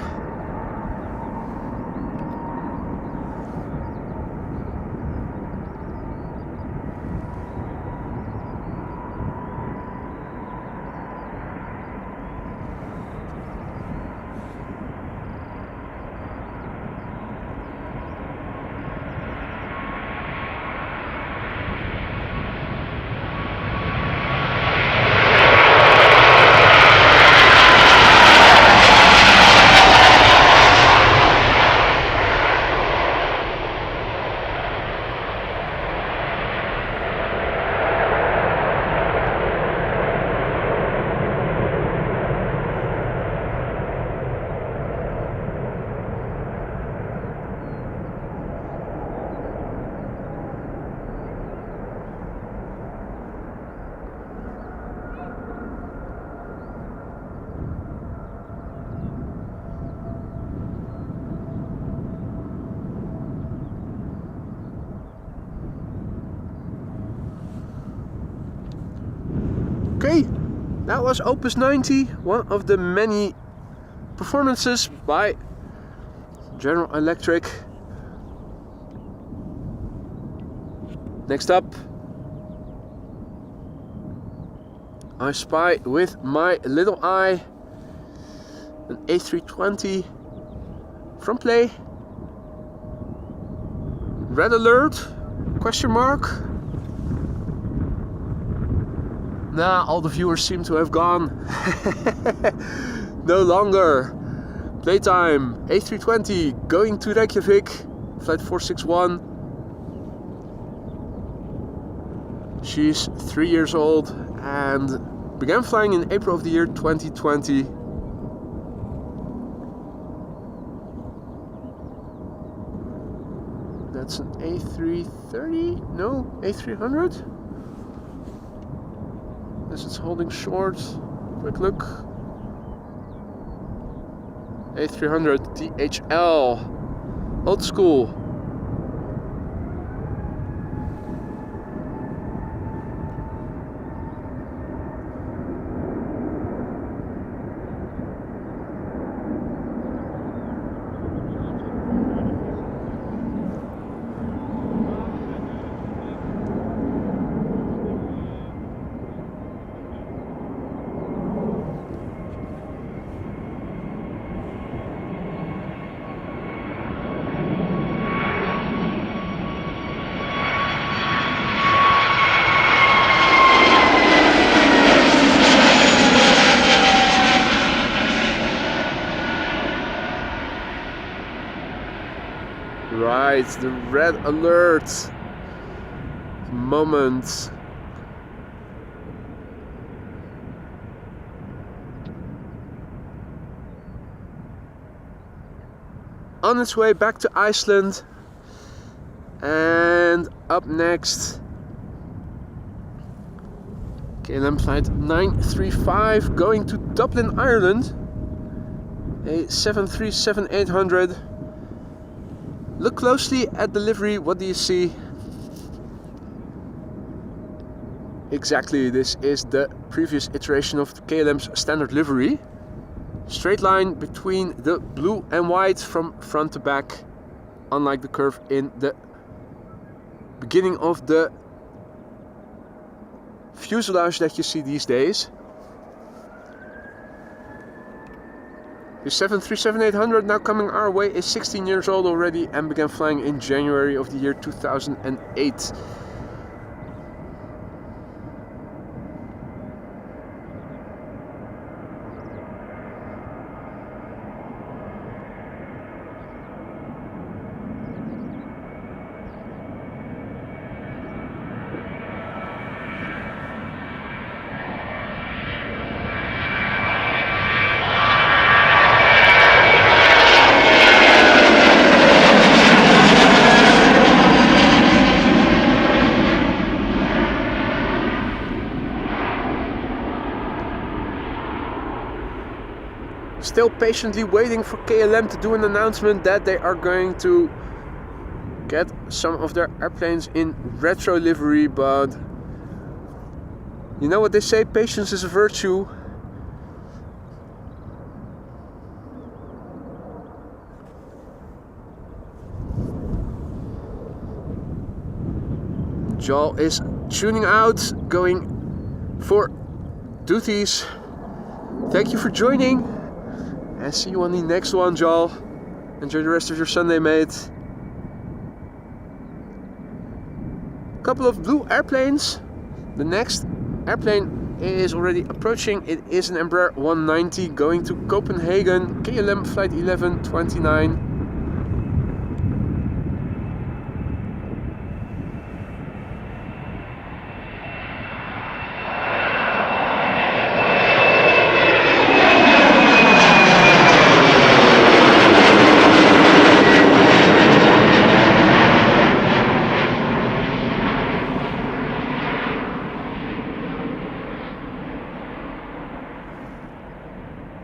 Okay, that was Opus 90, one of the many performances by General Electric. Next up, I spy with my little eye an A320 from play. Red alert? Question mark? Nah, all the viewers seem to have gone. No longer. Playtime, A320 going to Reykjavik, flight 461. She's 3 years old and began flying in April of the year 2020. That's an A330? No, A300? This is holding short. Quick look. A300 DHL. Old school. Right, the red alert moment. On its way back to Iceland. And up next, KLM flight 935 going to Dublin, Ireland. A 737-800. Look closely at the livery. What do you see? Exactly, this is the previous iteration of the KLM's standard livery. Straight line between the blue and white from front to back, unlike the curve in the beginning of the fuselage that you see these days. The 737-800 now coming our way is 16 years old already and began flying in January of the year 2008. Still patiently waiting for KLM to do an announcement that they are going to get some of their airplanes in retro livery, but you know what they say, patience is a virtue. Joel is tuning out, going for duties. Thank you for joining. And see you on the next one, Joel. Enjoy the rest of your Sunday, mate. Couple of blue airplanes. The next airplane is already approaching. It is an Embraer 190 going to Copenhagen. KLM flight 1129.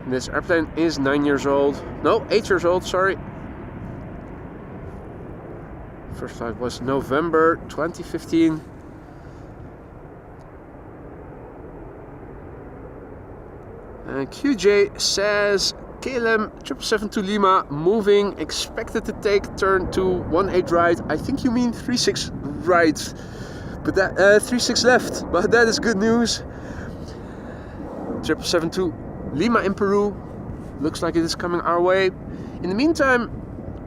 This airplane is 9 years old. No, 8 years old, sorry. First flight was November 2015. QJ says KLM 777 to Lima moving, expected to take turn to 18 right. I think you mean 36 right, but that 36 left. But that is good news. 777 to Lima in Peru. Looks like it is coming our way. In the meantime,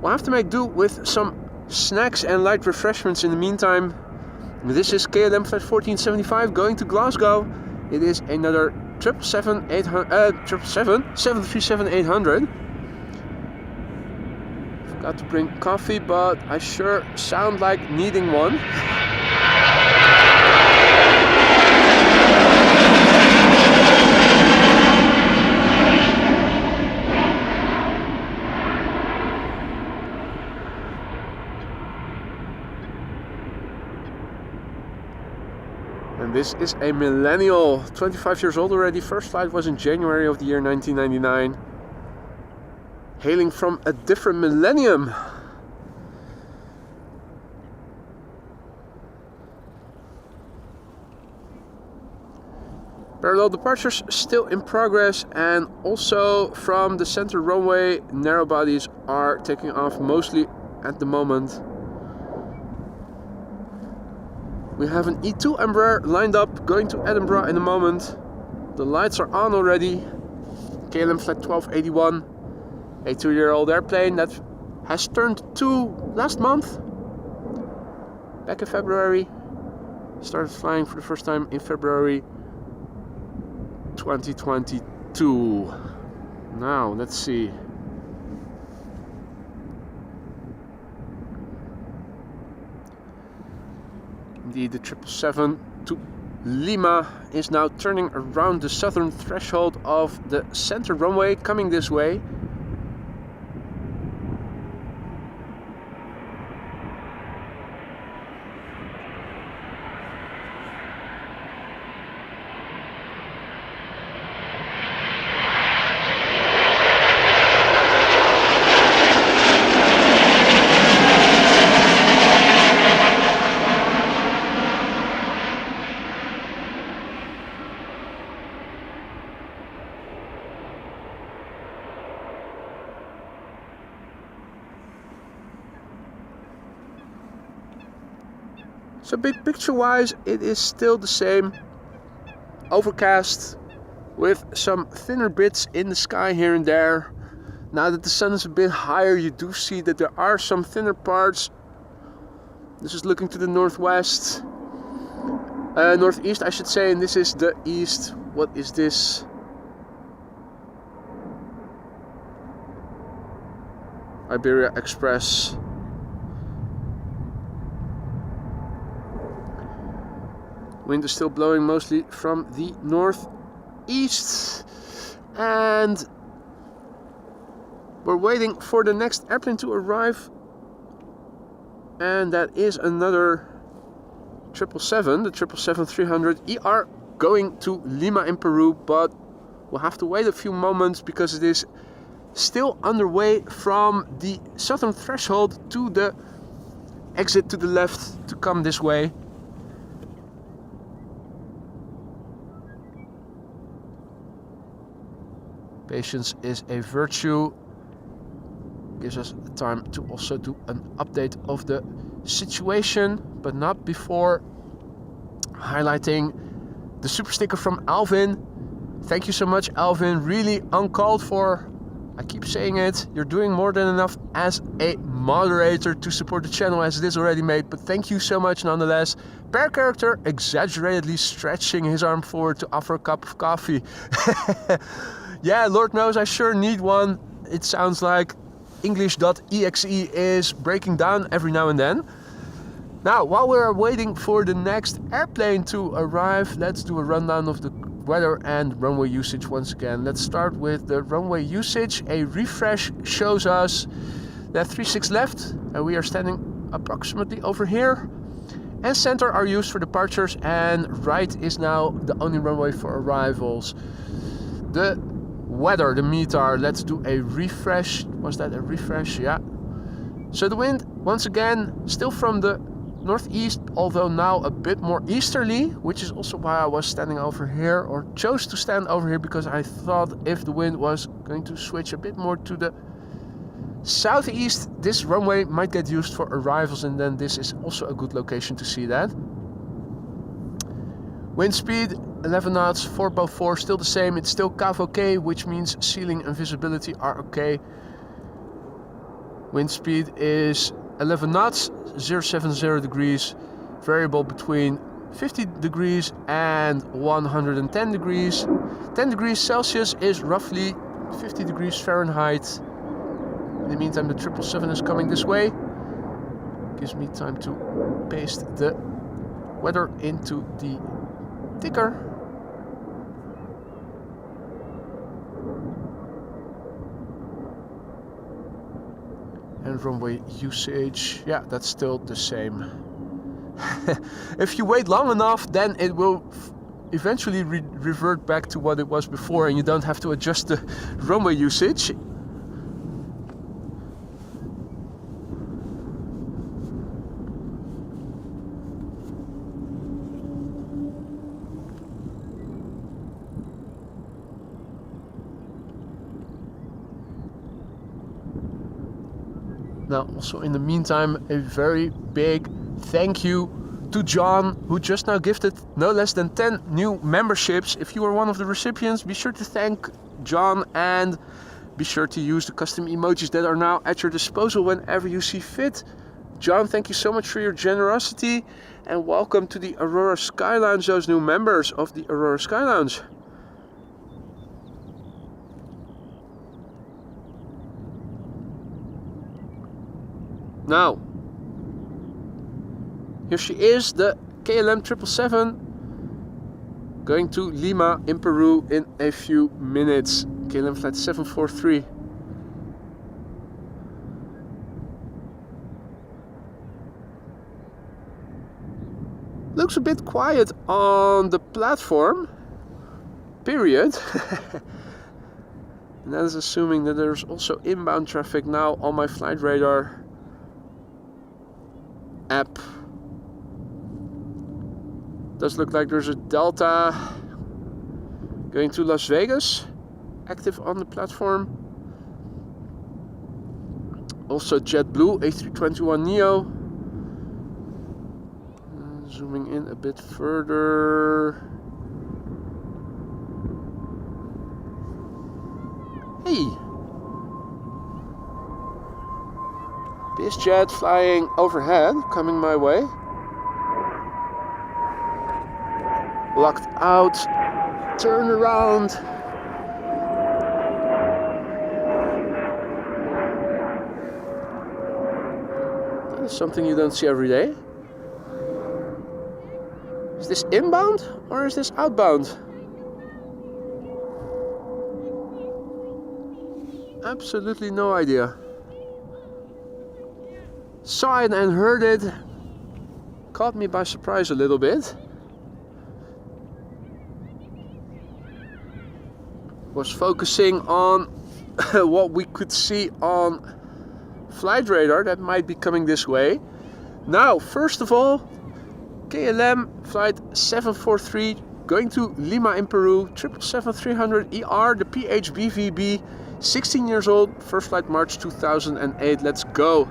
we'll have to make do with some snacks and light refreshments in the meantime. This is KLM Flight 1475 going to Glasgow. It is another 737-800. Forgot to bring coffee, but I sure sound like needing one. And this is a millennial, 25 years old already. First flight was in January of the year 1999. Hailing from a different millennium. Parallel departures still in progress, and also from the center runway, narrow bodies are taking off mostly at the moment. We have an E2 Embraer lined up going to Edinburgh in a moment. The lights are on already. KLM Flight 1281, a 2-year-old airplane that has turned 2 last month. Back in February. Started flying for the first time in February 2022. Now, let's see. Indeed, the 777 to Lima is now turning around the southern threshold of the center runway, coming this way. So big picture wise, it is still the same. Overcast with some thinner bits in the sky here and there. Now that the sun is a bit higher, you do see that there are some thinner parts. This is looking to the northwest. Northeast I should say, and this is the east. What is this? Iberia Express. Wind is still blowing mostly from the northeast, and we're waiting for the next airplane to arrive, and that is another 777, the 777-300 ER going to Lima in Peru, but we'll have to wait a few moments because it is still underway from the southern threshold to the exit to the left to come this way. Patience is a virtue. Gives us time to also do an update of the situation, but not before highlighting the super sticker from Alvin. Thank you so much, Alvin. Really uncalled for. I keep saying it. You're doing more than enough as a moderator to support the channel as it is already made, but thank you so much nonetheless. Per character exaggeratedly stretching his arm forward to offer a cup of coffee. Yeah, Lord knows I sure need one. It sounds like English.exe is breaking down every now and then. Now, while we're waiting for the next airplane to arrive, let's do a rundown of the weather and runway usage once again. Let's start with the runway usage. A refresh shows us that 36 left, and we are standing approximately over here. And center are used for departures, and right is now the only runway for arrivals. The weather, the METAR, let's do a refresh. Was that a refresh? Yeah. So the wind, once again, still from the northeast, although now a bit more easterly, which is also why I was standing over here, or chose to stand over here, because I thought if the wind was going to switch a bit more to the southeast, this runway might get used for arrivals, and then this is also a good location to see that. Wind speed 11 knots, 4x4, still the same. It's still CAV okay, which means ceiling and visibility are okay. Wind speed is 11 knots, 070 degrees, variable between 50 degrees and 110 degrees. 10 degrees Celsius is roughly 50 degrees Fahrenheit. In the meantime, the 777 is coming this way. Gives me time to paste the weather into the ticker. And runway usage, yeah, that's still the same. If you wait long enough, then it will eventually revert back to what it was before, and you don't have to adjust the runway usage. Now, also in the meantime, a very big thank you to John, who just now gifted no less than 10 new memberships. If you are one of the recipients, be sure to thank John and be sure to use the custom emojis that are now at your disposal whenever you see fit. John, thank you so much for your generosity, and welcome to the Aurora Sky Lounge, those new members of the Aurora Sky Lounge. Now, here she is, the KLM 777, going to Lima in Peru in a few minutes. KLM flight 743. Looks a bit quiet on the platform, period. And that is assuming that there's also inbound traffic now on my flight radar app. Does look like there's a Delta going to Las Vegas active on the platform. Also JetBlue A321neo. Zooming in a bit further. Hey! BizJet flying overhead, coming my way. Locked out, turn around. That is something you don't see every day. Is this inbound or is this outbound? Absolutely no idea. Saw it and heard it. Caught me by surprise a little bit. Was focusing on what we could see on flight radar that might be coming this way. Now, first of all, KLM flight 743 going to Lima in Peru, 777-300ER, the PHBVB, 16 years old, first flight March 2008. Let's go.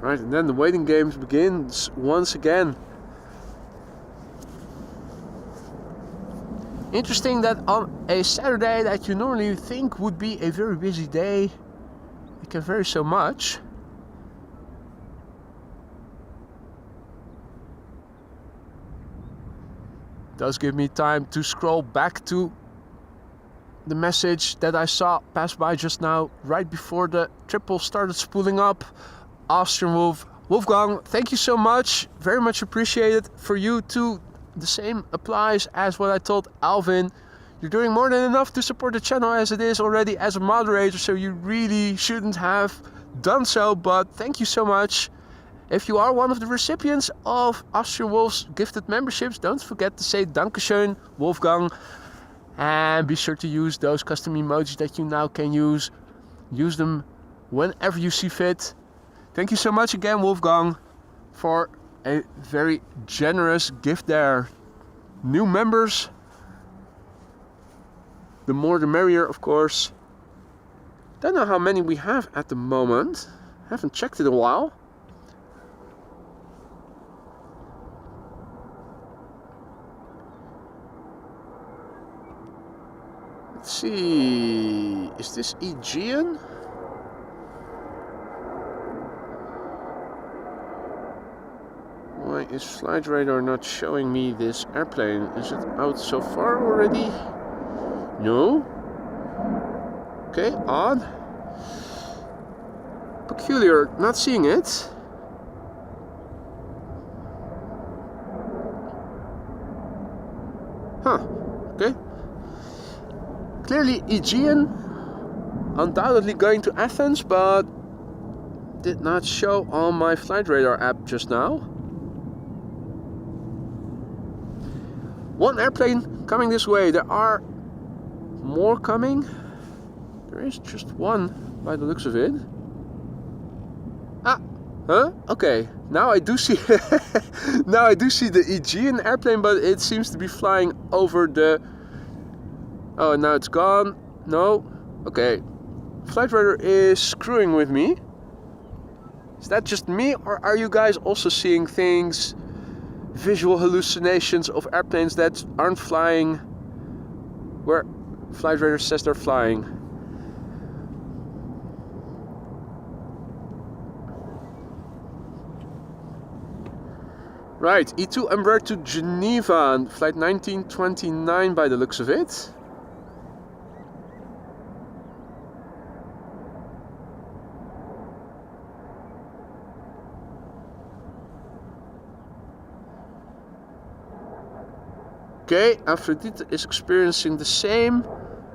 Right, and then the waiting games begins once again. Interesting that on a Saturday that you normally think would be a very busy day, it can vary so much. Does give me time to scroll back to the message that I saw pass by just now, right before the triple started spooling up. Austrian Wolfgang, thank you so much, very much appreciated. For you too, the same applies as what I told Alvin. You're doing more than enough to support the channel as it is already as a moderator, so you really shouldn't have done so, but thank you so much. If you are one of the recipients of Austrian Wolf's gifted memberships, don't forget to say Dankeschön, Wolfgang. And be sure to use those custom emojis that you now can use. Use them whenever you see fit. Thank you so much again, Wolfgang, for a very generous gift there. New members, the more the merrier, of course. Don't know how many we have at the moment. Haven't checked it in a while. Let's see, is this Aegean? Why is Flight Radar not showing me this airplane? Is it out so far already? No? Okay, odd. Peculiar, not seeing it. Huh, okay. Clearly Aegean, undoubtedly going to Athens, but did not show on my Flight Radar app just now. One airplane coming this way. There are more coming. There is just one by the looks of it. Ah, huh? Okay. Now I do see now I do see the Aegean airplane, but it seems to be flying over the... Oh, now it's gone. No. Okay. Flight Radar is screwing with me. Is that just me, or are you guys also seeing things, visual hallucinations of airplanes that aren't flying where Flight Radar says they're flying? Right, E2 Embraer to Geneva, flight 1929 by the looks of it. Okay, Aphrodite is experiencing the same.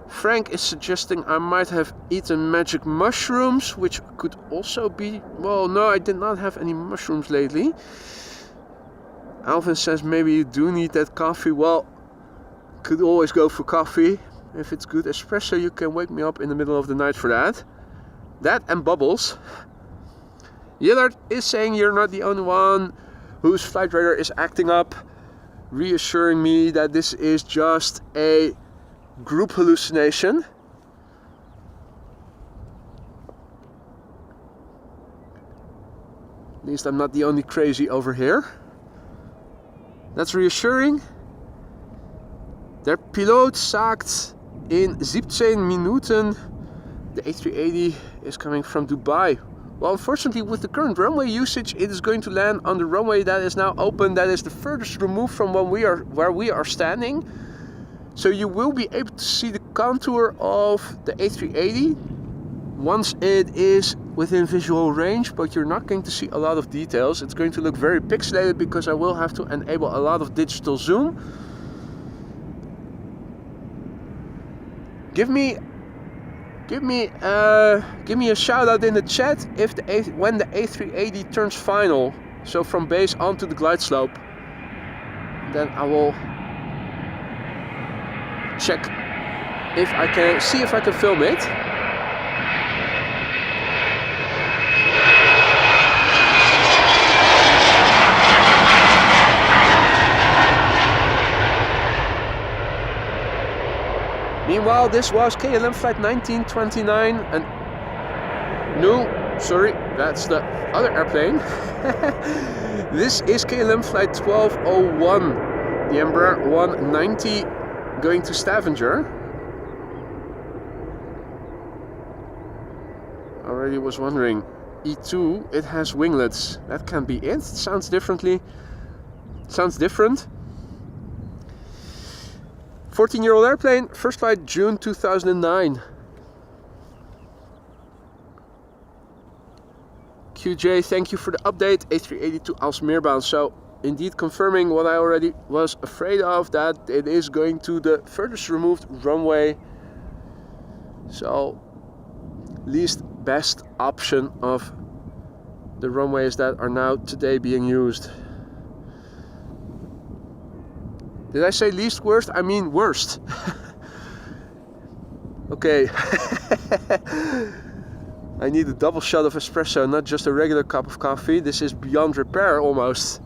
Frank is suggesting I might have eaten magic mushrooms, which could also be... Well, no, I did not have any mushrooms lately. Alvin says maybe you do need that coffee. Well, could always go for coffee. If it's good espresso, you can wake me up in the middle of the night for that. That and bubbles. Yillard is saying you're not the only one whose Flight Radar is acting up, reassuring me that this is just a group hallucination. At least I'm not the only crazy over here. That's reassuring. Der Pilot sagt in 17 Minuten. The A380 is coming from Dubai. Well, unfortunately, with the current runway usage, it is going to land on the runway that is now open, that is the furthest removed from where we are standing. So you will be able to see the contour of the A380 once it is within visual range, but you're not going to see a lot of details. It's going to look very pixelated because I will have to enable a lot of digital zoom. Give me a shout out in the chat if when the A380 turns final, so from base onto the glide slope. Then I will check if I can see if I can film it. Meanwhile, this was KLM flight 1929 and no, sorry, that's the other airplane. This is KLM flight 1201, the Embraer 190 going to Stavanger. Already was wondering. E2, it has winglets. That can be it. Sounds differently. Sounds different. 14-year-old airplane, first flight June 2009. QJ, thank you for the update. A380 to Aalsmeerbaan. So indeed confirming what I already was afraid of, that it is going to the furthest removed runway. So least best option of the runways that are now today being used. Did I say least worst? I mean worst. Okay. I need a double shot of espresso, not just a regular cup of coffee. This is beyond repair almost.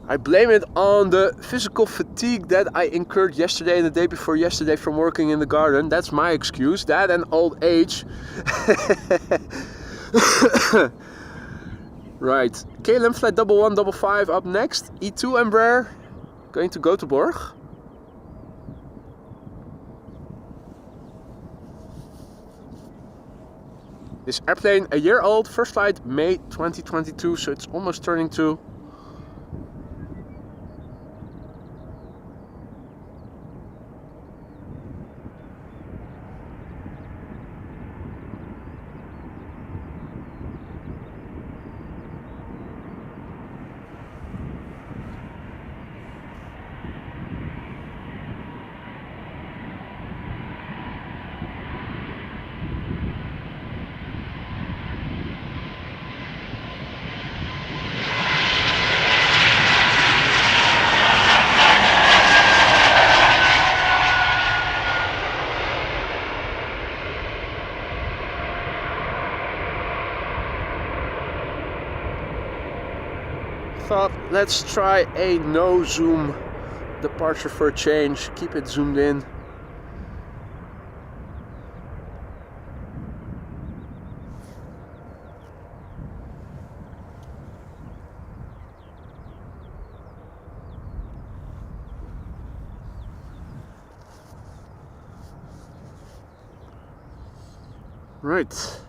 I blame it on the physical fatigue that I incurred yesterday and the day before yesterday from working in the garden. That's my excuse. That and old age. Right. KLM flight 1155 up next. E2 Embraer going to Göteborg. This airplane a year old, first flight May 2022, so it's almost turning 2. Thought let's try a no zoom departure for a change, keep it zoomed in. Right.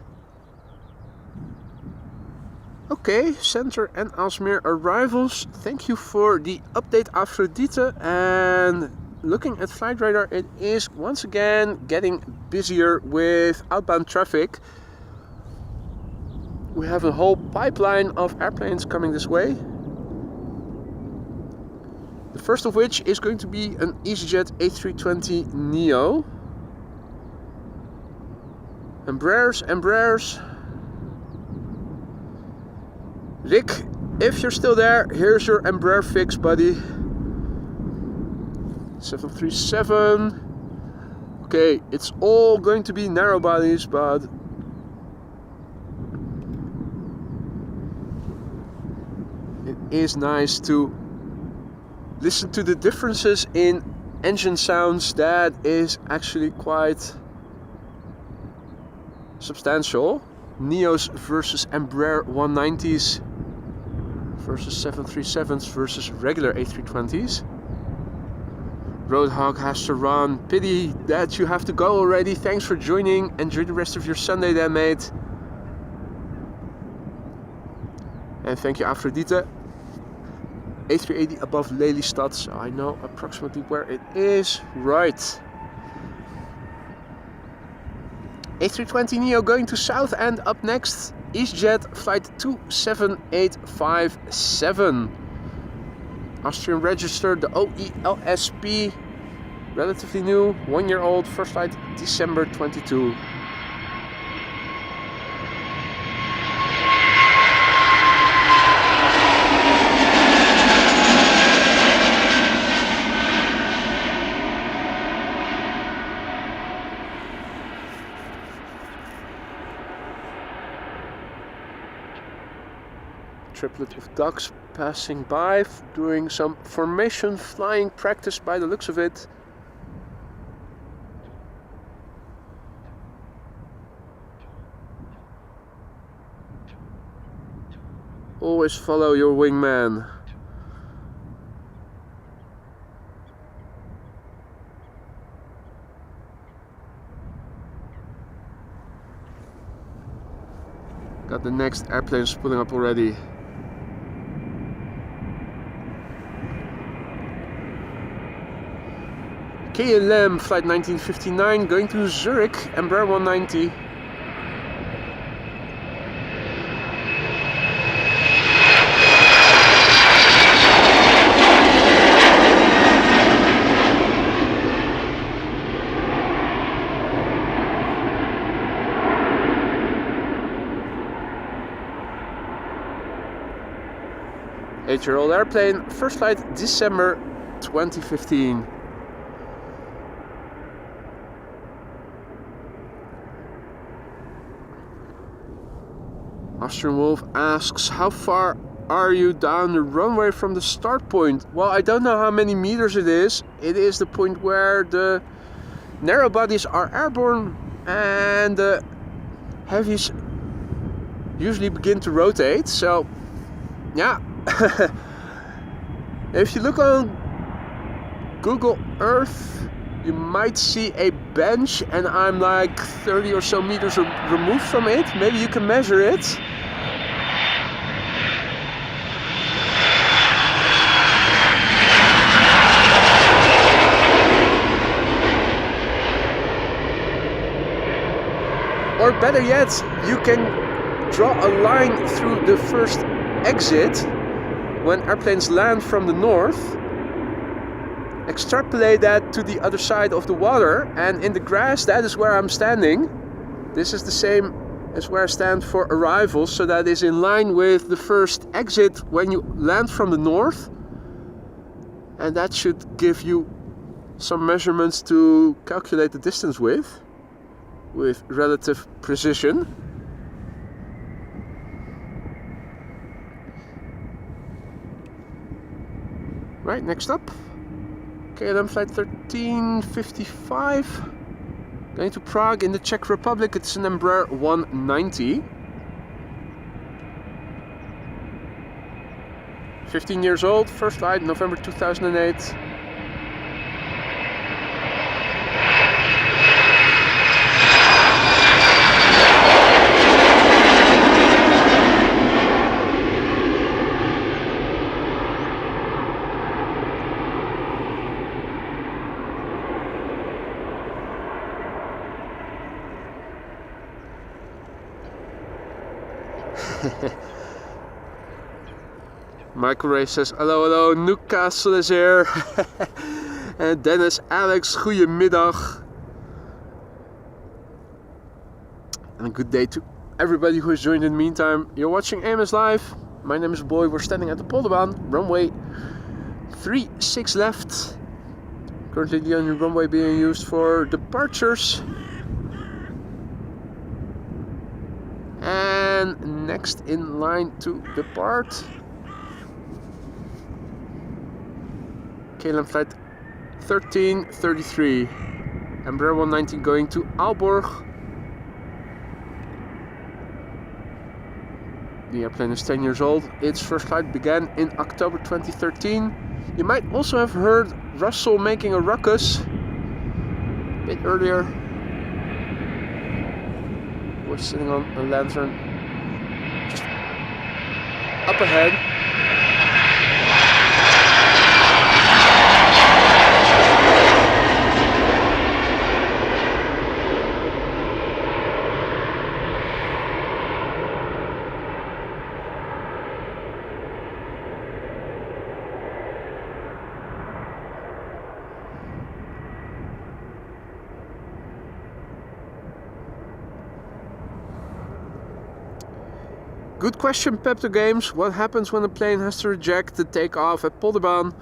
Okay, Center and Aalsmeer arrivals. Thank you for the update, Aphrodite. And looking at flight radar, it is once again getting busier with outbound traffic. We have a whole pipeline of airplanes coming this way. The first of which is going to be an EasyJet A320neo. Embraers. Rick, if you're still there, here's your Embraer fix, buddy. 737. Okay, it's all going to be narrow bodies, but it is nice to listen to the differences in engine sounds. That is actually quite substantial. Neos versus Embraer 190s versus 737s versus regular A320s. Roadhog has to run. Pity that you have to go already. Thanks for joining. Enjoy the rest of your Sunday then, mate. And thank you, Aphrodite. A380 above Lelystad, so I know approximately where it is. Right. A320neo going to South End up next. EasyJet flight 27857. Austrian registered, the OELSP. Relatively new, 1 year old, first flight December 22. Triplet of ducks passing by, doing some formation flying practice by the looks of it. Always follow your wingman. Got the next airplanes pulling up already. KLM flight 1959 going to Zurich, Embraer 190. Eight-year-old airplane, first flight December 2015. Austrian Wolf asks, how far are you down the runway from the start point? Well, I don't know how many meters it is. It is the point where the narrow bodies are airborne and the heavies usually begin to rotate. So, yeah. If you look on Google Earth, you might see a bench, and I'm like 30 or so meters removed from it. Maybe you can measure it. Or better yet, you can draw a line through the first exit when airplanes land from the north. Extrapolate that to the other side of the water, and in the grass, that is where I'm standing. This is the same as where I stand for arrivals, so that is in line with the first exit when you land from the north. And that should give you some measurements to calculate the distance with relative precision. Right, next up, KLM flight 1355, going to Prague in the Czech Republic. It's an Embraer 190. 15 years old, first flight November 2008. Michael Ray says, hello, Newcastle is here. And Dennis, Alex, goedemiddag. And a good day to everybody who has joined in the meantime. You're watching AMS Live. My name is Boy. We're standing at the Polderbaan, runway 36 left. Currently the only runway being used for departures. And next in line to depart, KLM flight 1333, Embraer 190 going to Aalborg. The airplane is 10 years old. Its first flight began in October 2013. You might also have heard Russell making a ruckus a bit earlier. We're sitting on a lantern just up ahead. Good question, Pepto Games. What happens when a plane has to reject the takeoff at Polderbaan?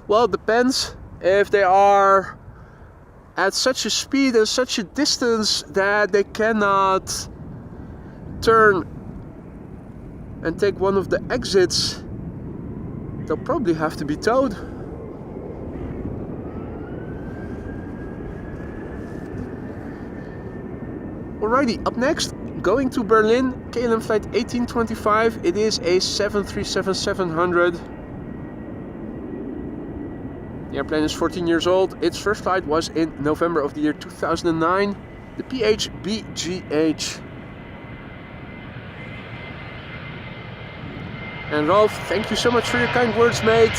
Well, it depends. If they are at such a speed and such a distance that they cannot turn and take one of the exits, they'll probably have to be towed. Alrighty, up next, going to Berlin, KLM flight 1825. It is a 737-700. The airplane is 14 years old. Its first flight was in November of the year 2009. The PHBGH. And Rolf, thank you so much for your kind words, mate.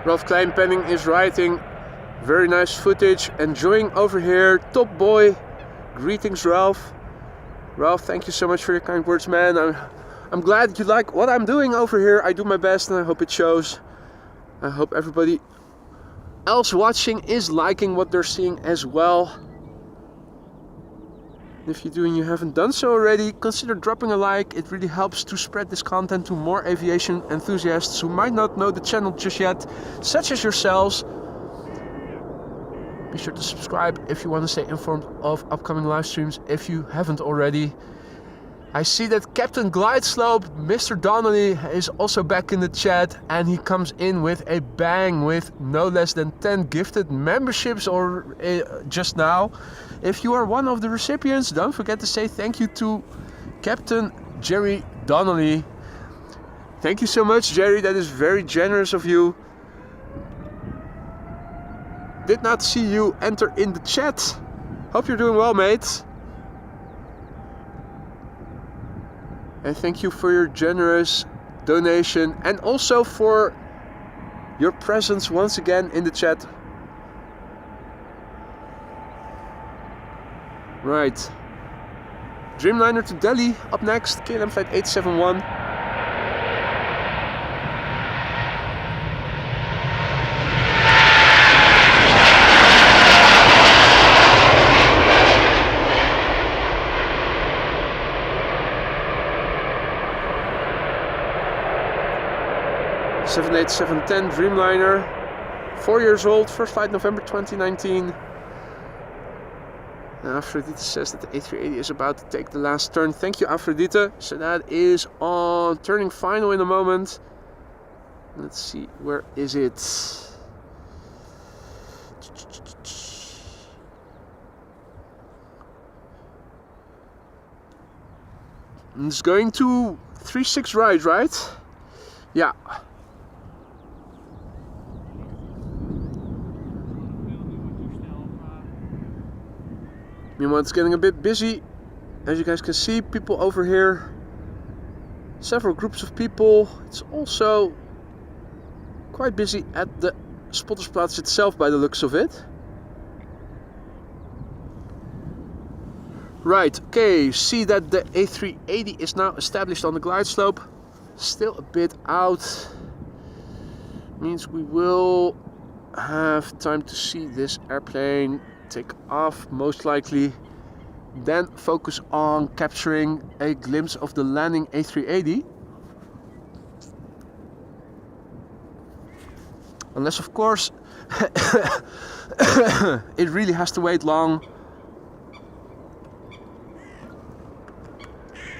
Rolf Kleinpenning is writing, very nice footage, enjoying over here, top boy. Greetings, Ralph. Ralph, thank you so much for your kind words, man. I'm glad you like what I'm doing over here. I do my best and I hope it shows. I hope everybody else watching is liking what they're seeing as well. If you do and you haven't done so already, consider dropping a like. It really helps to spread this content to more aviation enthusiasts who might not know the channel just yet, such as yourselves. Be sure to subscribe if you want to stay informed of upcoming live streams if you haven't already. I see that Captain Glideslope, Mr. Donnelly, is also back in the chat, and he comes in with a bang with no less than 10 gifted memberships or just now. If you are one of the recipients, don't forget to say thank you to Captain Jerry Donnelly. Thank you so much, Jerry. That is very generous of you. Did not see you enter in the chat. Hope you're doing well, mate. And thank you for your generous donation and also for your presence once again in the chat. Right. Dreamliner to Delhi up next, KLM flight 871. (787-10) Dreamliner, 4 years old, first flight November 2019. Aphrodite says that the A380 is about to take the last turn. Thank you, Aphrodite. So that is on turning final in a moment. Let's see, where is it? It's going to 36 right? Yeah. Meanwhile, it's getting a bit busy. As you guys can see, people over here. Several groups of people. It's also quite busy at the Spottersplatz itself by the looks of it. Right, okay, see that the A380 is now established on the glide slope. Still a bit out. Means we will have time to see this airplane take off, most likely. Then focus on capturing a glimpse of the landing A380. Unless, of course, it really has to wait long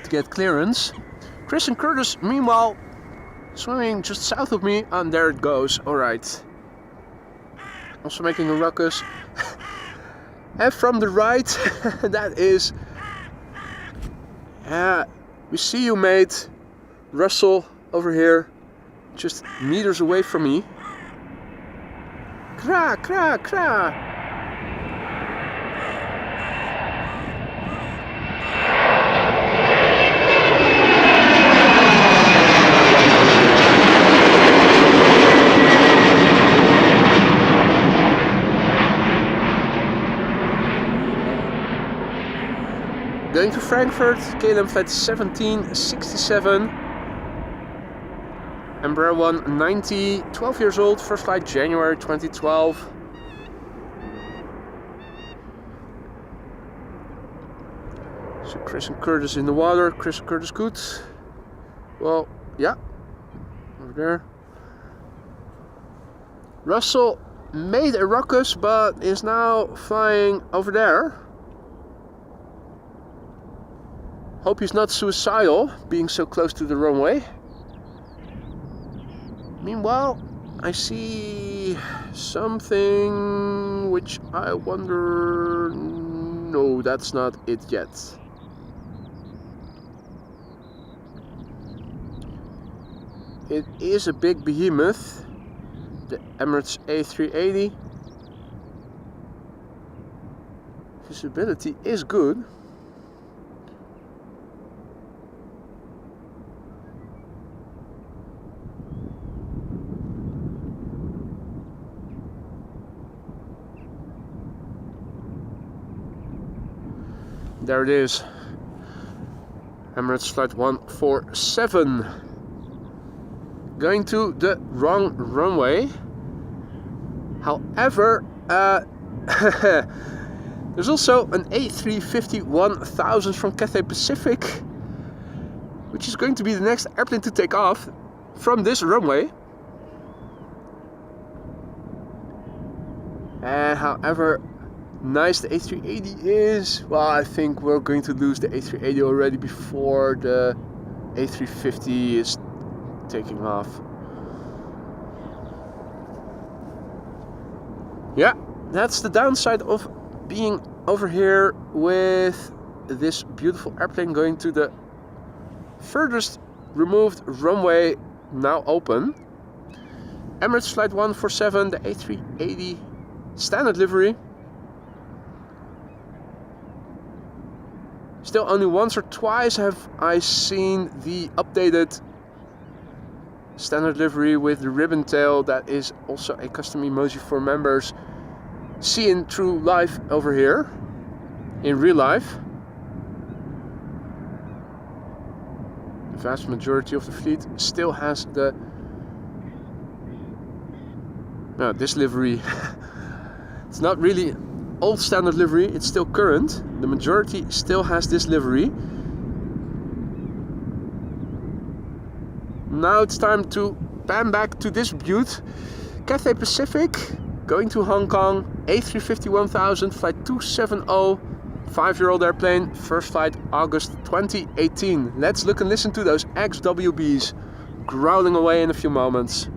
to get clearance. Chris and Curtis, meanwhile, swimming just south of me, and there it goes. Alright. Also making a ruckus. And from the right, that is... we see you, mate. Russell over here, just meters away from me. Kra, kra, kra. Going to Frankfurt, KLM flight 1767. Embraer 190, 12 years old, first flight January 2012. So Chris and Curtis in the water, Chris Curtis Coot. Well, yeah, over there. Russell made a ruckus, but is now flying over there. Hope he's not suicidal, being so close to the runway. Meanwhile, I see something which I wonder... No, that's not it yet. It is a big behemoth, the Emirates A380. Visibility is good. There it is. Emirates Flight 147. Going to the wrong runway. However, there's also an A350-1000 from Cathay Pacific, which is going to be the next airplane to take off from this runway. And however nice the A380 is, well, I think we're going to lose the A380 already before the A350 is taking off. Yeah, that's the downside of being over here with this beautiful airplane going to the furthest removed runway, now open. Emirates Flight 147, the A380 standard livery. Still only once or twice have I seen the updated standard livery with the ribbon tail. That is also a custom emoji for members. Seeing true life over here in real life. The vast majority of the fleet still has the this livery. It's not really old standard livery, it's still current. The majority still has this livery. Now it's time to pan back to this beaut. Cathay Pacific going to Hong Kong, A350-1000, flight 270, 5-year-old airplane, first flight August 2018. Let's look and listen to those XWBs growling away in a few moments.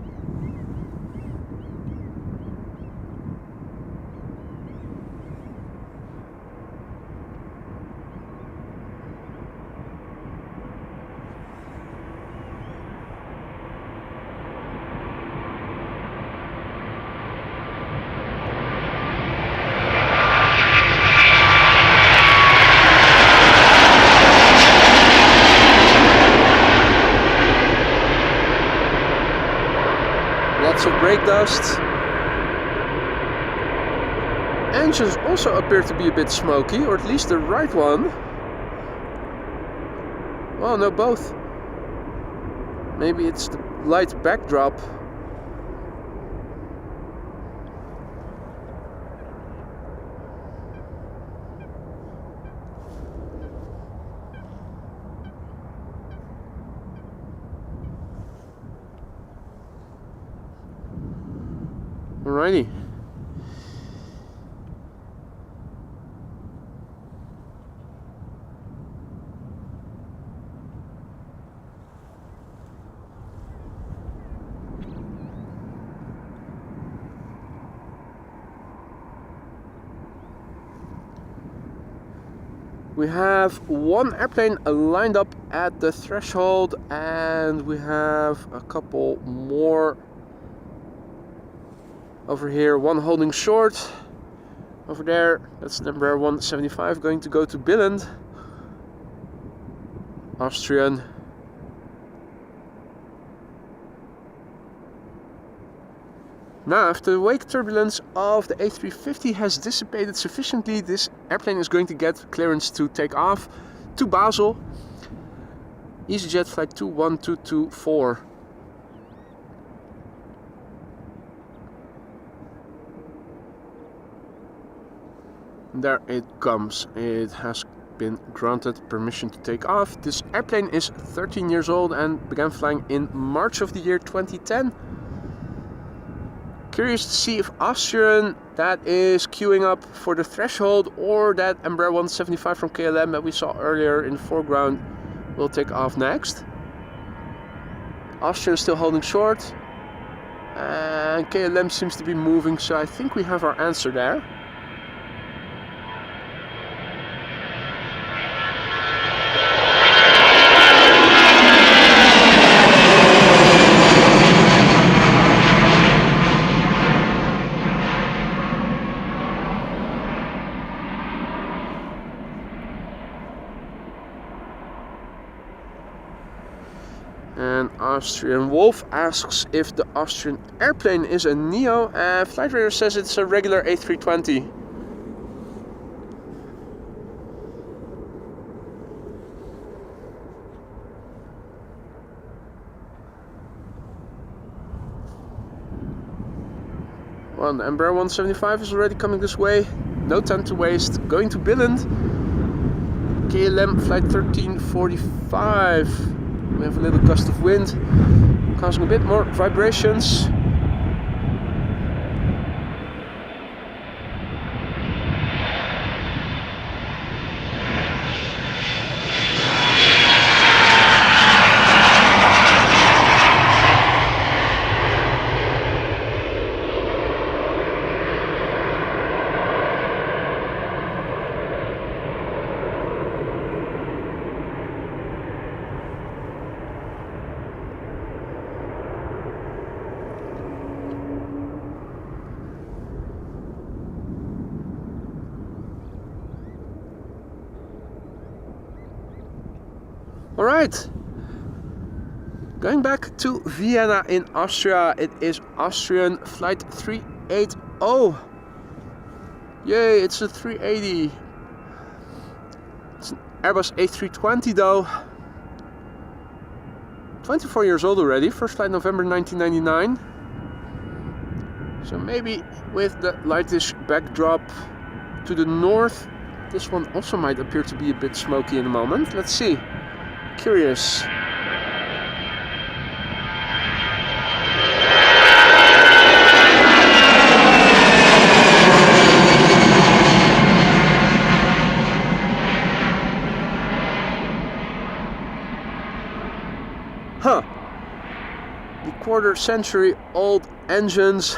Lots of brake dust. Engines also appear to be a bit smoky, or at least the right one. Well, no, both. Maybe it's the light backdrop. Alrighty. We have one airplane lined up at the threshold, and we have a couple more over here. One holding short over there. That's number 175 going to go to Billund, Austrian. Now, after the wake turbulence of the A350 has dissipated sufficiently, this airplane is going to get clearance to take off to Basel. EasyJet flight 21224. There it comes. It has been granted permission to take off. This airplane is 13 years old and began flying in March of the year 2010. Curious to see if Austrian, that is queuing up for the threshold, or that Embraer 175 from KLM that we saw earlier in the foreground will take off next. Austrian is still holding short, and KLM seems to be moving, so I think we have our answer there. Austrian. Wolf asks if the Austrian airplane is a Neo. Flight radar says it's a regular A320. Well, the Embraer 175 is already coming this way. No time to waste. Going to Billund. KLM flight 1345. We have a little gust of wind, causing a bit more vibrations. Alright, going back to Vienna in Austria. It is Austrian flight 380. Yay, it's a 380. It's an Airbus A320 though. 24 years old already, first flight November 1999. So maybe with the lightish backdrop to the north, this one also might appear to be a bit smoky in a moment. Let's see. Curious. Huh. The quarter-century old engines.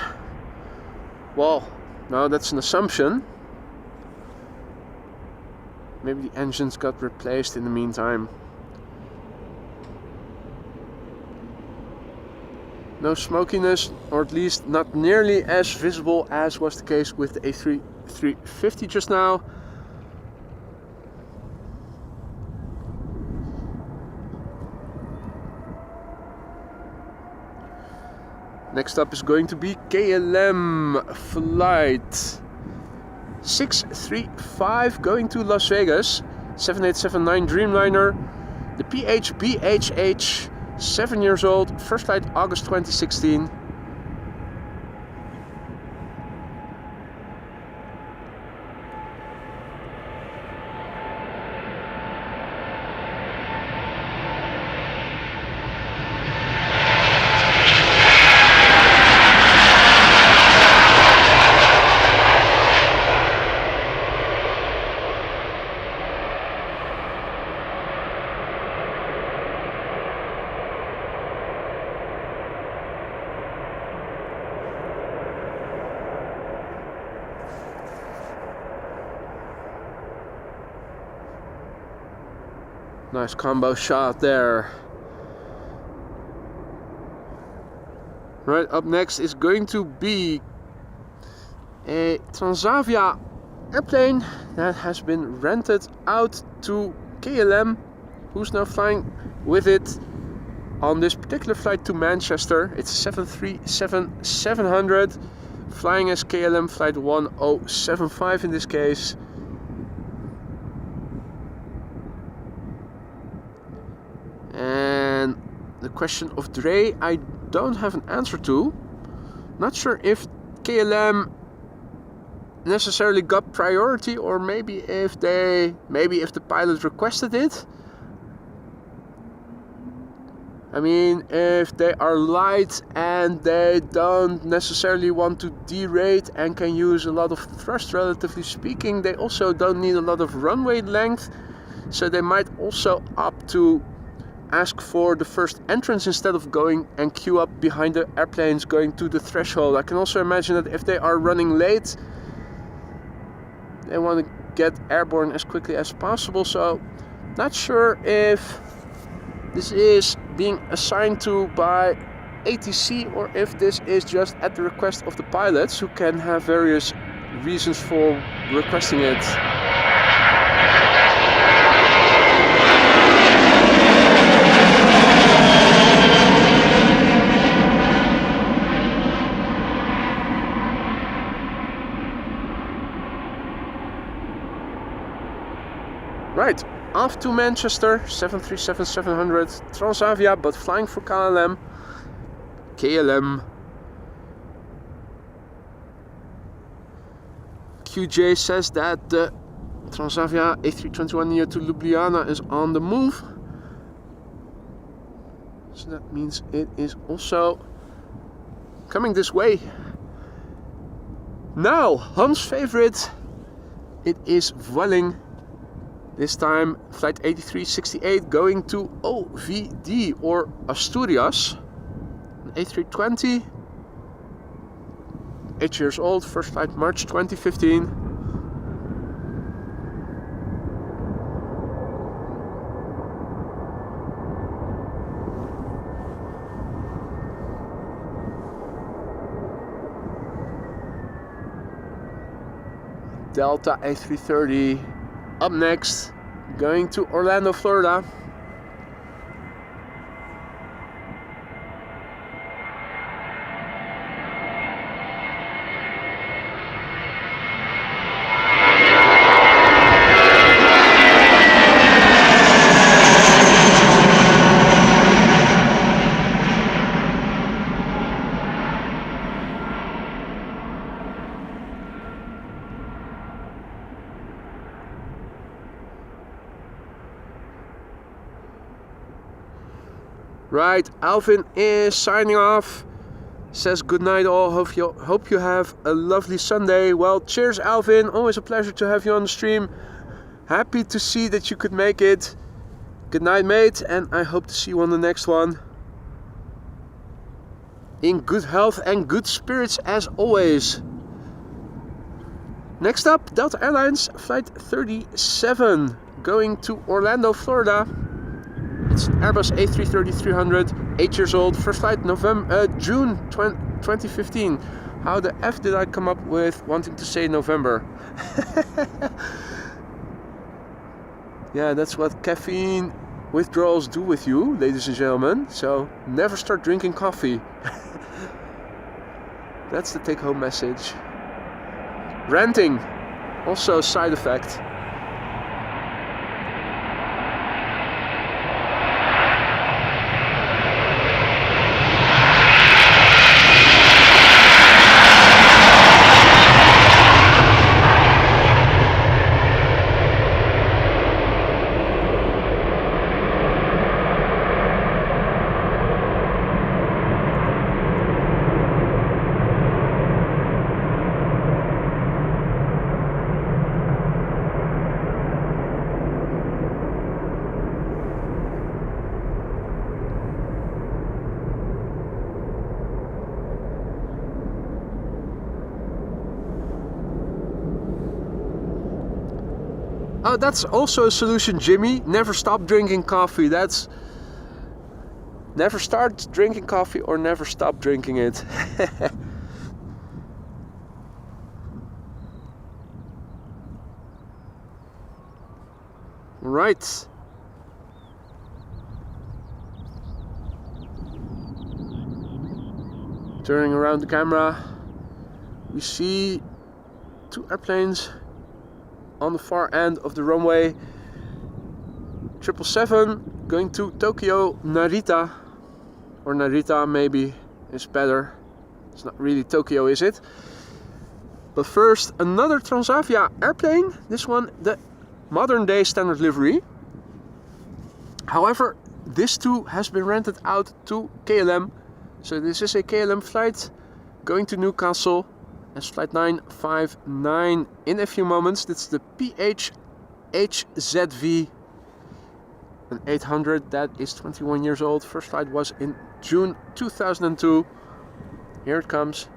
Well, no, that's an assumption. Maybe the engines got replaced in the meantime. No smokiness, or at least not nearly as visible as was the case with the A350 just now. Next up is going to be KLM flight 635 going to Las Vegas, 7879 Dreamliner, the PHBHH, 7 years old, first flight August 2016. Nice combo shot there. Right, up next is going to be a Transavia airplane that has been rented out to KLM, who's now flying with it on this particular flight to Manchester. It's 737-700, flying as KLM flight 1075 in this case. And the question of Dre, I don't have an answer to. Not sure if KLM necessarily got priority, or maybe if the pilot requested it. I mean, if they are light and they don't necessarily want to derate and can use a lot of thrust, relatively speaking, they also don't need a lot of runway length, so they might also opt to ask for the first entrance instead of going and queue up behind the airplanes going to the threshold. I can also imagine that if they are running late, they want to get airborne as quickly as possible. So not sure if this is being assigned to by ATC or if this is just at the request of the pilots, who can have various reasons for requesting it. Right, off to Manchester, 737-700, Transavia, but flying for KLM. QJ says that the Transavia A321 to Ljubljana is on the move. So that means it is also coming this way. Now, Hans' favorite, it is Vueling. This time, flight 8368 going to OVD or Asturias. An A320. 8 years old, first flight March 2015. Delta A330 up next, going to Orlando, Florida. Right, Alvin is signing off. Says good night all. Hope you have a lovely Sunday. Well, cheers Alvin. Always a pleasure to have you on the stream. Happy to see that you could make it. Good night, mate, and I hope to see you on the next one. In good health and good spirits as always. Next up, Delta Airlines flight 37 going to Orlando, Florida. It's an Airbus A330-300, 8 years old, first flight June 2015. How the F did I come up with wanting to say November? Yeah, that's what caffeine withdrawals do with you, ladies and gentlemen. So never start drinking coffee. That's the take-home message. Ranting, also a side effect. Oh, that's also a solution, Jimmy. Never stop drinking coffee. That's never start drinking coffee or never stop drinking it. Right. Turning around the camera, we see two airplanes on the far end of the runway. 777 going to Tokyo Narita, or Narita maybe is better. It's not really Tokyo, is it? But first, another Transavia airplane. This one, the modern day standard livery. However, this too has been rented out to KLM. So this is a KLM flight going to Newcastle. As flight 959 in a few moments. That's the PHHZV, an 800 that is 21 years old. First flight was in June 2002. Here it comes.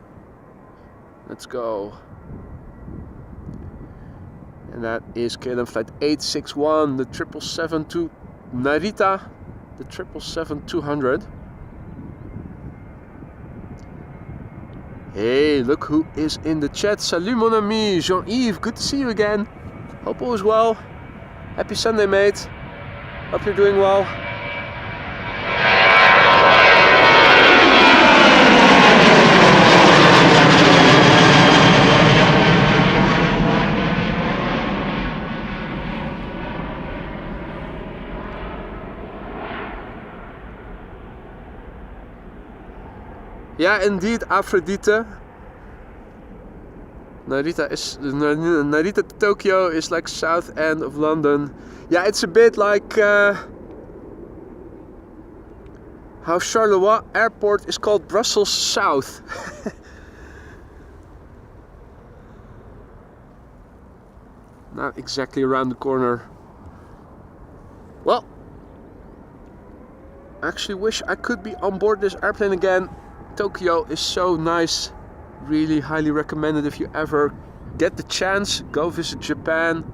Let's go. And that is KLM flight 861, the 777 to Narita, the 777-200. Hey, look who is in the chat. Salut mon ami, Jean-Yves, good to see you again. Hope all is well. Happy Sunday, mate. Hope you're doing well. Yeah, indeed, Aphrodite. Narita to Tokyo is like south end of London. Yeah, it's a bit like how Charleroi Airport is called Brussels South. Not exactly around the corner. Well, I actually wish I could be on board this airplane again. Tokyo is so nice. Really highly recommended if you ever get the chance. Go visit Japan.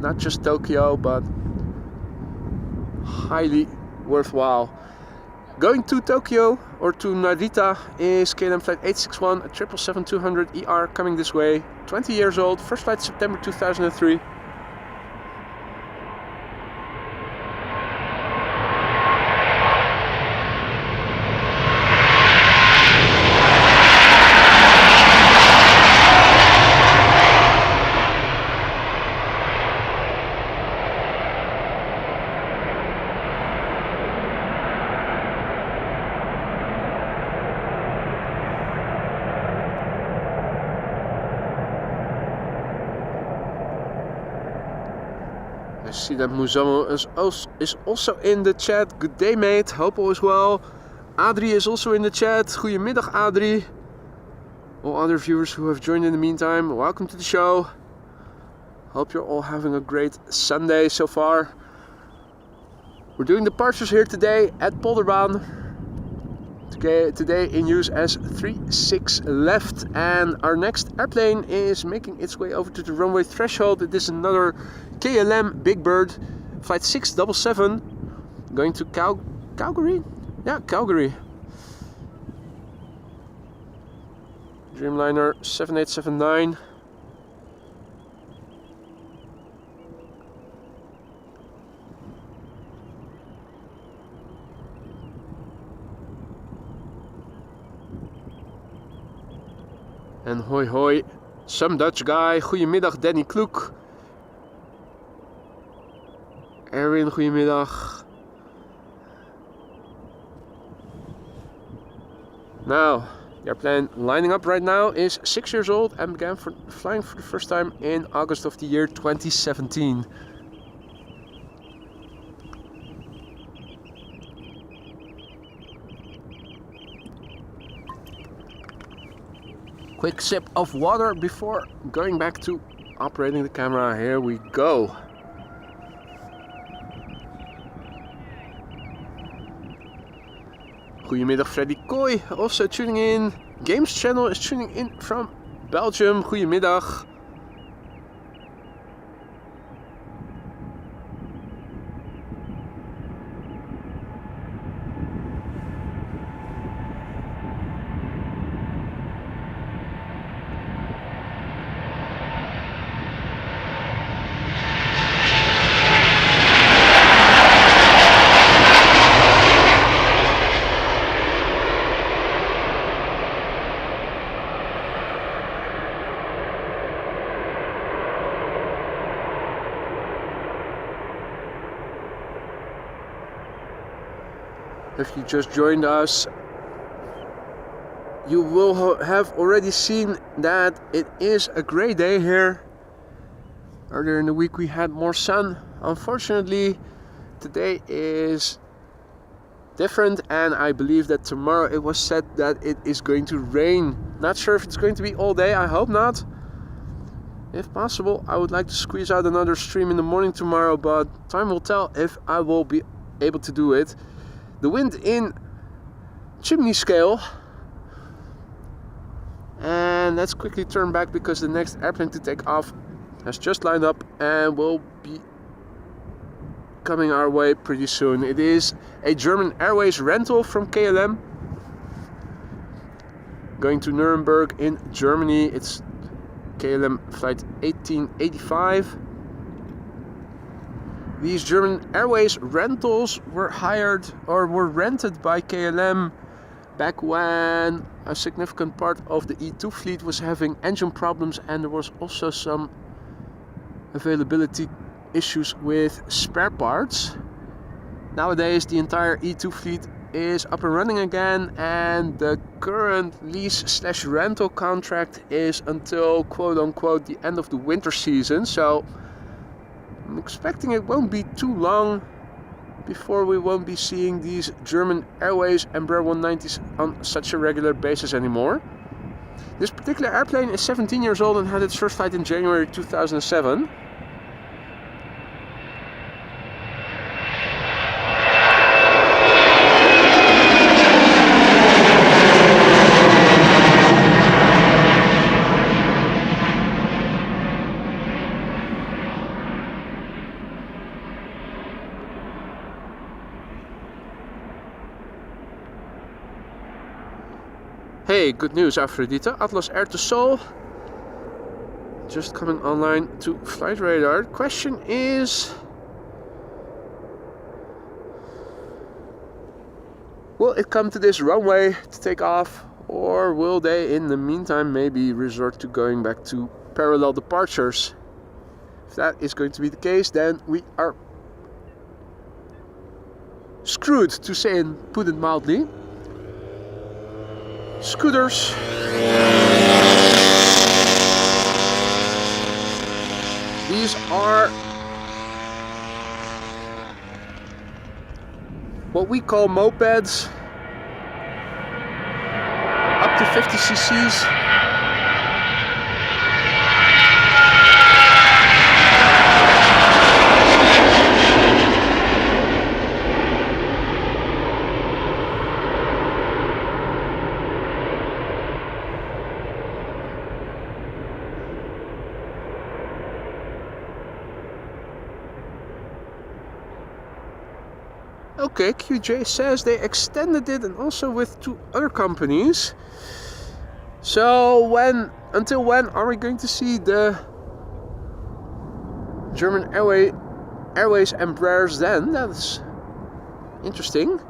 Not just Tokyo, but highly worthwhile. Going to Tokyo or to Narita is KLM flight 861, a 777-200 ER coming this way. 20 years old, first flight September 2003. I see that Muzomo is also in the chat. Good day, mate. Hope all is well. Adri is also in the chat. Goedemiddag, Adri. All other viewers who have joined in the meantime, welcome to the show. Hope you're all having a great Sunday so far. We're doing departures here today at Polderbaan. Today in use as 36 left, and our next airplane is making its way over to the runway threshold. It is another KLM Big Bird, flight 677, going to Calgary? Yeah, Calgary. Dreamliner 7879. En hoi hoi, some Dutch guy. Goedemiddag Danny Kloek. Erwin, goedemiddag. Now, the airplane lining up right now is 6 years old and began flying for the first time in August of the year 2017. Quick sip of water before going back to operating the camera. Here we go. Goedemiddag Freddy Kooi, also tuning in. Games Channel is tuning in from Belgium. Goedemiddag. If you just joined us, you will have already seen that it is a great day here. Earlier in the week we had more sun. Unfortunately, today is different, and I believe that tomorrow it was said that it is going to rain. Not sure if it's going to be all day, I hope not. If possible, I would like to squeeze out another stream in the morning tomorrow, but time will tell if I will be able to do it. The wind in chimney scale, and let's quickly turn back because the next airplane to take off has just lined up and will be coming our way pretty soon. It is a German Airways rental from KLM going to Nuremberg in Germany. It's KLM flight 1885. These German Airways rentals were hired or were rented by KLM back when a significant part of the E2 fleet was having engine problems, and there was also some availability issues with spare parts. Nowadays the entire E2 fleet is up and running again, and the current lease/rental contract is until quote-unquote the end of the winter season. So I'm expecting it won't be too long before we won't be seeing these German Airways Embraer 190s on such a regular basis anymore. This particular airplane is 17 years old and had its first flight in January 2007. Hey, good news, Afrodita. Atlas Air to Seoul. Just coming online to flight radar. Question is, will it come to this runway to take off, or will they in the meantime maybe resort to going back to parallel departures? If that is going to be the case, then we are screwed, to say and put it mildly. Scooters. These are what we call mopeds, up to 50 cc's. Okay, QJ says they extended it, and also with 2 other companies. So until when are we going to see the German Airways Embraers then? That's interesting.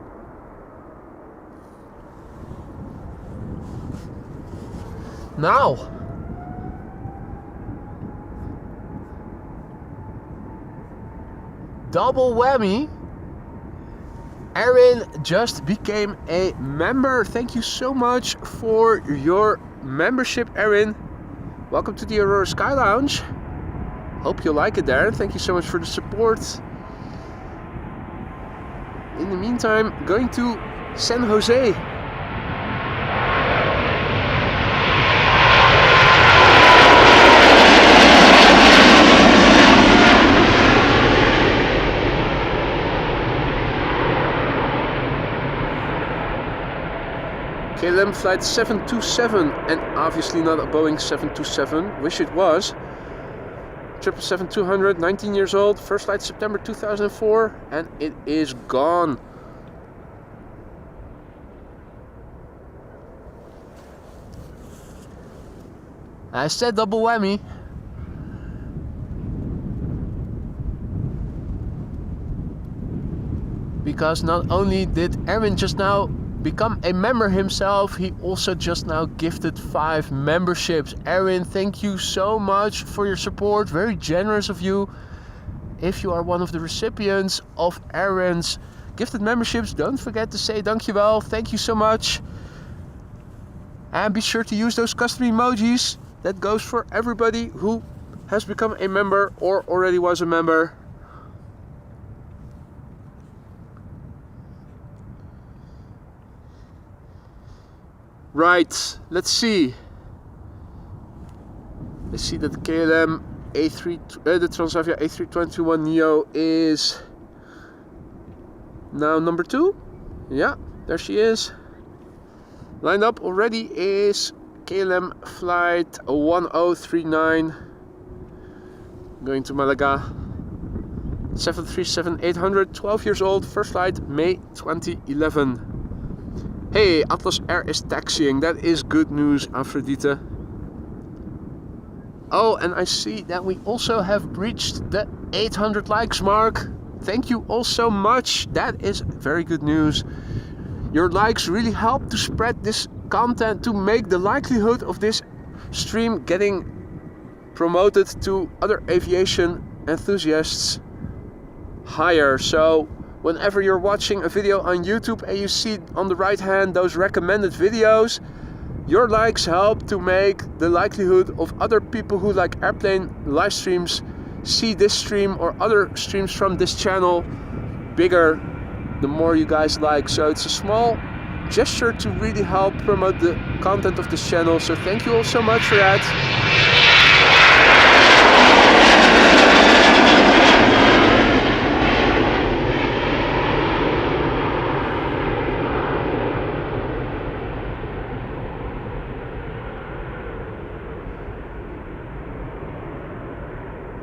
Now, double whammy. Erin just became a member. Thank you so much for your membership, Erin. Welcome to the Aurora Sky Lounge. Hope you like it there. Thank you so much for the support. In the meantime, going to San Jose. KLM flight 727, and obviously not a Boeing 727, wish it was. 777-200, 19 years old, first flight September 2004, and it is gone. I said double whammy. Because not only did Aaron just now become a member himself, he also just now gifted 5 memberships. Aaron, thank you so much for your support. Very generous of you. If you are one of the recipients of Aaron's gifted memberships, don't forget to say dankjewel. Thank you so much. And be sure to use those custom emojis. That goes for everybody who has become a member or already was a member. Right, let's see. Let's see that the KLM the Transavia A321neo is now number 2. Yeah, there she is. Lined up already is KLM flight 1039 going to Malaga. 737-800, 12 years old, first flight May 2011. Hey, Atlas Air is taxiing. That is good news, Afrodita. Oh, and I see that we also have breached the 800 likes mark. Thank you all so much. That is very good news. Your likes really help to spread this content, to make the likelihood of this stream getting promoted to other aviation enthusiasts higher. So whenever you're watching a video on YouTube and you see on the right hand those recommended videos, your likes help to make the likelihood of other people who like airplane live streams see this stream or other streams from this channel bigger the more you guys like. So it's a small gesture to really help promote the content of this channel. So thank you all so much for that.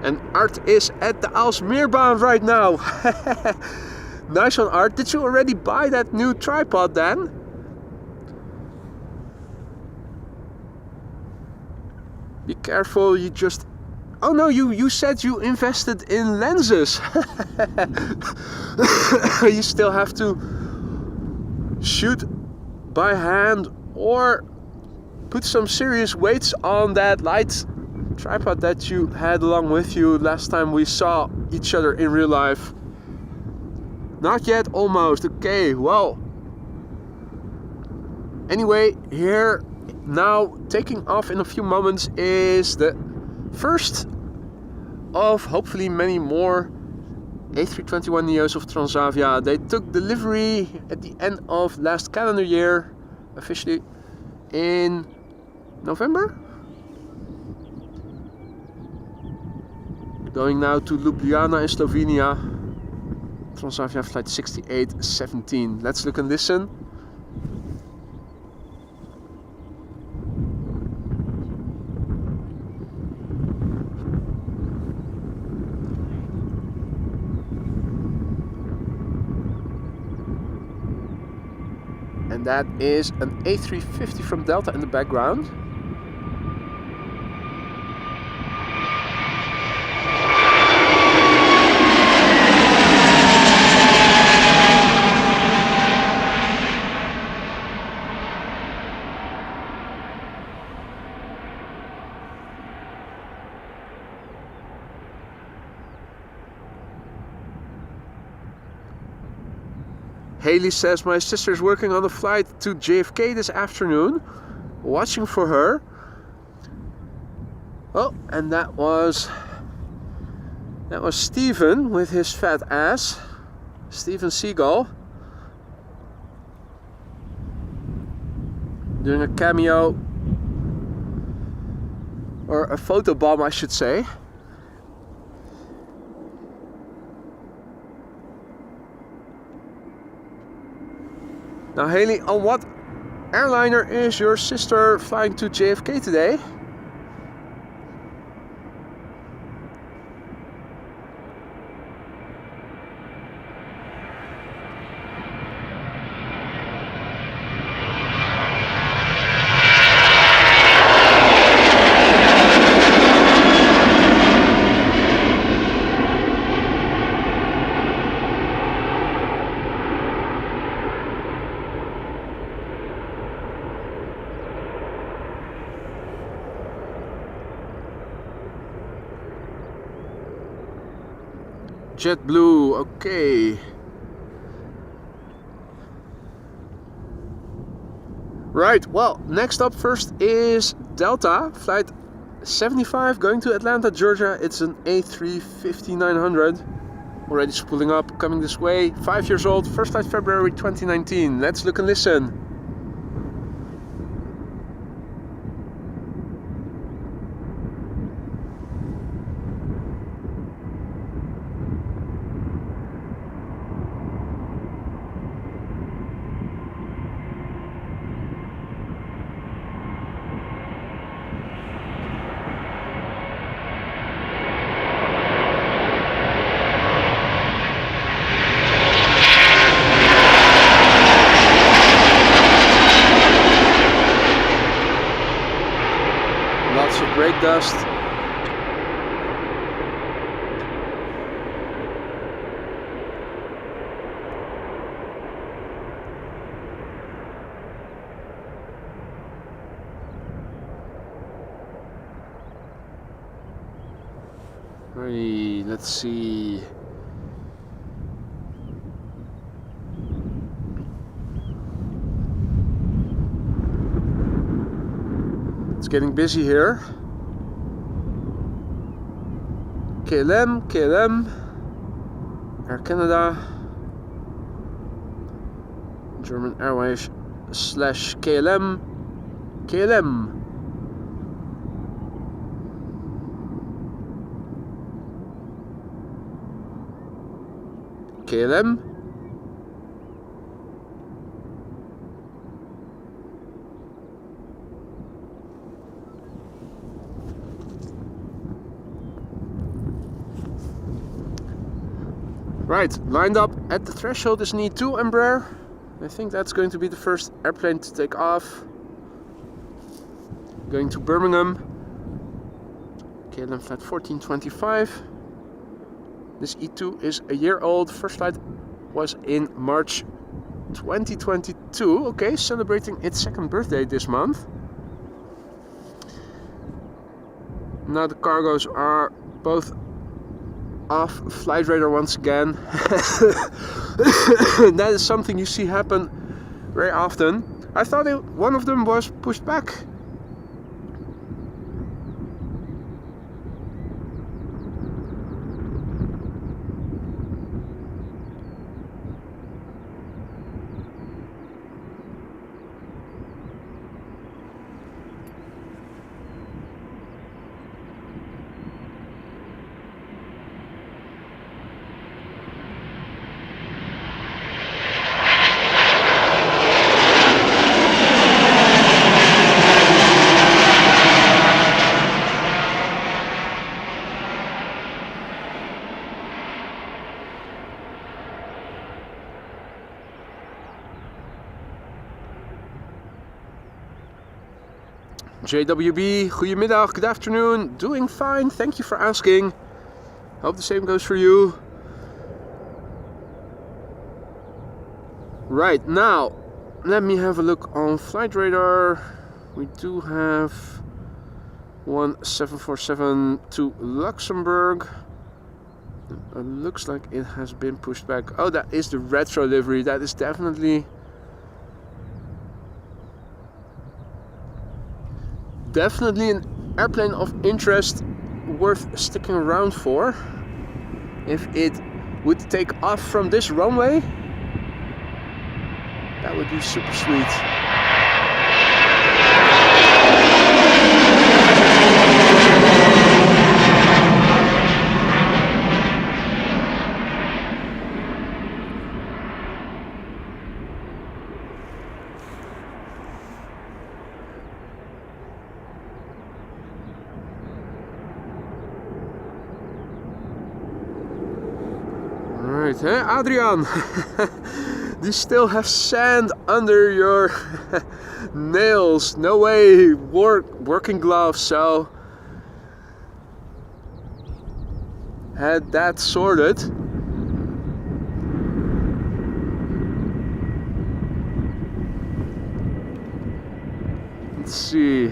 And Art is at the Aalsmeerbaan right now. Nice one, Art. Did you already buy that new tripod then? Be careful, you just... Oh no, you said you invested in lenses. You still have to shoot by hand or put some serious weights on that light tripod that you had along with you last time we saw each other in real life. Not yet, almost. Okay, well. Anyway, here now taking off in a few moments is the first of hopefully many more A321neos of Transavia. They took delivery at the end of last calendar year, officially in November. Going now to Ljubljana in Slovenia. Transavia flight 6817. Let's look and listen. And that is an A350 from Delta in the background. Haley says, my sister is working on a flight to JFK this afternoon, watching for her. Oh, and that was Steven with his fat ass, Steven Seagull, doing a cameo, or a photo bomb I should say. Now Haley, on what airliner is your sister flying to JFK today? JetBlue, okay. Right, well, next up first is Delta, flight 75 going to Atlanta, Georgia. It's an A350-900. Already spooling up, coming this way. 5 years old, first flight February 2019. Let's look and listen. Brake dust. Let's see. getting busy here. KLM, Air Canada, German Airways / KLM, KLM. Right, lined up at the threshold is need 2 Embraer. I think that's going to be the first airplane to take off. Going to Birmingham. KLM flight 1425. This E2 is a year old. First flight was in March 2022. Okay, celebrating its 2nd birthday this month. Now the cargos are both off flight radar once again. That is something you see happen very often. I thought one of them was pushed back. JWB, goedemiddag, good afternoon, doing fine, thank you for asking. Hope the same goes for you. Right, now, let me have a look on flight radar. We do have 1747 to Luxembourg. It looks like it has been pushed back. Oh, that is the retro livery, that is definitely an airplane of interest worth sticking around for. If it would take off from this runway, that would be super sweet. Hey, Adrian, you still have sand under your nails. No way, working gloves, so had that sorted. Let's see.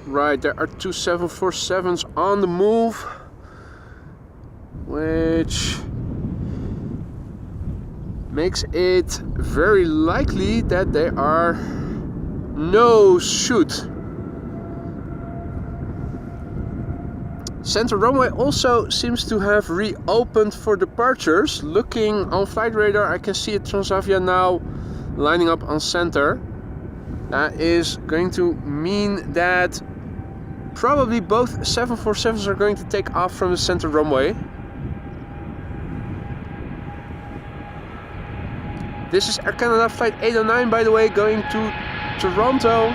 Right, there are two 747s on the move, which makes it very likely that they are no-shoot. Center runway also seems to have reopened for departures. Looking on flight radar, I can see a Transavia now lining up on center. That is going to mean that probably both 747s are going to take off from the center runway. This is Air Canada flight 809, by the way, going to Toronto.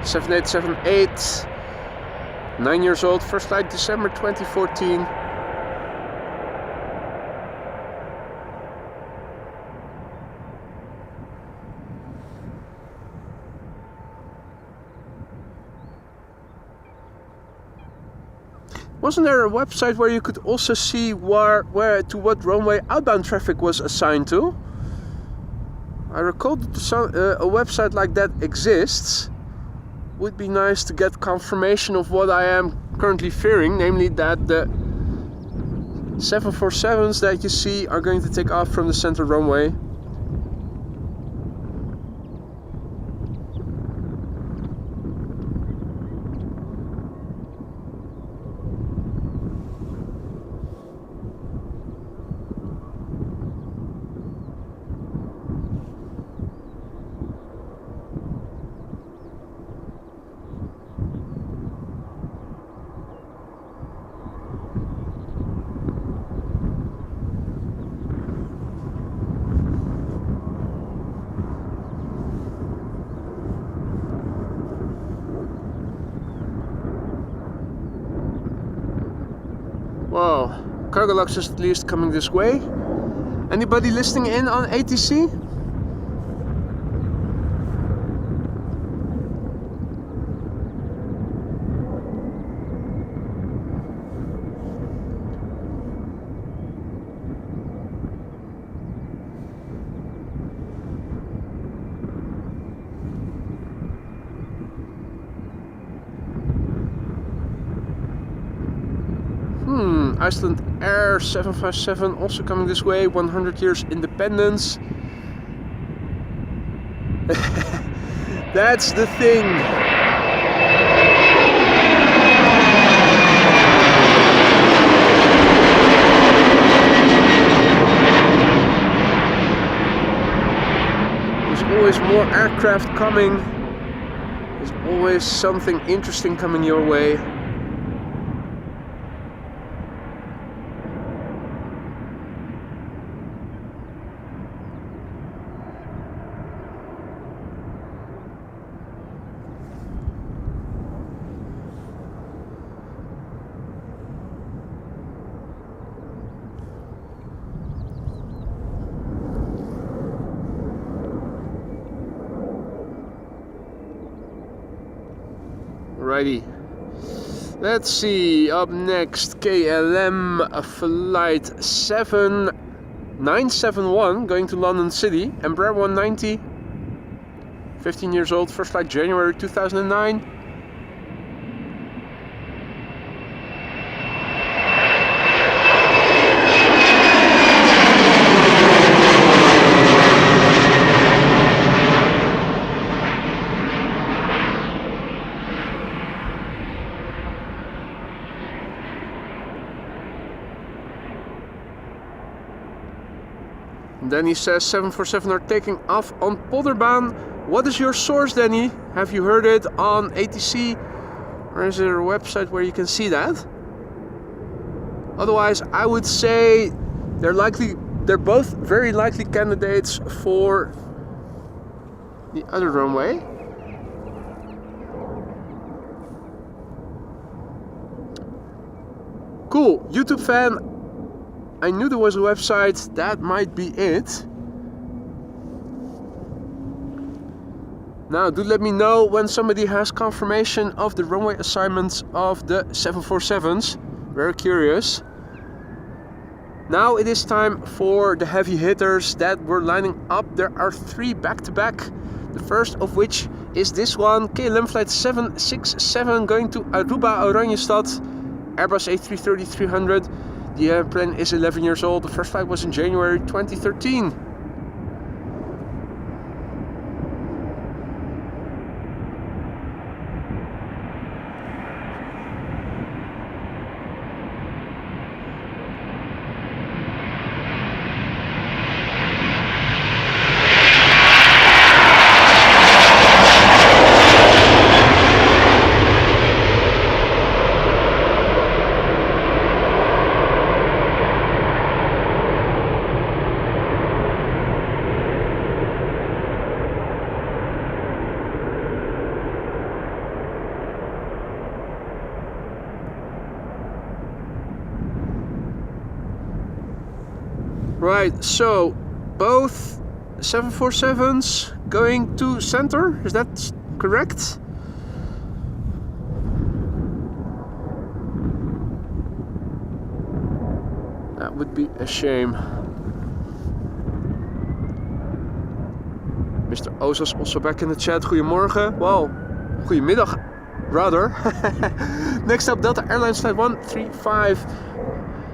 7878, 9 years old, first flight December 2014. Wasn't there a website where you could also see where to what runway outbound traffic was assigned to? I recall that a website like that exists. Would be nice to get confirmation of what I am currently fearing, namely that the 747s that you see are going to take off from the center runway. Wow, Cargolux is at least coming this way. Anybody listening in on ATC? Icelandair 757 also coming this way, 100 years independence. That's the thing. There's always more aircraft coming. There's always something interesting coming your way. Alrighty, let's see, up next KLM flight 7971 going to London City, Embraer 190, 15 years old, first flight January 2009. Danny says 747 are taking off on Polderbaan. What is your source, Danny? Have you heard it on ATC? Or is there a website where you can see that? Otherwise, I would say they're both very likely candidates for the other runway. Cool, YouTube fan. I knew there was a website, that might be it. Now do let me know when somebody has confirmation of the runway assignments of the 747s. Very curious. Now it is time for the heavy hitters that were lining up. There are 3 back-to-back. The first of which is this one, KLM flight 767 going to Aruba, Oranjestad, Airbus A330-300. The airplane is 11 years old. The first flight was in January 2013. Right, so both 747s going to center, is that correct? That would be a shame. Mr. Ozas also back in the chat. Goedemorgen. Well, goedemiddag, rather. Next up, Delta Airlines Flight 135.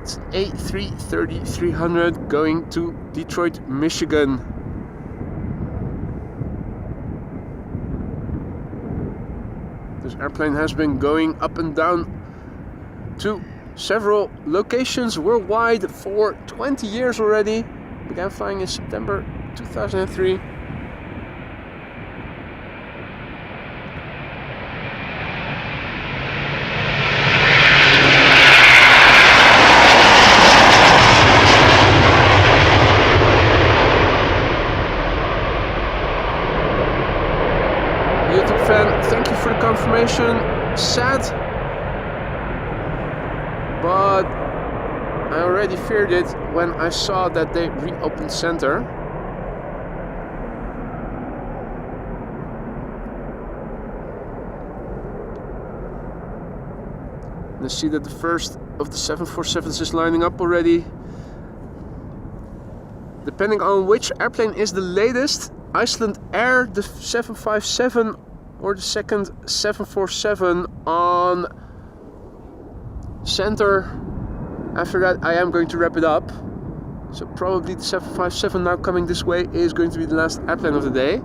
It's an A330-300 going to Detroit, Michigan. This airplane has been going up and down to several locations worldwide for 20 years already. Began flying in September 2003. YouTube fan, thank you for the confirmation. Sad, but I already feared it when I saw that they reopened center. And I see that the first of the 747s is lining up already. Depending on which airplane is the latest, Icelandair, the 757, or the second 747 on center. After that I am going to wrap it up. So probably the 757 now coming this way is going to be the last airplane of the day.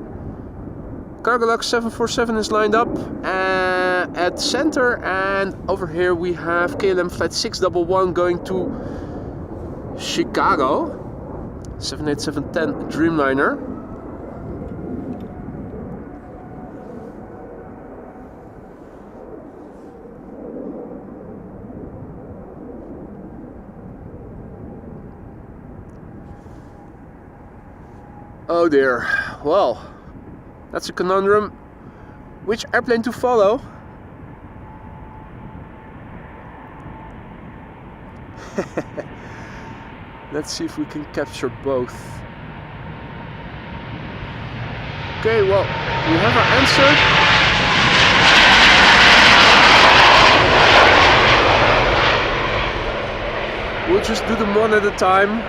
Cargolux 747 is lined up at center, and over here we have KLM flight 611 going to Chicago, 787-10 Dreamliner. Oh dear, well, that's a conundrum. Which airplane to follow? Let's see if we can capture both. Okay, well, we have our answer. We'll just do them one at a time.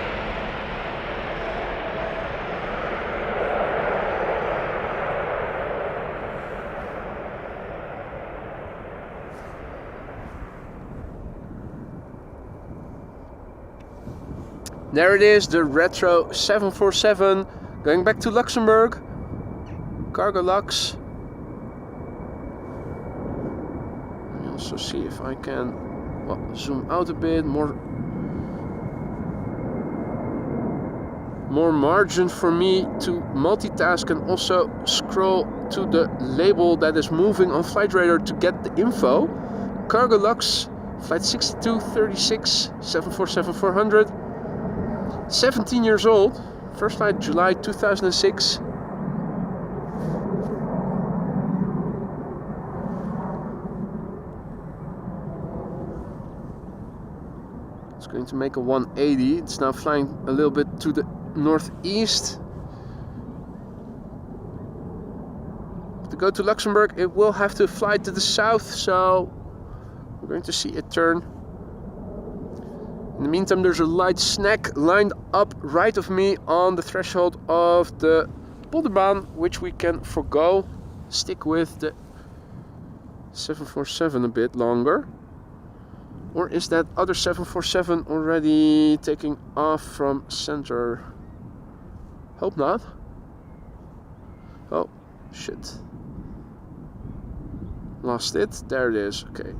There it is, the retro 747 going back to Luxembourg. Cargolux. Let me also see if I can zoom out a bit more margin for me to multitask and also scroll to the label that is moving on Flight Radar to get the info. Cargolux flight 6236 747-400. 17 years old, first flight July 2006. It's going to make a 180. It's now flying a little bit to the northeast. To go to Luxembourg, it will have to fly to the south, so we're going to see it turn. In the meantime, there's a light snack lined up right of me on the threshold of the Polderbaan, which we can forgo. Stick with the 747 a bit longer. Or is that other 747 already taking off from center? Hope not. Oh, shit. Lost it. There it is. Okay.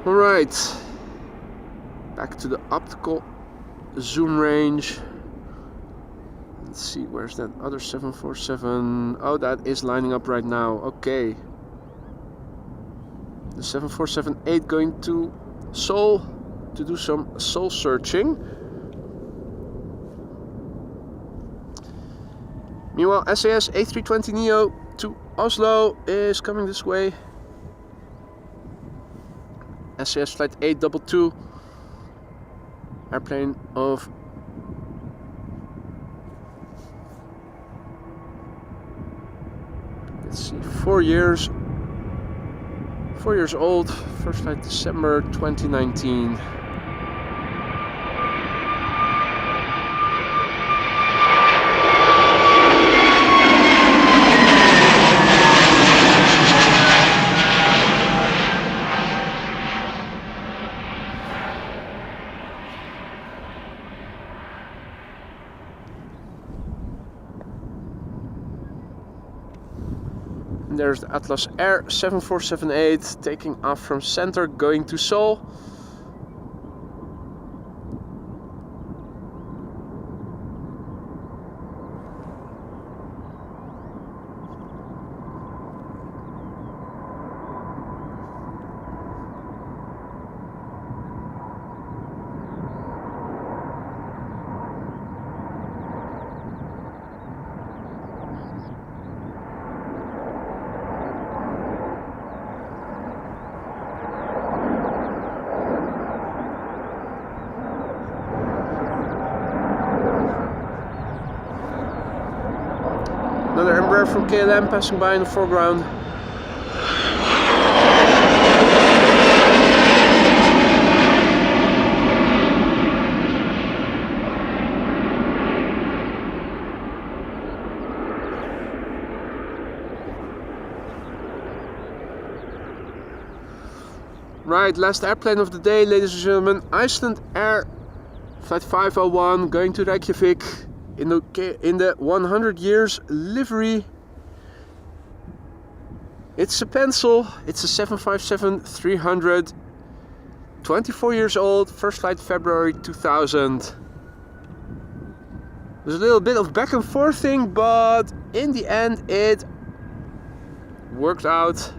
Alright, back to the optical zoom range. Let's see, where's that other 747? Oh, that is lining up right now. Okay. The 747-8 going to Seoul to do some soul searching. Meanwhile, SAS A320neo to Oslo is coming this way. SAS flight 822, airplane of let's see, 4 years old. First flight December 2019. There's the Atlas Air 7478 taking off from center, going to Seoul. Another Embraer from KLM passing by in the foreground. Right, last airplane of the day, ladies and gentlemen. Icelandair flight 501 going to Reykjavik. In the 100 years livery. It's a pencil. It's a 757-300. 24 years old. First flight February 2000. There's a little bit of back and forth thing, but in the end it worked out.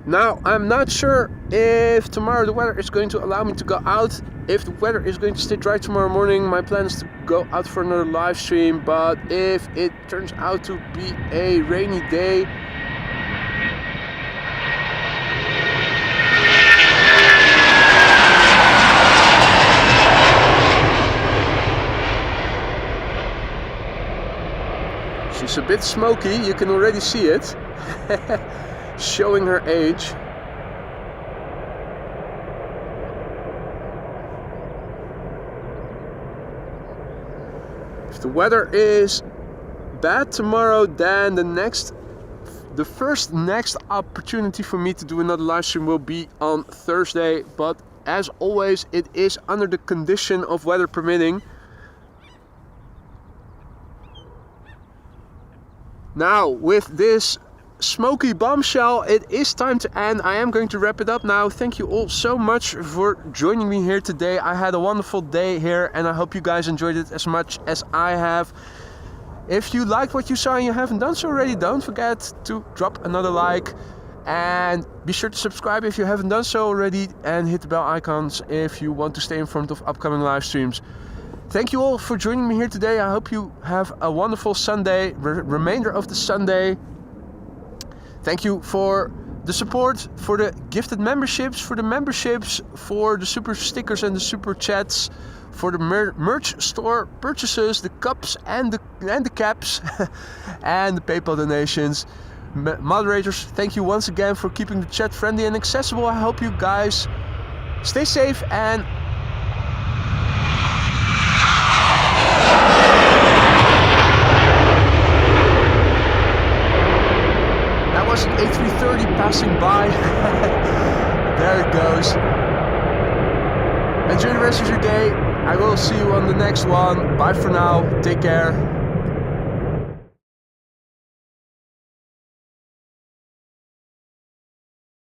Now, I'm not sure if tomorrow the weather is going to allow me to go out. If the weather is going to stay dry tomorrow morning, my plan is to go out for another live stream. But if it turns out to be a rainy day, she's a bit smoky, you can already see it. Showing her age. If the weather is bad tomorrow, then the first next opportunity for me to do another live stream will be on Thursday. But as always, it is under the condition of weather permitting. Now, with this smoky bombshell, it is time to end. I am going to wrap it up now. Thank you all so much for joining me here today. I had a wonderful day here and I hope you guys enjoyed it as much as I have. If you liked what you saw and you haven't done so already, don't forget to drop another like and be sure to subscribe if you haven't done so already, and hit the bell icons if you want to stay informed of upcoming live streams. Thank you all for joining me here today. I hope you have a wonderful Sunday, remainder of the Sunday. Thank you for the support, for the gifted memberships, for the super stickers and the super chats, for the merch store purchases, the cups and the caps, and the PayPal donations. Moderators, thank you once again for keeping the chat friendly and accessible. I hope you guys stay safe and an A330 passing by. There it goes. Enjoy the rest of your day. I will see you on the next one. Bye for now. Take care.